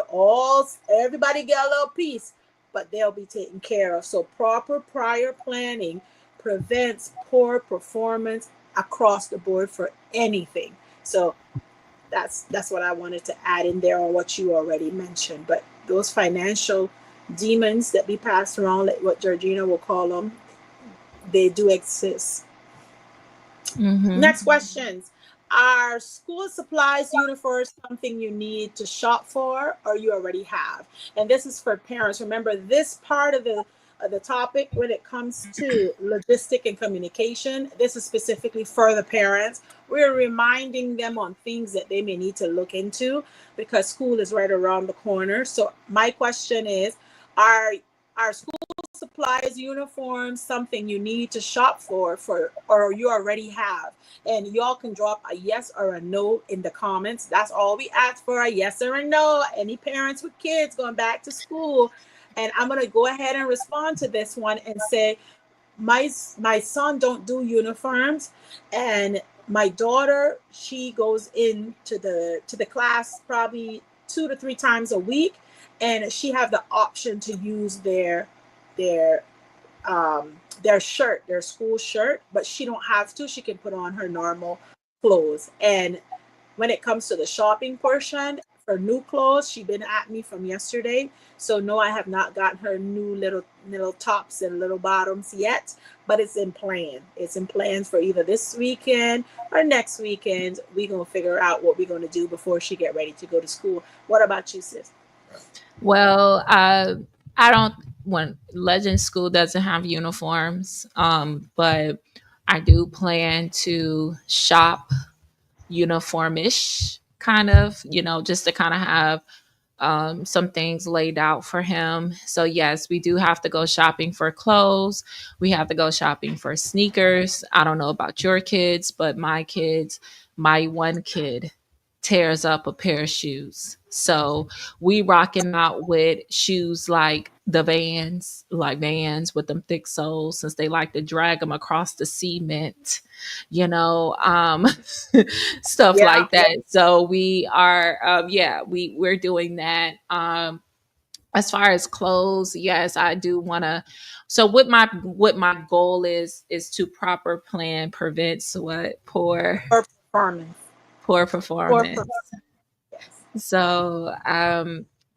all everybody get a little piece, but they'll be taken care of. So proper prior planning prevents poor performance across the board for anything. So that's what I wanted to add in there on what you already mentioned. But those financial demons that be passed around, like what Georgina will call them, they do exist. Mhm. Next questions. Are school supplies, uniforms something you need to shop for or you already have? And this is for parents. Remember, this part of the topic when it comes to logistic and communication, this is specifically for the parents. We're reminding them on things that they may need to look into because school is right around the corner. So my question is, are school supplies, uniforms, something you need to shop for or you already have? And y'all can drop a yes or a no in the comments. That's all we ask for, a yes or a no. Any parents with kids going back to school, And I'm going to go ahead and respond to this one and say, my son don't do uniforms, and my daughter, she goes into the class probably 2 to 3 times a week, and she have the option to use their their shirt, their school shirt, but she don't have to. She can put on her normal clothes. And when it comes to the shopping portion for new clothes, she been at me from yesterday. So no, I have not gotten her new little tops and little bottoms yet, but it's in plan. It's in plans for either this weekend or next weekend. We gonna figure out what we're gonna do before she get ready to go to school. What about you, sis? Well, I don't. When Legend School doesn't have uniforms, but I do plan to shop uniformish, kind of, just to kind of have some things laid out for him. So yes, we do have to go shopping for clothes. We have to go shopping for sneakers. I don't know about your kids, but my one kid tears up a pair of shoes. So we rocking out with shoes like the Vans with them thick soles, since they like to drag them across the cement, you know, stuff Yeah. like that. So we are, we're doing that. As far as clothes, yes, I do want to. So what my goal is to proper plan prevents what Or performance. poor Or performance. yes. So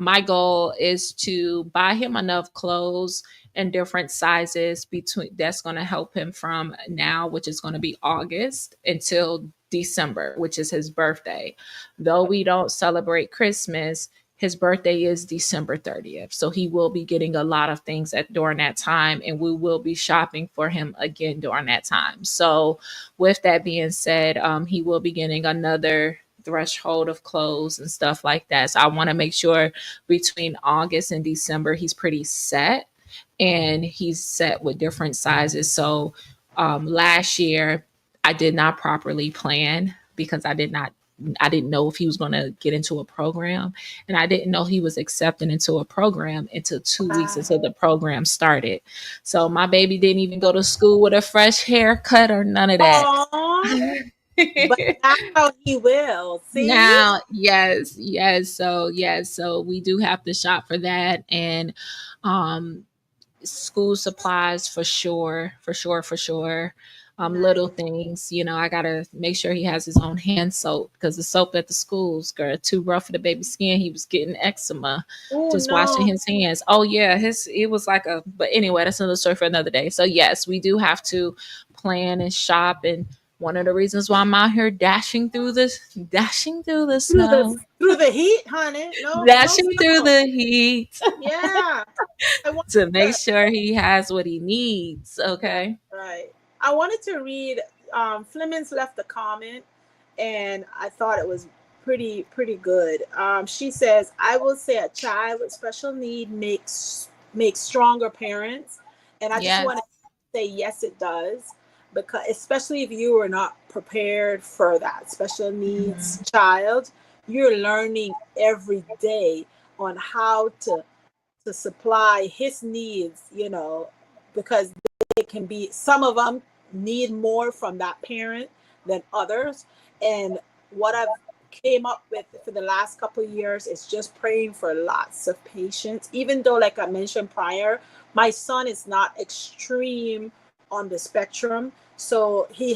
my goal is to buy him enough clothes in different sizes between that's going to help him from now, which is going to be August, until December, which is his birthday. Though we don't celebrate Christmas, his birthday is December 30th. So he will be getting a lot of things during that time, and we will be shopping for him again during that time. So with that being said, he will be getting another threshold of clothes and stuff like that. So I want to make sure between August and December he's pretty set, and he's set with different sizes. So last year I did not properly plan because I didn't know if he was going to get into a program, and I didn't know he was accepted into a program until 2 weeks Wow. until the program started. So my baby didn't even go to school with a fresh haircut or none of that. Aww. But now he will. See? Now, yes, so we do have to shop for that, and um school supplies for sure. Nice. Little things, I gotta make sure he has his own hand soap, because the soap at the schools, girl, too rough for the baby skin. He was getting eczema Oh just washing no. his hands. Oh yeah, it was like a. But anyway, that's another story for another day. So yes, we do have to plan and shop, and one of the reasons why I'm out here dashing through the Through the snow, through the heat, honey. No, no dashing through snow. the heat Yeah. I want to make to sure he has what he needs. Okay. right. I wanted to read Flemings left a comment, and I thought it was pretty good. She says, I will say a child with special need makes stronger parents. And I just Yes. want to say yes, it does, because especially if you are not prepared for that special needs Mhm. child, you're learning every day on how to supply his needs, because they can be, some of them need more from that parent than others. And what I've came up with for the last couple of years is just praying for lots of patience. Even though, like I mentioned prior, my son is not extreme on the spectrum, so he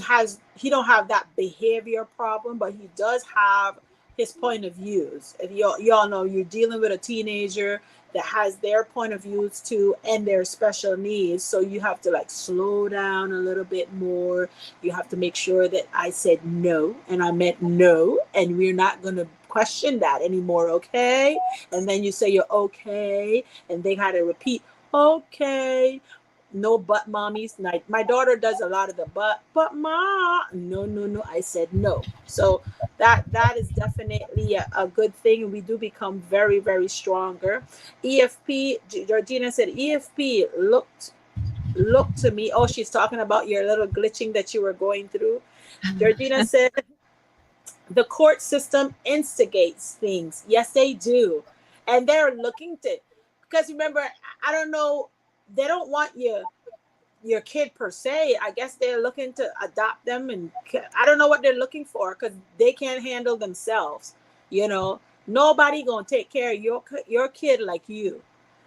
don't have that behavior problem, but he does have his point of views. If y'all know, you're dealing with a teenager that has their point of views too, and their special needs, so you have to like slow down a little bit more. You have to make sure that I said no and I meant no, and we're not going to question that anymore, okay? And then you say you're okay, and they had to repeat okay. No but mommies. My daughter does a lot of the but ma, no, no, no, I said no. So that is definitely a good thing, and we do become very, very stronger. EFP, Georgina said, EFP looked to me. Oh, she's talking about your little glitching that you were going through. Georgina said, the court system instigates things. Yes, they do. And they're looking to because remember, I don't know, they don't want your kid per se. I guess they're looking to adopt them, and I don't know what they're looking for because they can't handle themselves. You know, nobody gonna take care of your kid like you.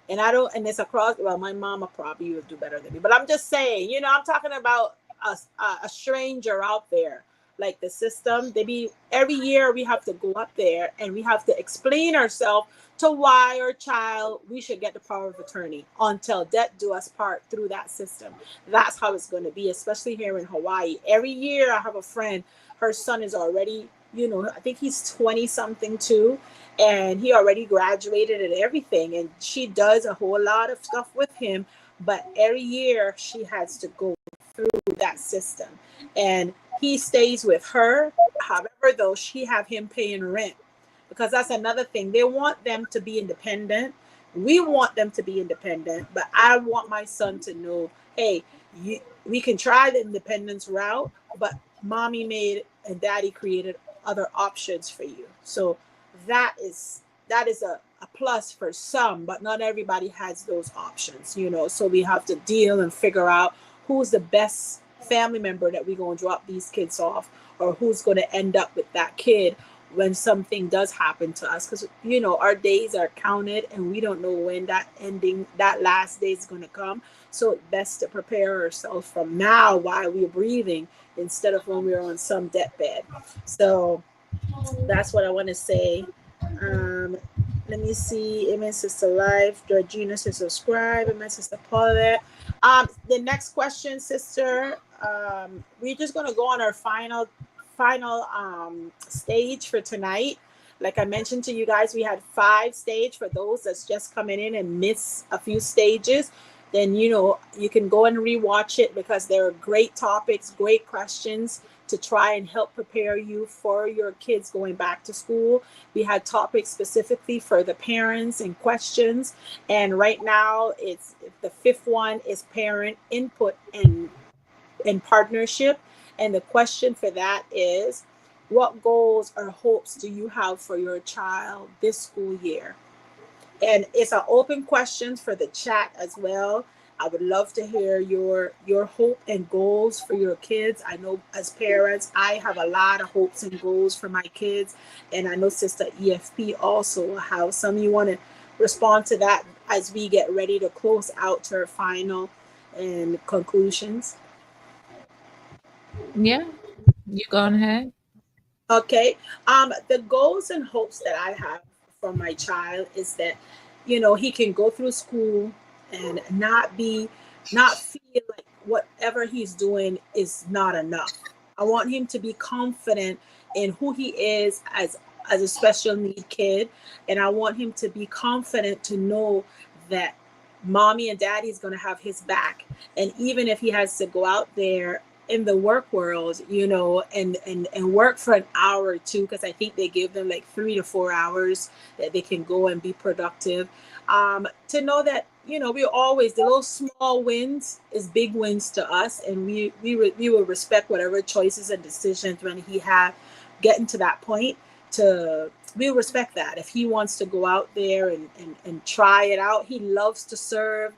And I don't. And it's across. Well, my mama probably would do better than me, but I'm just saying. You know, I'm talking about a stranger out there. Like the system, they be every year we have to go up there and we have to explain ourselves to why our child we should get the power of attorney until death do us part through that system. That's how it's going to be, especially here in Hawaii. Every year I have a friend, her son is already, you know, I think he's 20 something too, and he already graduated and everything, and she does a whole lot of stuff with him, but every year she has to go through that system, and he stays with her. However, though, she have him paying rent, because that's another thing. They want them to be independent. We want them to be independent, but I want my son to know, hey, we can try the independence route, but mommy made and daddy created other options for you. So that is a plus for some, but not everybody has those options, you know. So we have to deal and figure out who's the best family member that we're going to drop these kids off, or who's going to end up with that kid when something does happen to us, because you know our days are counted and we don't know when that last day is going to come. So it's best to prepare ourselves from now while we're breathing, instead of when we're on some deathbed. So that's what I want to say. um Let me see. Amen, Sister Life. Georgina says subscribe. Amen, Sister Paulette. The next question, sister. We're just gonna go on our final stage for tonight. Like I mentioned to you guys, we had 5 stage. For those that's just coming in and miss a few stages, then you know you can go and rewatch it, because there are great topics, great questions to try and help prepare you for your kids going back to school. We had topics specifically for the parents and questions. And right now it's the 5th one is parent input and partnership. And the question for that is, what goals or hopes do you have for your child this school year? And it's an open question for the chat as well. I would love to hear your hope and goals for your kids. I know as parents, I have a lot of hopes and goals for my kids, and I know Sister EFP also. How some of you want to respond to that as we get ready to close out to our final and conclusions. Yeah, you go ahead. Okay. The goals and hopes that I have for my child is that, you know, he can go through school and not feel like whatever he's doing is not enough. I want him to be confident in who he is as a special need kid, and I want him to be confident to know that mommy and daddy's going to have his back. And even if he has to go out there in the work world, you know, and work for an hour or two, because I think they give them like 3 to 4 hours that they can go and be productive. To know that, you know, we always, the little small wins is big wins to us, and we will respect whatever choices and decisions when he have getting to that point. To We respect that. If he wants to go out there and try it out, he loves to serve.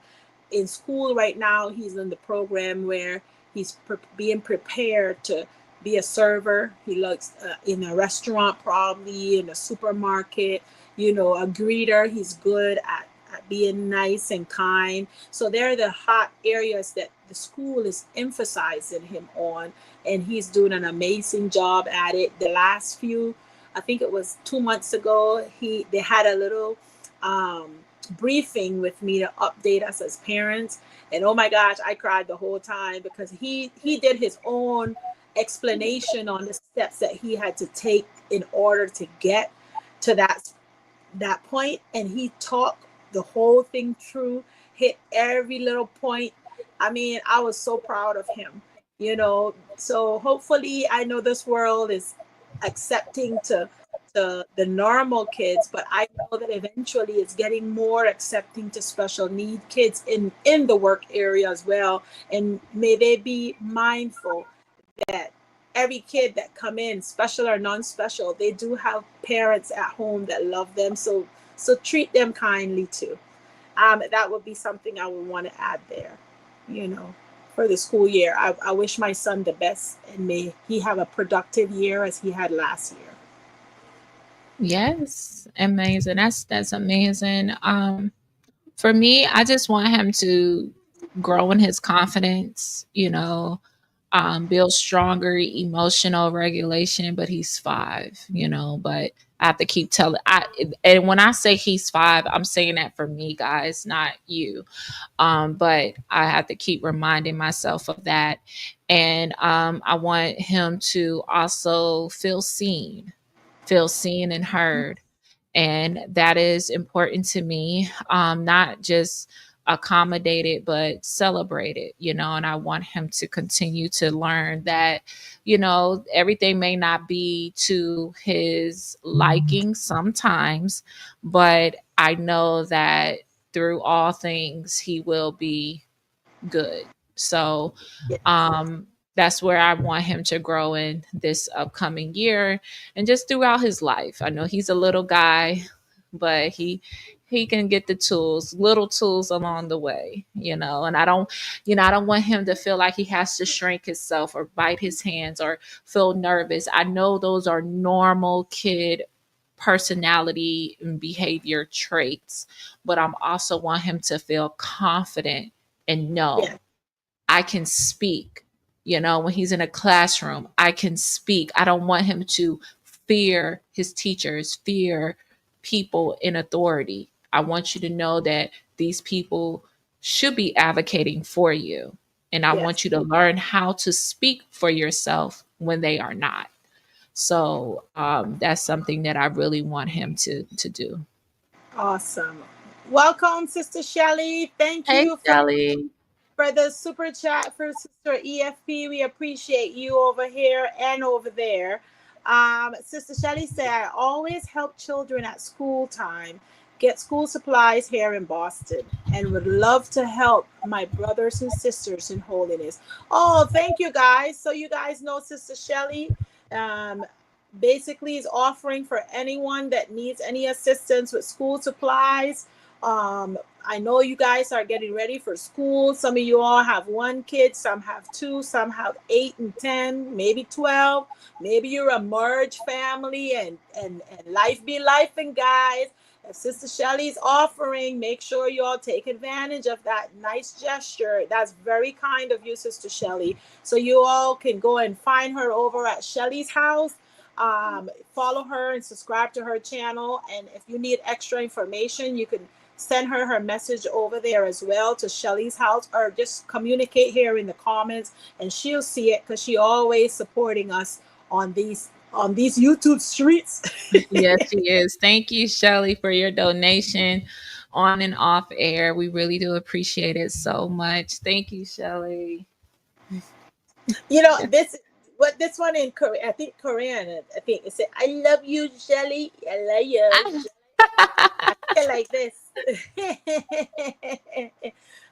In school right now, he's in the program where he's being prepared to be a server. He looks in a restaurant, probably in a supermarket, you know, a greeter. He's good at being nice and kind. So they're the hot areas that the school is emphasizing him on, and he's doing an amazing job at it. The last few, I think it was 2 months ago, they had a little briefing with me to update us as parents, and oh my gosh, I cried the whole time, because he did his own explanation on the steps that he had to take in order to get to that point, and he talked the whole thing through, hit every little point. I mean, I was so proud of him, you know. So hopefully, I know this world is accepting to the normal kids, but I know that eventually it's getting more accepting to special need kids in the work area as well. And may they be mindful that every kid that come in, special or non-special, they do have parents at home that love them. So treat them kindly too. That would be something I would want to add there, you know, for the school year. I wish my son the best, and may he have a productive year as he had last year. Yes, amazing. That's amazing. For me, I just want him to grow in his confidence, build stronger emotional regulation. But he's 5, but I have to keep telling. And when I say he's 5, I'm saying that for me, guys, not you. But I have to keep reminding myself of that. And I want him to also feel seen and heard. And that is important to me. Not just accommodated, but celebrated, and I want him to continue to learn that, everything may not be to his liking sometimes, but I know that through all things, he will be good. So, Yes. that's where I want him to grow in this upcoming year and just throughout his life. I know he's a little guy, but he can get the tools, little tools along the way, and I don't want him to feel like he has to shrink himself or bite his hands or feel nervous. I know those are normal kid personality and behavior traits, but I'm also want him to feel confident and know Yes. I can speak. When he's in a classroom, I can speak. I don't want him to fear his teachers, fear people in authority. I want you to know that these people should be advocating for you. And I Yes. want you to learn how to speak for yourself when they are not. So that's something that I really want him to do. Awesome. Welcome, Sister Shelly. Thank Hey, you Shelly. for the super chat for Sister EFP. We appreciate you over here and over there. Sister Shelly said, I always help children at school time get school supplies here in Boston and would love to help my brothers and sisters in holiness. Oh, thank you guys. So you guys know Sister Shelly um, basically is offering for anyone that needs any assistance with school supplies. I know you guys are getting ready for school. Some of you all have 1 kid, some have 2, some have 8 and 10, maybe 12. Maybe you're a merged family and life be life. And guys, if Sister Shelly's offering, make sure you all take advantage of that nice gesture. That's very kind of you, Sister Shelly. So you all can go and find her over at Shelly's house. Follow her and subscribe to her channel. And if you need extra information, you can send her message over there as well to Shelly's house, or just communicate here in the comments and she'll see it, because she always supporting us on these YouTube streets. Yes, she is. Thank you, Shelly, for your donation on and off air. We really do appreciate it so much. Thank you, Shelly. This one in Korean, I think Korean, I think it said, I love you, Shelly. I love you. Like this.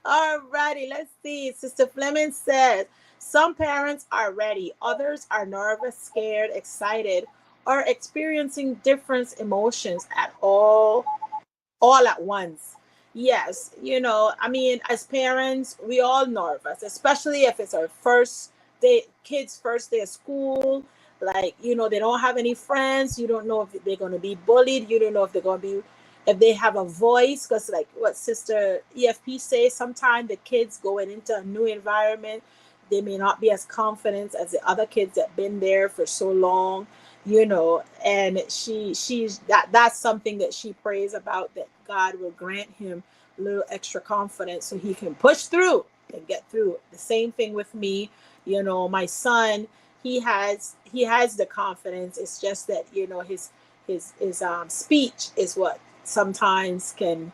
All righty, let's see. Sister Fleming says, some parents are ready, others are nervous, scared, excited, or experiencing different emotions at all at once. Yes, I mean, as parents, we all nervous, especially if it's our first day, kids' first day of school. Like, they don't have any friends. You don't know if they're going to be bullied. You don't know if they're going to be, if they have a voice. Because, like what Sister EFP says, sometimes the kids going into a new environment, they may not be as confident as the other kids that been there for so long. And that's something that she prays about, that God will grant him a little extra confidence so he can push through and get through. The same thing with me. My son, he has the confidence. It's just that his speech is what sometimes can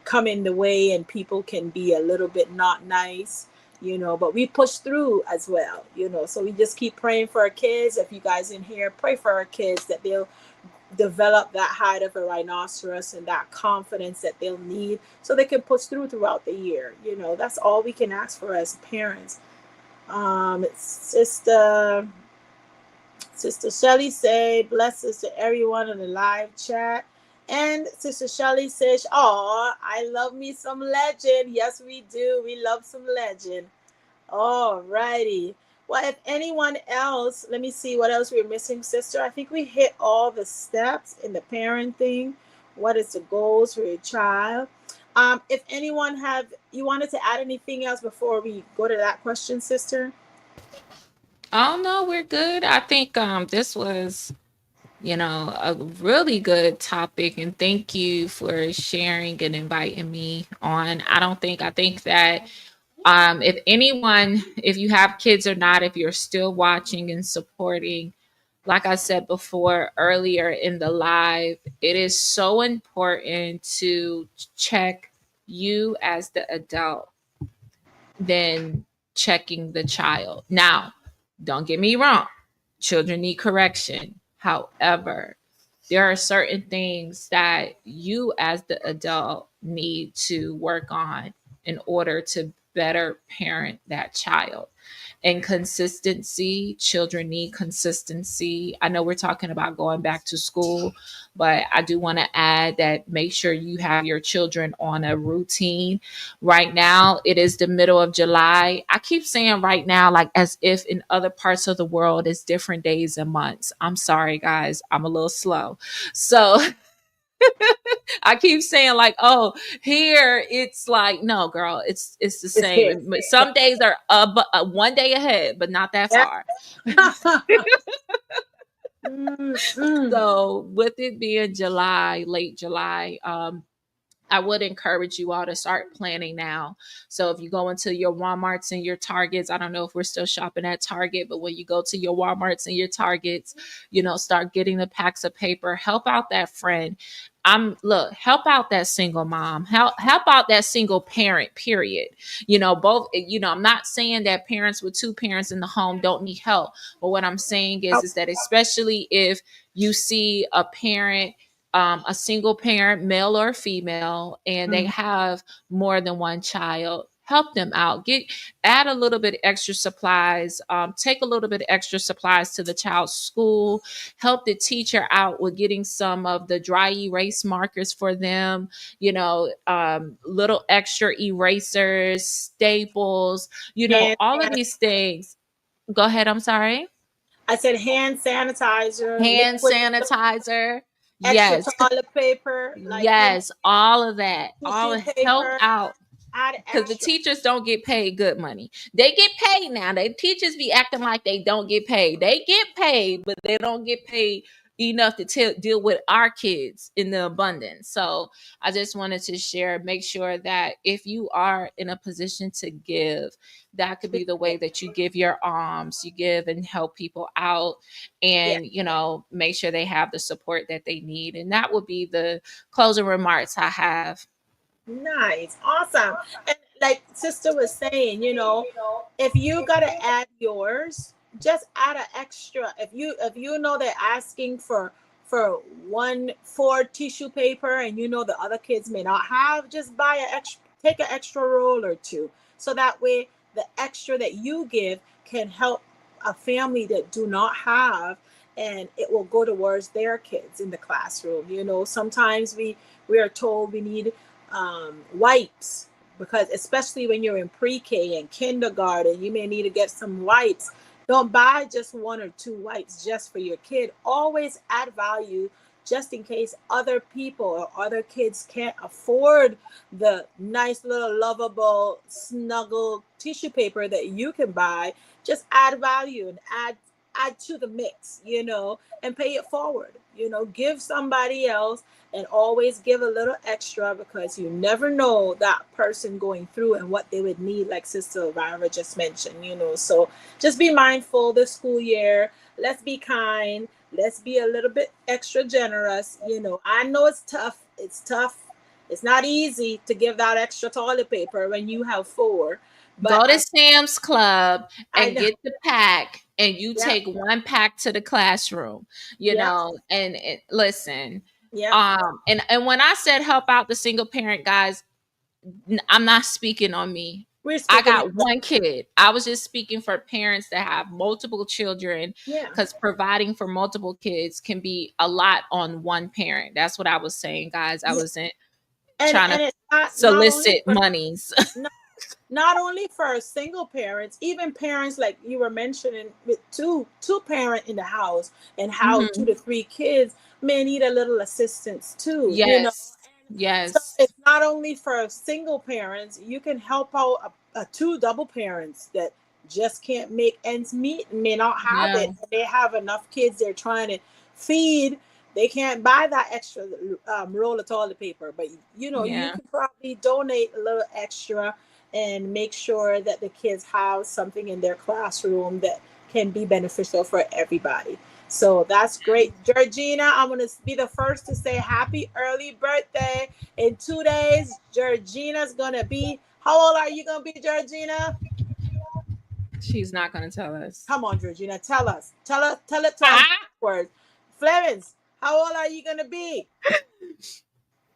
come in the way, and people can be a little bit not nice. But we push through as well. So we just keep praying for our kids. If you guys in here, pray for our kids, that they'll develop that hide of a rhinoceros and that confidence that they'll need so they can push through throughout the year. That's all we can ask for as parents. Sister Shelly say, blessings to everyone in the live chat. And Sister Shelley says, "Oh, I love me some Legend." Yes, we do. We love some Legend. All righty. Well, if anyone else, let me see what else we're missing, sister. I think we hit all the steps in the parenting. What is the goals for your child? If anyone have you wanted to add anything else before we go to that question, sister? Oh no, we're good. I think this was, a really good topic, and thank you for sharing and inviting me on. I think that if anyone, if you have kids or not, if you're still watching and supporting, like I said before earlier in the live, it is so important to check you as the adult than checking the child. Now, don't get me wrong, children need correction. However, there are certain things that you as the adult need to work on in order to better parent that child. And consistency, children need consistency. I know we're talking about going back to school, but I do want to add that make sure you have your children on a routine. Right now, it is the middle of July. I keep saying right now, like as if in other parts of the world, it's different days and months. I'm sorry, guys, I'm a little slow. So I keep saying like, oh, here it's like, no, girl, it's the It's here. same. But some days are one day ahead, but not that Yeah. far. Mm-mm. So with it being July, late July, I would encourage you all to start planning now. So if you go into your Walmarts and your Targets, I don't know if we're still shopping at Target, but when you go to your Walmarts and your Targets, start getting the packs of paper. Help out that friend. Help out that single mom. Help out that single parent, period. Both, I'm not saying that parents with two parents in the home don't need help. But what I'm saying is that especially if you see a parent, a single parent, male or female, and they Mhm. have more than one child, help them out. Add a little bit extra supplies. Take a little bit extra supplies to the child's school. Help the teacher out with getting some of the dry erase markers for them. Little extra erasers, staples. Hand, All of these things. Go ahead. I'm sorry. I said hand sanitizer, Hand liquid, sanitizer. extra Yes. toilet paper, like Yes, all of that. tissue Help paper, out add because the extra. teachers don't get paid good money. They get paid now. The teachers be acting like they don't get paid. They get paid, but they don't get paid enough to deal with our kids in the abundance. So I just wanted to share, make sure that if you are in a position to give, that could be the way that you give your alms, you give and help people out, Yeah, and make sure they have the support that they need. And that would be the closing remarks I have. nice, awesome. And like sister was saying, if you gotta add yours, just add an extra. If you know they're asking for one for tissue paper, and the other kids may not have, just buy an extra, take an extra roll or two, so that way the extra that you give can help a family that do not have, and it will go towards their kids in the classroom. Sometimes we are told we need wipes, because especially when you're in pre-K and kindergarten, you may need to get some wipes. Don't buy just one or two wipes just for your kid. Always add value, just in case other people or other kids can't afford the nice little lovable snuggle tissue paper that you can buy. Just add value and add to the mix, and pay it forward. Give somebody else, and always give a little extra, because you never know that person going through and what they would need, like Sister Elvira just mentioned. So just be mindful this school year. Let's be kind. Let's be a little bit extra generous. I know it's tough. It's tough. It's not easy to give that extra toilet paper when you have four. But Go to I, Sam's Club I and know. get the pack, and you Yep. take one pack to the classroom. Yep. And listen, Yep. and when I said help out the single parent guys, I'm not speaking on me. We're I speaking it. got one kid. I was just speaking for parents that have multiple children, Yeah. because providing for multiple kids can be a lot on one parent. That's what I was saying, guys. I Yeah. wasn't trying to And it's not only solicit for monies. not only for single parents, even parents like you were mentioning with two parent in the house and how two Mhm. to three kids may need a little assistance too, you know. Yes. And so Yes. it's not only for single parents, you can help out a two double parents that just can't make ends meet and may not have Yeah. it. They have enough kids they're trying to feed. They can't buy that extra roll of toilet paper, but you know, you Yeah. can probably donate a little extra and make sure that the kids have something in their classroom that can be beneficial for everybody. So that's great. Georgina, I'm going to be the first to say happy early birthday. In 2 days, Georgina's going to be, how old are you going to be, Georgina? She's not going to tell us. Come on, Georgina, tell us. Tell it to us Ah! words. Flemings, how old are you going to be?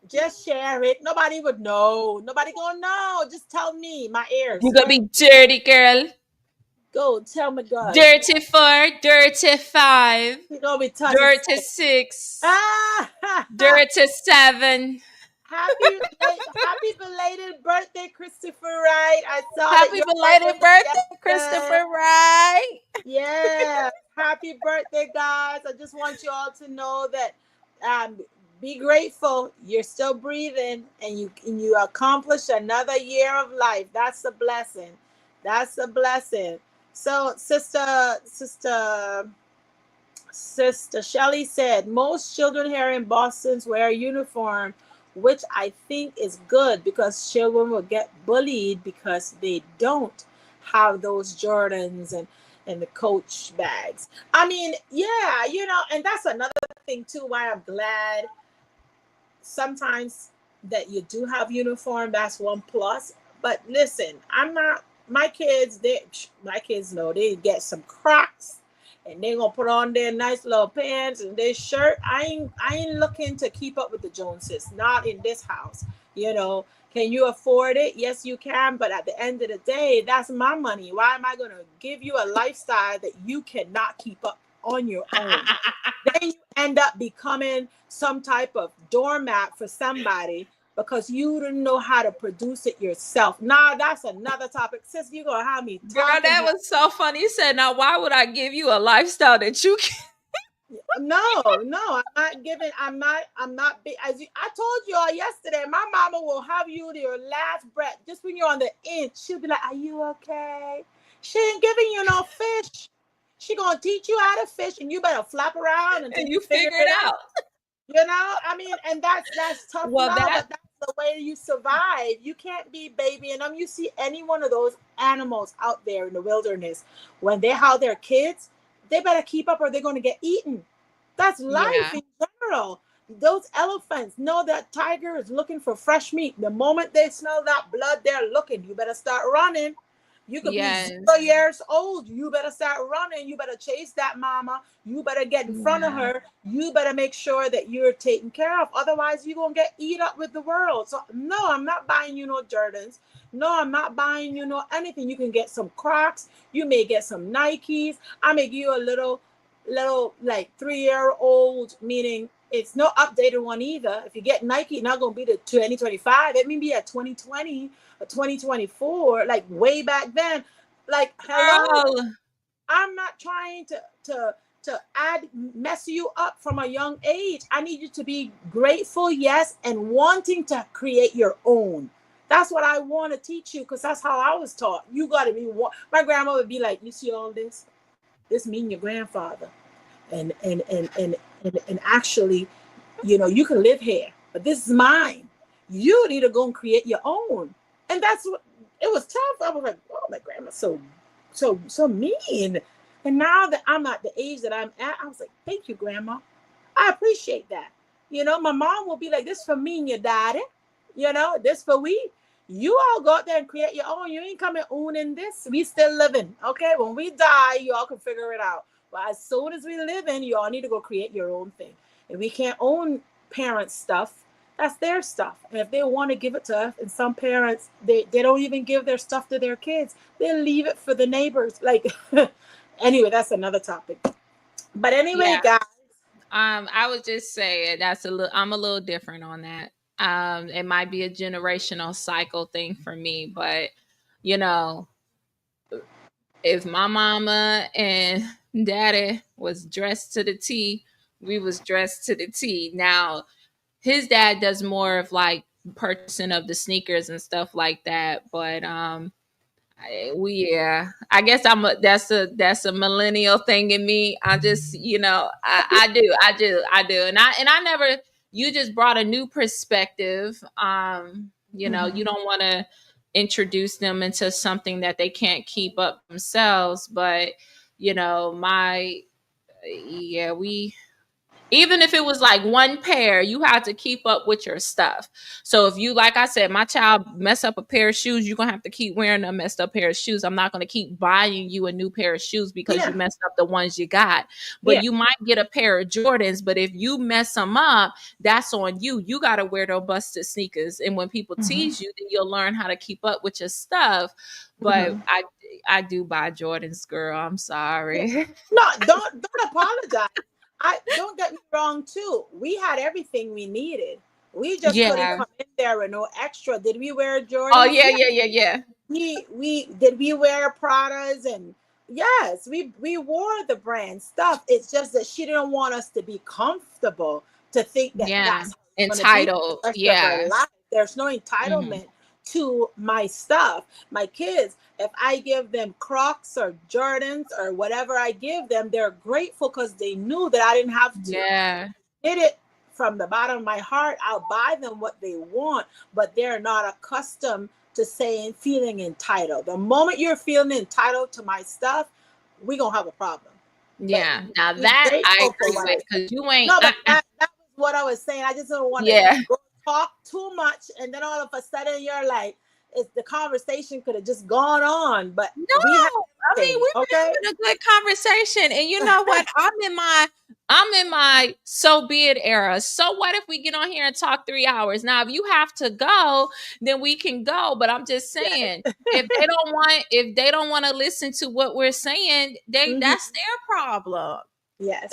Just share it. Nobody would know. Nobody gonna know. Just tell me, my ears. You're going to be dirty, girl. Go tell me, God. Dirty 4, dirty 5, You're gonna be 36. dirty 6, Ah, dirty 7. happy belated birthday, Christopher Wright. I saw that Happy your birthday belated was birthday, yesterday. Christopher Wright. Yeah, happy birthday, guys. I just want you all to know that um, be grateful. You're still breathing and you accomplished another year of life. That's a blessing. That's a blessing. So, Sister Shelley said, most children here in Boston wear a uniform, which I think is good because children will get bullied because they don't have those Jordans and the Coach bags. I mean, yeah, you know, and that's another thing too why I'm glad sometimes that you do have uniform. That's one plus. But listen, I'm not my kids know they get some Crocs and they gonna put on their nice little pants and their shirt. I ain't looking to keep up with the Joneses. Not in this house. You know, can you afford it? Yes, you can. But at the end of the day, that's my money. Why am I gonna give you a lifestyle that you cannot keep up on your own? Then you end up becoming some type of doormat for somebody because you didn't know how to produce it yourself. Nah, that's another topic. Sis, you're gonna have me Girl, talking that here. was so funny. You said, now why would I give you a lifestyle that you can? No, I'm not I told you all yesterday, my mama will have you to your last breath. Just when you're on the inch, she'll be like, are you okay? She ain't giving you no fish. She gonna teach you how to fish and you better flap around until And you you figure figure it it out. out. You know, I mean, and that's tough Well, love, that, but that's the way you survive. You can't be baby. And you see any one of those animals out there in the wilderness, when they have their kids, they better keep up or they're going to get eaten. That's life yeah. in general. Those elephants know that tiger is looking for fresh meat. The moment they smell that blood, they're looking. You better start running. You could be Yes. 0 years old. You better start running. You better chase that mama. You better get in front of Yeah. her. You better make sure that you're taken care of. Otherwise, you're going to get eat up with the world. So, no, I'm not buying you no Jordans. No, I'm not buying you no anything. You can get some Crocs. You may get some Nikes. I may give you a little like 3-year-old, meaning it's no updated one either. If you get Nike, not going to be the 2025. It may be a 2020, a 2024, like way back then. Like, hello, Girl. I'm not trying to add mess you up from a young age. I need you to be grateful, yes, and wanting to create your own. That's what I want to teach you because that's how I was taught. You got to be one. My grandma would be like, you see all this? This mean your grandfather. And actually, you know, you can live here, but this is mine. You need to go and create your own. And that's what it was tough. I was like, oh, my grandma's so mean. And now that I'm at the age that I'm at, I was like, thank you, grandma. I appreciate that. You know, my mom will be like, this for me and your daddy. You know, this for we. You all go out there and create your own. You ain't coming owning this. We still living. Okay. When we die, you all can figure it out. But as soon as we live in, you all need to go create your own thing. And we can't own parents' stuff. That's their stuff. And if they want to give it to us, and some parents, they don't even give their stuff to their kids. They leave it for the neighbors. Like, anyway, that's another topic. But anyway, Yeah. guys. I would just say I'm a little different on that. It might be a generational cycle thing for me, but you know, if my mama and daddy was dressed to the T, we was dressed to the T. Now, his dad does more of like purchasing of the sneakers and stuff like that, but I guess that's a millennial thing in me. I just, I do, and I never. You just brought a new perspective. You don't want to introduce them into something that they can't keep up themselves, but my we even if it was like one pair, you had to keep up with your stuff. So if you, like I said, my child mess up a pair of shoes, you're going to have to keep wearing a messed up pair of shoes. I'm not going to keep buying you a new pair of shoes because Yeah. you messed up the ones you got. But you might get a pair of Jordans, but if you mess them up, that's on you. You got to wear those busted sneakers. And when people tease you, then you'll learn how to keep up with your stuff. But I do buy Jordans, girl. I'm sorry. No, don't apologize. I don't get me wrong too. We had everything we needed. We just couldn't come in there with no extra. Did we wear Jordans? Oh yeah. We did we wear Pradas, and yes, we wore the brand stuff. It's just that she didn't want us to be comfortable to think that that's entitled. There's no entitlement to my stuff. My kids, if I give them Crocs or Jordans or whatever I give them, they're grateful because they knew that I didn't have to. Did it from the bottom of my heart. I'll buy them what they want, but they're not accustomed to feeling entitled. The moment you're feeling entitled to my stuff, we're gonna have a problem. Yeah, now that I agree with, because you ain't. No, but that was what I was saying. I just don't want to talk too much, and then all of a sudden you're like, the conversation could have just gone on. But no, we've been having a good conversation, and you know what? I'm in my so be it era. So what if we get on here and talk 3 hours? Now, if you have to go, then we can go. But I'm just saying, if they don't want to listen to what we're saying, that's their problem. Yes.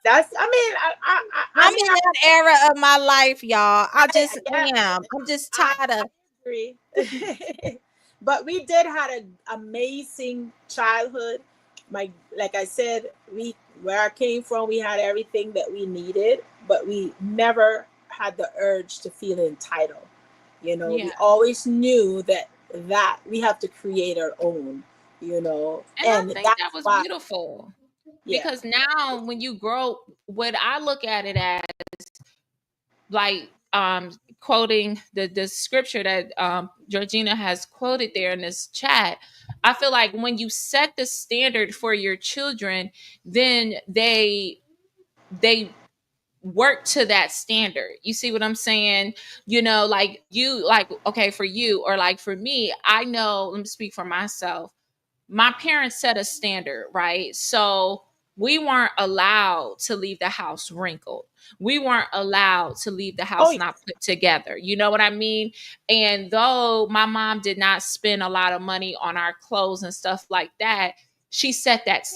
That's, I'm in that era of my life, y'all. I just am. I'm just tired of. But we did had an amazing childhood. Like I said, where I came from, we had everything that we needed, but we never had the urge to feel entitled. We always knew that we have to create our own. And I think that was beautiful. Because now when you grow, what I look at it as, like quoting the scripture that Georgina has quoted there in this chat, I feel like when you set the standard for your children, then they work to that standard. You see what I'm saying? Okay, for you, or like for me, I know, let me speak for myself. My parents set a standard, right? So we weren't allowed to leave the house wrinkled. We weren't allowed to leave the house not put together. You know what I mean? And though my mom did not spend a lot of money on our clothes and stuff like that, she set that,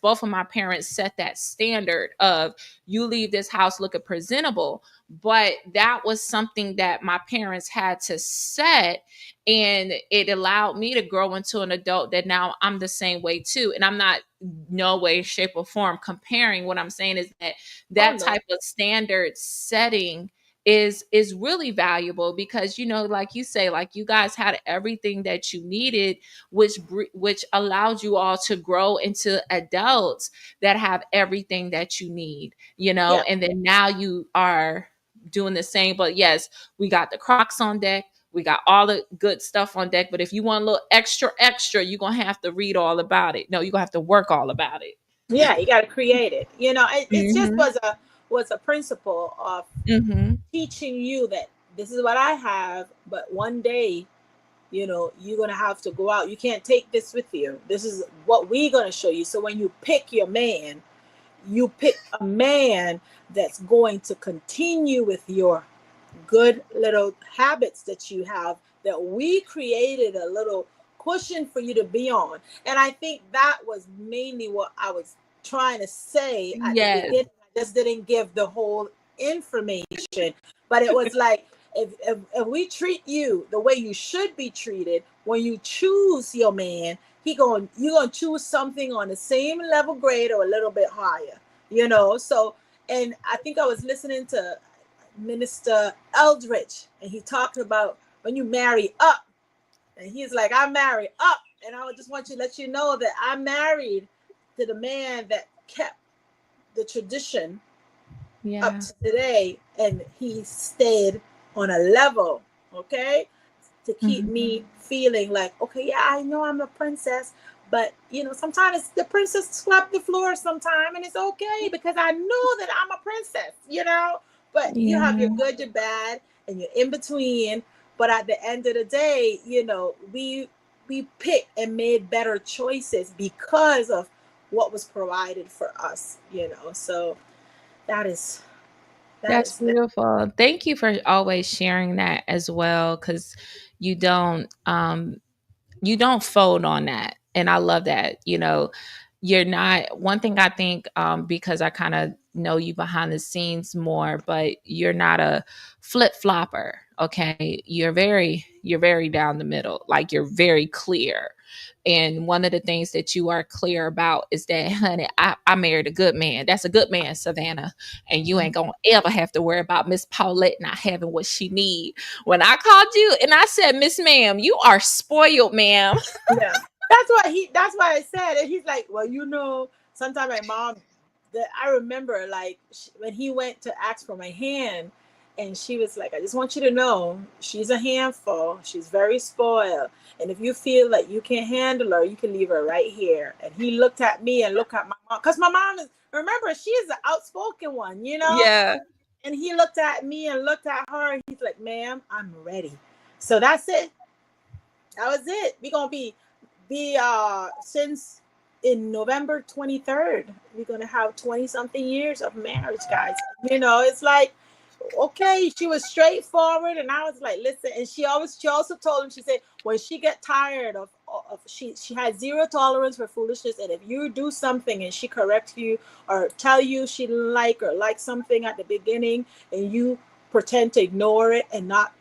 both of my parents set that standard of, you leave this house looking presentable. But that was something that my parents had to set, and it allowed me to grow into an adult that now I'm the same way too. And I'm not no way, shape, or form comparing. What I'm saying is that type of standard setting is really valuable, because like you say, like you guys had everything that you needed, which allowed you all to grow into adults that have everything that you need, and then now you are doing the same. But yes, we got the Crocs on deck, we got all the good stuff on deck, but if you want a little extra, you're gonna have to read all about it. No, you're gonna have to work all about it. Yeah, you got to create it. It just was a principle of teaching you that this is what I have, but one day, you're going to have to go out. You can't take this with you. This is what we're going to show you. So when you pick your man, you pick a man that's going to continue with your good little habits that you have, that we created a little cushion for you to be on. And I think that was mainly what I was trying to say at the Yes. beginning. I just didn't give the whole information, but it was like, if we treat you the way you should be treated, when you choose your man, you're gonna choose something on the same level grade or a little bit higher, you know. So, and I think I was listening to Minister Eldridge, and he talked about when you marry up, and he's like, I married up, and I just want to let you know that I married to the man that kept the tradition up Yeah. to today, and he stayed on a level, okay, to keep Mhm. me feeling like, okay, yeah, I know I'm a princess, but you know, sometimes the princess swept the floor sometime, and it's okay because I know that I'm a princess, you know. But you have your Yeah. good, your bad, and your in between. But at the end of the day, you know, we picked and made better choices because of what was provided for us, you know. So that is that That's is that. beautiful. Thank you for always sharing that as well, because you don't you don't fold on that. And I love that. You know, you're not one thing I think, because I kind of know you behind the scenes more, but you're not a flip flopper. Okay. You're very down the middle. Like you're very clear. And one of the things that you are clear about is that, honey, I married a good man. That's a good man, Savannah. And you ain't gonna ever have to worry about Miss Paulette not having what she need. When I called you and I said, Miss Ma'am, you are spoiled, ma'am. Yeah, that's why I said, and he's like, well, you know, sometimes my mom, that I remember, like when he went to ask for my hand, and she was like, I just want you to know she's a handful, she's very spoiled, and if you feel like you can't handle her, you can leave her right here. And he looked at me and looked at my mom, because my mom is, remember, she is the outspoken one, you know. Yeah. And he looked at me and looked at her, and he's like, ma'am, I'm ready. So that's it. That was it. We're gonna be since in November 23rd, we're gonna have 20 something years of marriage, guys. You know, it's like, okay, she was straightforward, and I was like, listen. And she also told him, she said, when she get tired of she has zero tolerance for foolishness, and if you do something and she corrects you or tell you she didn't like or like something at the beginning, and you pretend to ignore it and not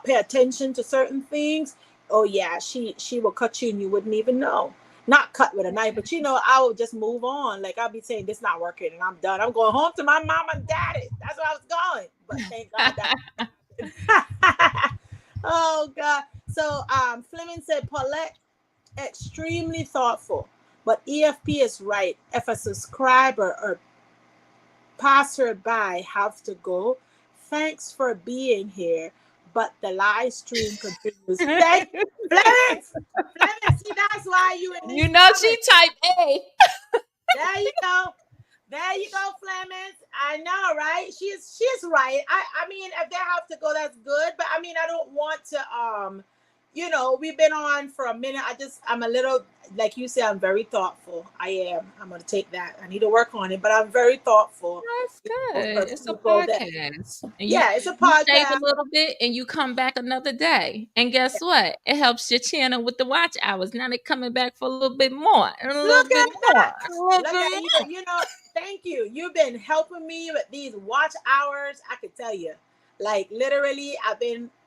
pay attention to certain things, oh yeah, she will cut you and you wouldn't even know. Not cut with a knife, but you know, I will just move on. Like I'll be saying, this not working, and I'm done. I'm going home to my mom and daddy. That's where I was going. But thank God that. Oh God. So Fleming said Paulette extremely thoughtful, but EFP is right. If a subscriber or passerby have to go, thanks for being here. But the live stream continues. Thank Fleming. Fleming, see, that's why you in You these know she comments. type A. There you go. There you go, Flemings. I know, right? She's right. I mean, if they have to go, that's good. But I mean, I don't want to you know, we've been on for a minute. I'm a little, like you said, I'm very thoughtful. I am. I'm gonna take that. I need to work on it, but I'm very thoughtful. That's You know, good. for It's a people that, podcast. And yeah, it's a you save a podcast. little bit and you come back another day. And guess what? It helps your channel with the watch hours. Now they're coming back for a little bit more and a little Look bit at more that. and a little Look at bit you. more. You know, thank you. You've been helping me with these watch hours. I could tell you. Like literally,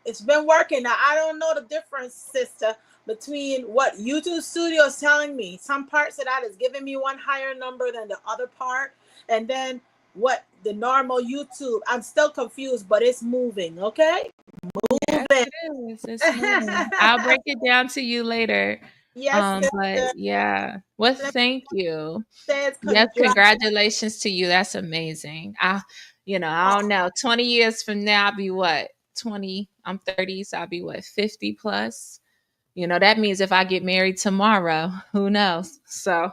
it's been working. Now I don't know the difference, sister, between what YouTube Studio is telling me. Some parts of that is giving me one higher number than the other part. And then what the normal YouTube. I'm still confused, but it's moving, okay? Yes, Moving. it is. It's moving. I'll break it down to you later. Yes, But sister. yeah. Well, Let me thank you. say it's Yes, congratulations. congratulations to you. That's amazing. I don't know. 20 years from now, I'll be what? 20, I'm 30, so I'll be what, 50 plus? That means if I get married tomorrow, who knows? So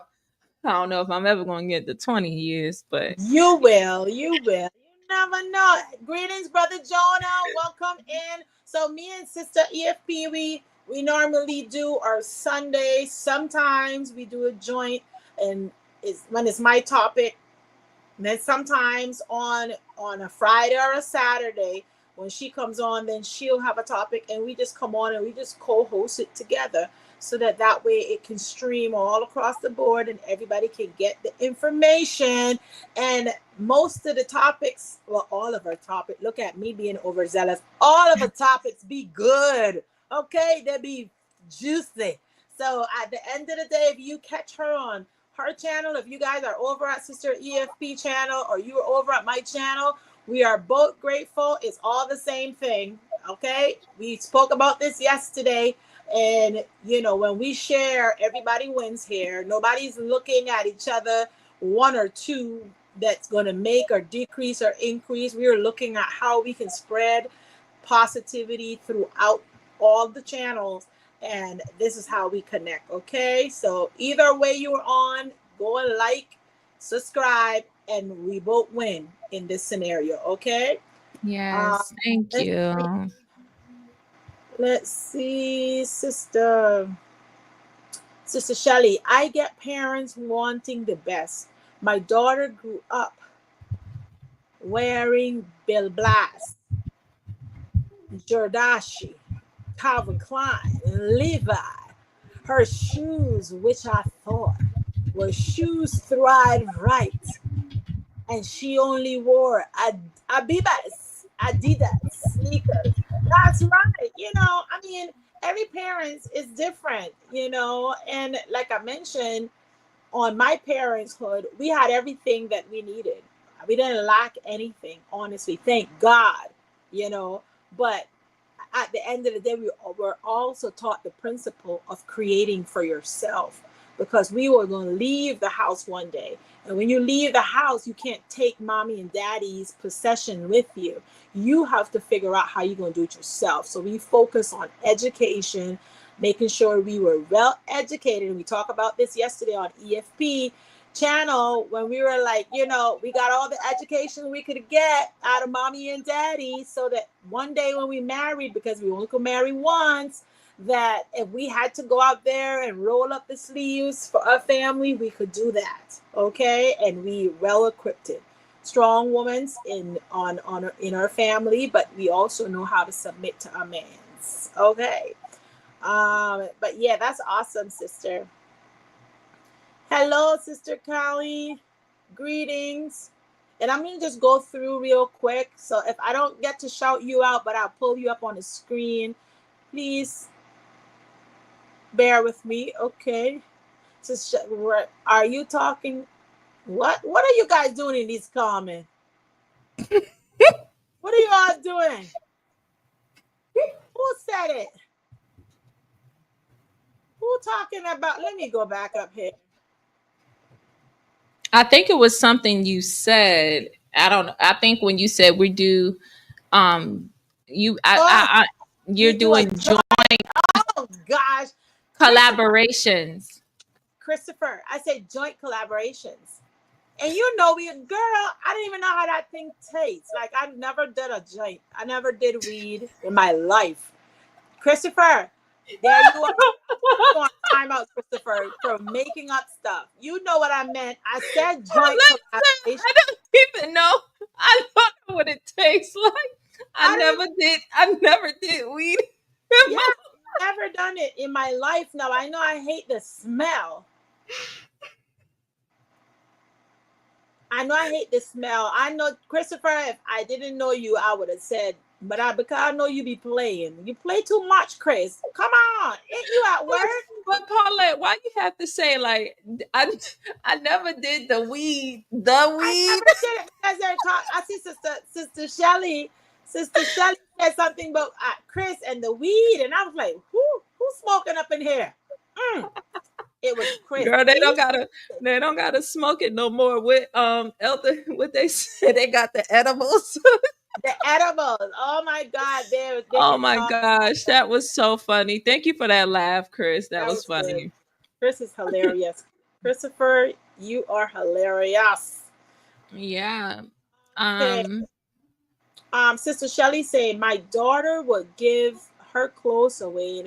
I don't know if I'm ever going to get the 20 years, but You will. You will. You never know. Greetings, Brother Jonah. Welcome in. So me and Sister EFP, we normally do our Sunday. Sometimes we do a joint, and it's when it's my topic. And then sometimes on a Friday or a Saturday, When she comes on, then she'll have a topic, and we just come on and we just co-host it together, so that way it can stream all across the board and everybody can get the information. And most of the topics, well, all of our topics, look at me being overzealous, all of the topics be good. Okay, they be juicy. So at the end of the day, if you catch her on her channel, if you guys are over at Sister EFP channel or you are over at my channel, we are both grateful. It's all the same thing. Okay, we spoke about this yesterday. And you know, when we share, everybody wins here. Nobody's looking at each other, one or two, that's going to make or decrease or increase. We are looking at how we can spread positivity throughout all the channels, and this is how we connect. Okay, so either way you're on, go and like, subscribe, and we both win in this scenario. Okay. Yes, thank let's you. see, let's see, sister Shelly. I get parents wanting the best. My daughter grew up wearing Bill Blass, Jordache, Calvin Klein, Levi. Her shoes, which I thought were shoes thrive right, and she only wore Adidas sneakers. That's right. You know, I mean, every parent is different, you know, and like I mentioned, on my parenthood, we had everything that we needed. We didn't lack anything, honestly. Thank God, you know. But at the end of the day, we were also taught the principle of creating for yourself, because we were going to leave the house one day. And when you leave the house, you can't take mommy and daddy's possession with you. You have to figure out how you're going to do it yourself. So we focus on education, making sure we were well educated. And we talked about this yesterday on EFP channel, when we were like, you know, we got all the education we could get out of mommy and daddy, so that one day when we married, because we only could marry once, that if we had to go out there and roll up the sleeves for our family, we could do that. Okay, and we well equipped it. Strong women in our family, but we also know how to submit to our mans. Okay. But yeah, that's awesome, sister. Hello, Sister Callie. Greetings. And I'm going to just go through real quick. So if I don't get to shout you out, but I'll pull you up on the screen, please bear with me. Okay. Are you talking? What are you guys doing in these comments? What are you all doing? Who said it? Who talking about? Let me go back up here. I think it was something you said. I don't know. I think when you said we do, you, you're doing joint Oh gosh, collaborations. Christopher, I said joint collaborations. And you know, girl, I didn't even know how that thing tastes. Like, I never did a joint. I never did weed in my life. Christopher, there you are. On timeout, Christopher, for making up stuff. You know what I meant. I said joint collaboration. I don't even know. I don't know what it tastes like. I never did weed. Yeah, never done it in my life. Now I know I hate the smell. I know, Christopher, if I didn't know you, I would have said, but because I know you be playing. You play too much, Chris. Come on. Ain't you at work? But Paulette, why you have to say like I never did the weed? I never did it because I see Sister Shelly. Sister Shelly said something about Chris and the weed, and I was like, who's smoking up in here? It was Chris. Girl, they don't gotta smoke it no more. With Elder, what they said, they got the edibles. The edibles. Oh my God. Oh my gosh, that was so funny. Thank you for that laugh, Chris. That was funny. Good. Chris is hilarious. Christopher, you are hilarious. Yeah. Okay. Sister Shelly said, my daughter would give her clothes away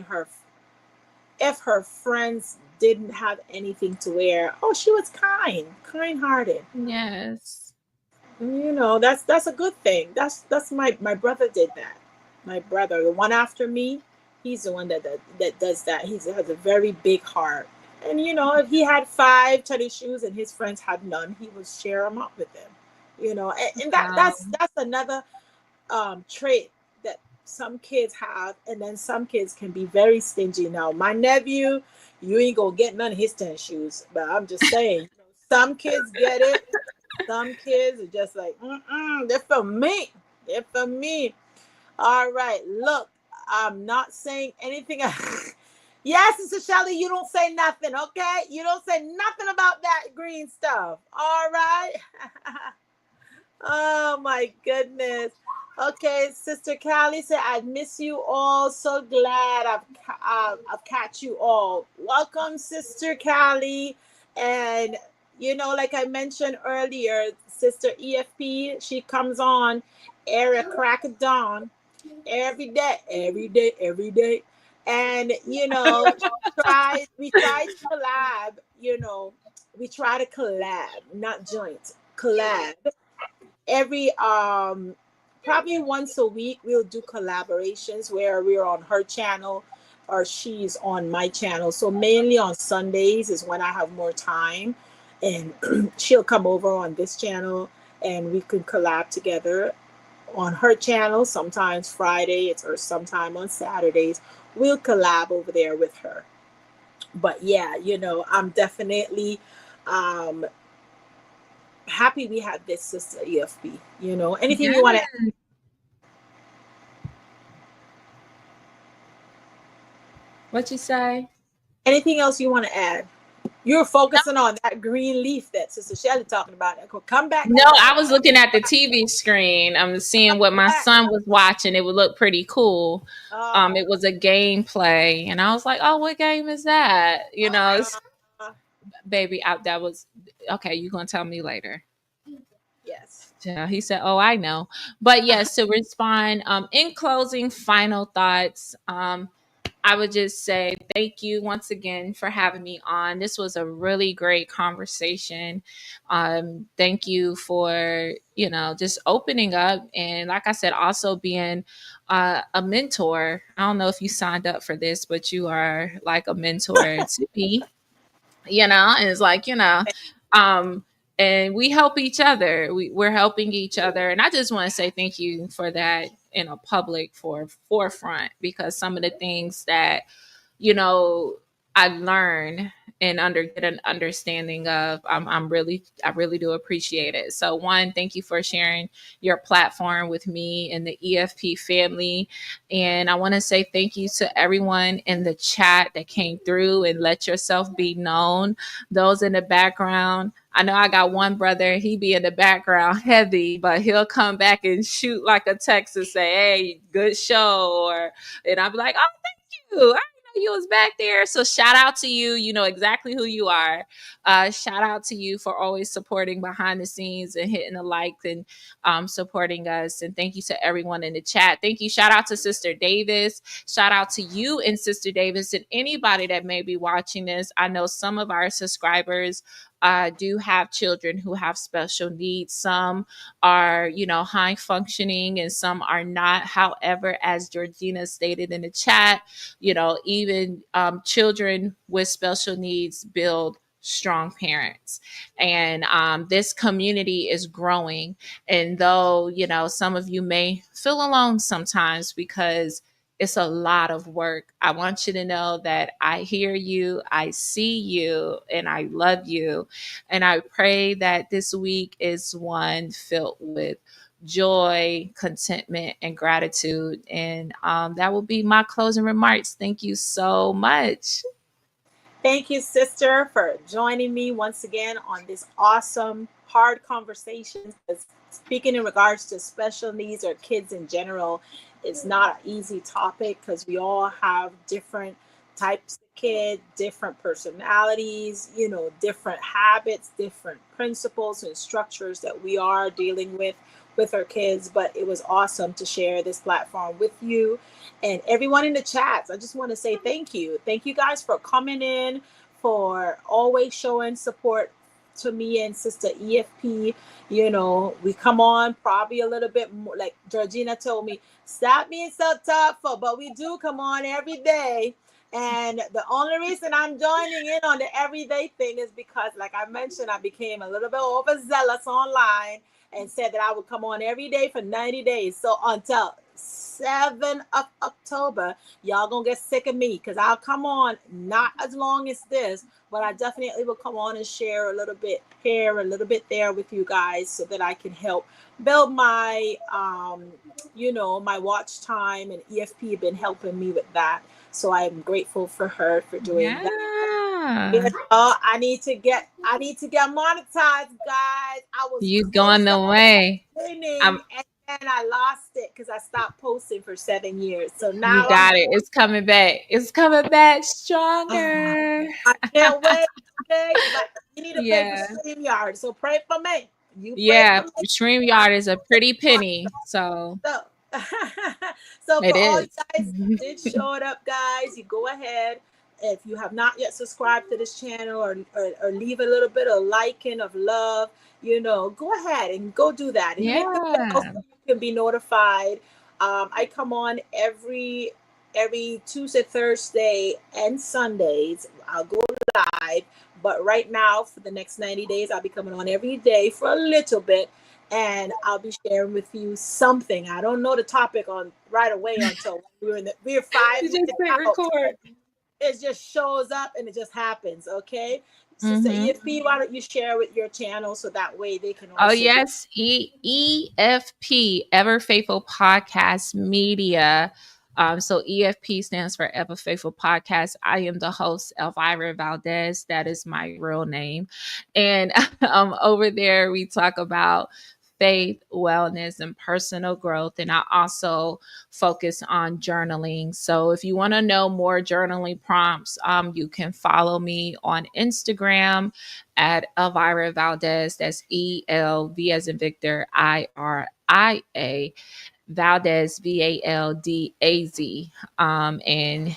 if her friends didn't have anything to wear. Oh, she was kind-hearted. Yes. That's a good thing. That's my brother did that. My brother, the one after me, he's the one that does that. He has a very big heart. And if he had 5 tennis shoes and his friends had none, he would share them up with them. And that's another trait that some kids have, and then some kids can be very stingy. Now, my nephew, you ain't gonna get none of his tennis shoes, but I'm just saying, some kids get it. Some kids are just like, they're for me. They're for me. All right, look, I'm not saying anything. Yes, Sister Shelly, you don't say nothing, okay? You don't say nothing about that green stuff. All right. Oh my goodness. Okay, Sister Callie said, "I miss you all. So glad I've catch you all. Welcome, Sister Callie." And like I mentioned earlier, Sister EFP, she comes on every crack of dawn, every day, every day, every day. And we try to collab. We try to collab, not joint, collab every probably once a week we'll do collaborations where we're on her channel or she's on my channel. So mainly on Sundays is when I have more time, and she'll come over on this channel and we can collab together on her channel. Sometimes Fridays or sometime on Saturdays we'll collab over there with her. But yeah, I'm definitely um happy we had this, Sister EFB. Anything you want to, Yes. What you say? anything else you want to add? You're focusing on that green leaf that Sister Shelly talking about. Come back, No, come back, I was looking at the TV screen. I'm seeing what come my back. son was watching. It would look pretty cool. Uh, It was a gameplay, and I was like, "Oh, what game is that?" uh, Baby, that was okay. You gonna tell me later? yes. Yeah, he said, "Oh, I know." But yes, to respond, in closing, final thoughts. I would just say thank you once again for having me on. This was a really great conversation. Thank you for just opening up, and like I said, also being a mentor. I don't know if you signed up for this, but you are like a mentor to me. And it's like um and we help each other. We're helping each other, and I just want to say thank you for that in a public forefront, because some of the things that you know I learn and get an understanding of, I really do appreciate it. So one, thank you for sharing your platform with me and the EFP family. And I want to say thank you to everyone in the chat that came through and let yourself be known. Those in the background, I know I got one brother, he be in the background heavy, but he'll come back and shoot like a text and say, "Hey, good show," and I'll be like, "Oh, thank you. I didn't know you was back there." So shout out to you. You know exactly who you are. Shout out to you for always supporting behind the scenes and hitting the like and supporting us. And thank you to everyone in the chat. Thank you. Shout out to Sister Davis. Shout out to you and Sister Davis and anybody that may be watching this. I know some of our subscribers do have children who have special needs. Some are, high functioning and some are not. However, as Georgina stated in the chat, even children with special needs build strong parents. And this community is growing. And though, some of you may feel alone sometimes because it's a lot of work, I want you to know that I hear you, I see you, and I love you. And I pray that this week is one filled with joy, contentment, and gratitude. And that will be my closing remarks. Thank you so much. Thank you, sister, for joining me once again on this awesome, hard conversation. Speaking in regards to special needs or kids in general, it's not an easy topic because we all have different types of kid, different personalities, different habits, different principles and structures that we are dealing with our kids. But it was awesome to share this platform with you and everyone in the chats. I just want to say thank you. Thank you guys for coming in, for always showing support to me and Sister EFP. You know, we come on probably a little bit more, like Georgina told me, stop being so thoughtful, but we do come on every day. And the only reason I'm joining in on the everyday thing is because, like I mentioned, I became a little bit overzealous online and said that I would come on every day for 90 days. So until 7th of October, y'all gonna get sick of me because I'll come on not as long as this, but I definitely will come on and share a little bit here, a little bit there with you guys so that I can help build my my watch time, and EFP been helping me with that. So I'm grateful for her for doing that. You Yeah. know, I need to get monetized, guys. I was You close going to the way. I'm winning, and then I lost it because I stopped posting for 7 years. So You now I'm got it. It's coming back. It's coming back ah, stronger. I can't wait. Okay, but you need to pay for Yeah. StreamYard. So pray for me. You pray Yeah. for me. StreamYard is a pretty penny. So So, so it for all you is. guys who did show it up, guys, you go ahead. If you have not yet subscribed to this channel, or leave a little bit of liking of love, go ahead and go do that and hit the bell so Yeah. you can be notified. I come on every Tuesday, Thursday, and Sundays. I'll go live, but right now for the next 90 days, I'll be coming on every day for a little bit, and I'll be sharing with you something. I don't know the topic on right away until we're five You just minutes hit out. record. It just shows up and it just happens. Okay, Sister Mm-hmm. EFP, why don't you share with your channel so that way they can Oh also get. yes, EFP, Ever Faithful Podcast Media. So EFP stands for Ever Faithful Podcast. I am the host, Elvira Valdez. That is my real name, and over there we talk about faith, wellness, and personal growth. And I also focus on journaling. So if you want to know more journaling prompts, you can follow me on Instagram at Elvira Valdez. That's ELV as in Victor, IRIA. Valdez, VALDAZ. And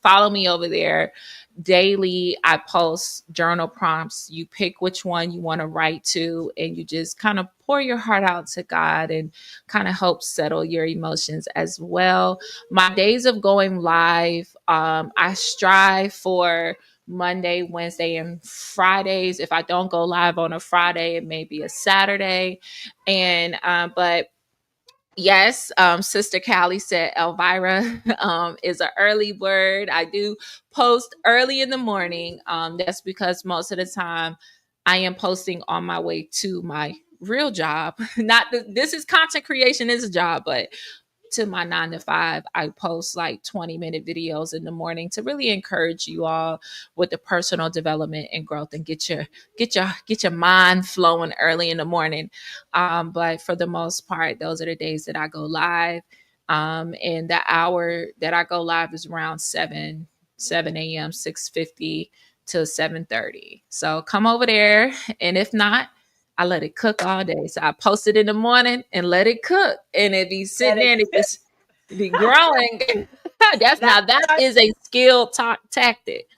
follow me over there. Daily, I post journal prompts. You pick which one you want to write to, and you just kind of pour your heart out to God and kind of help settle your emotions as well. My days of going live, I strive for Monday, Wednesday, and Fridays. If I don't go live on a Friday, it may be a Saturday. But yes, Sister Callie said Elvira is an early bird. I do post early in the morning. That's because most of the time I am posting on my way to my real job. This is content creation is a job, but to my 9 to 5, I post like 20-minute videos in the morning to really encourage you all with the personal development and growth and get your mind flowing early in the morning. But for the most part, those are the days that I go live. And the hour that I go live is around 7 a.m., 6:50 to 7:30. So come over there. And if not, I let it cook all day. So I post it in the morning and let it cook. And it be sitting there and it just be growing. That That's is a skill tactic.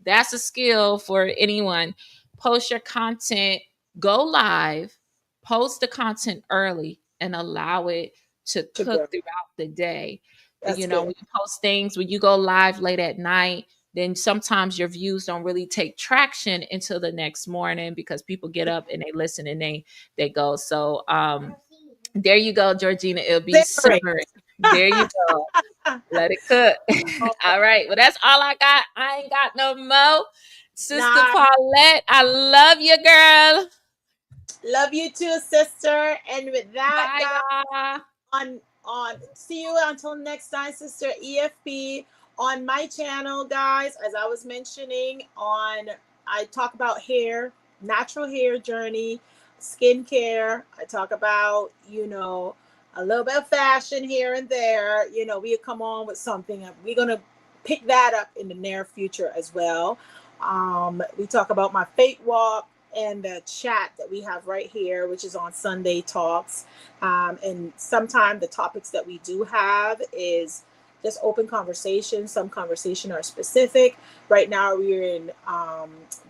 That's a skill for anyone. Post your content, go live, post the content early and allow it to to grow. cook throughout the day. That's When good. you post things, when you go live late at night, then sometimes your views don't really take traction until the next morning because people get up and they listen and they go. So there you go, Georgina. It'll be Simmering. simmering. There you go. Let it cook. All right. Well, that's all I got. I ain't got no more. Sister Nah, Paulette, I love you, girl. love you too, sister. And with that, Bye, guys, y'all. on see you until next time, Sister EFP, on my channel, guys. As I was mentioning, I talk about hair, natural hair journey, skincare. I talk about a little bit of fashion here and there. We come on with something. We're gonna pick that up in the near future as well. We talk about my faith walk and the chat that we have right here, which is on Sunday Talks. And sometimes the topics that we do have is just open conversation. Some conversation are specific. Right now we're in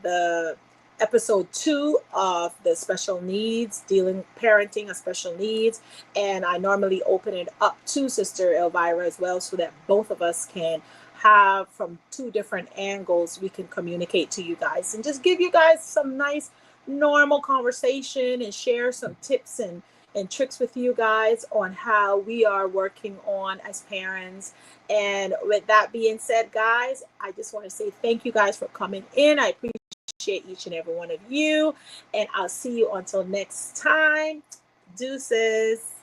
the episode 2 of the special needs, parenting of special needs. And I normally open it up to Sister Elvira as well, so that both of us can have from 2 different angles, we can communicate to you guys and just give you guys some nice normal conversation and share some tips and tricks with you guys on how we are working on as parents. And with that being said, guys, I just want to say thank you guys for coming in. I appreciate each and every one of you, and I'll see you until next time. Deuces.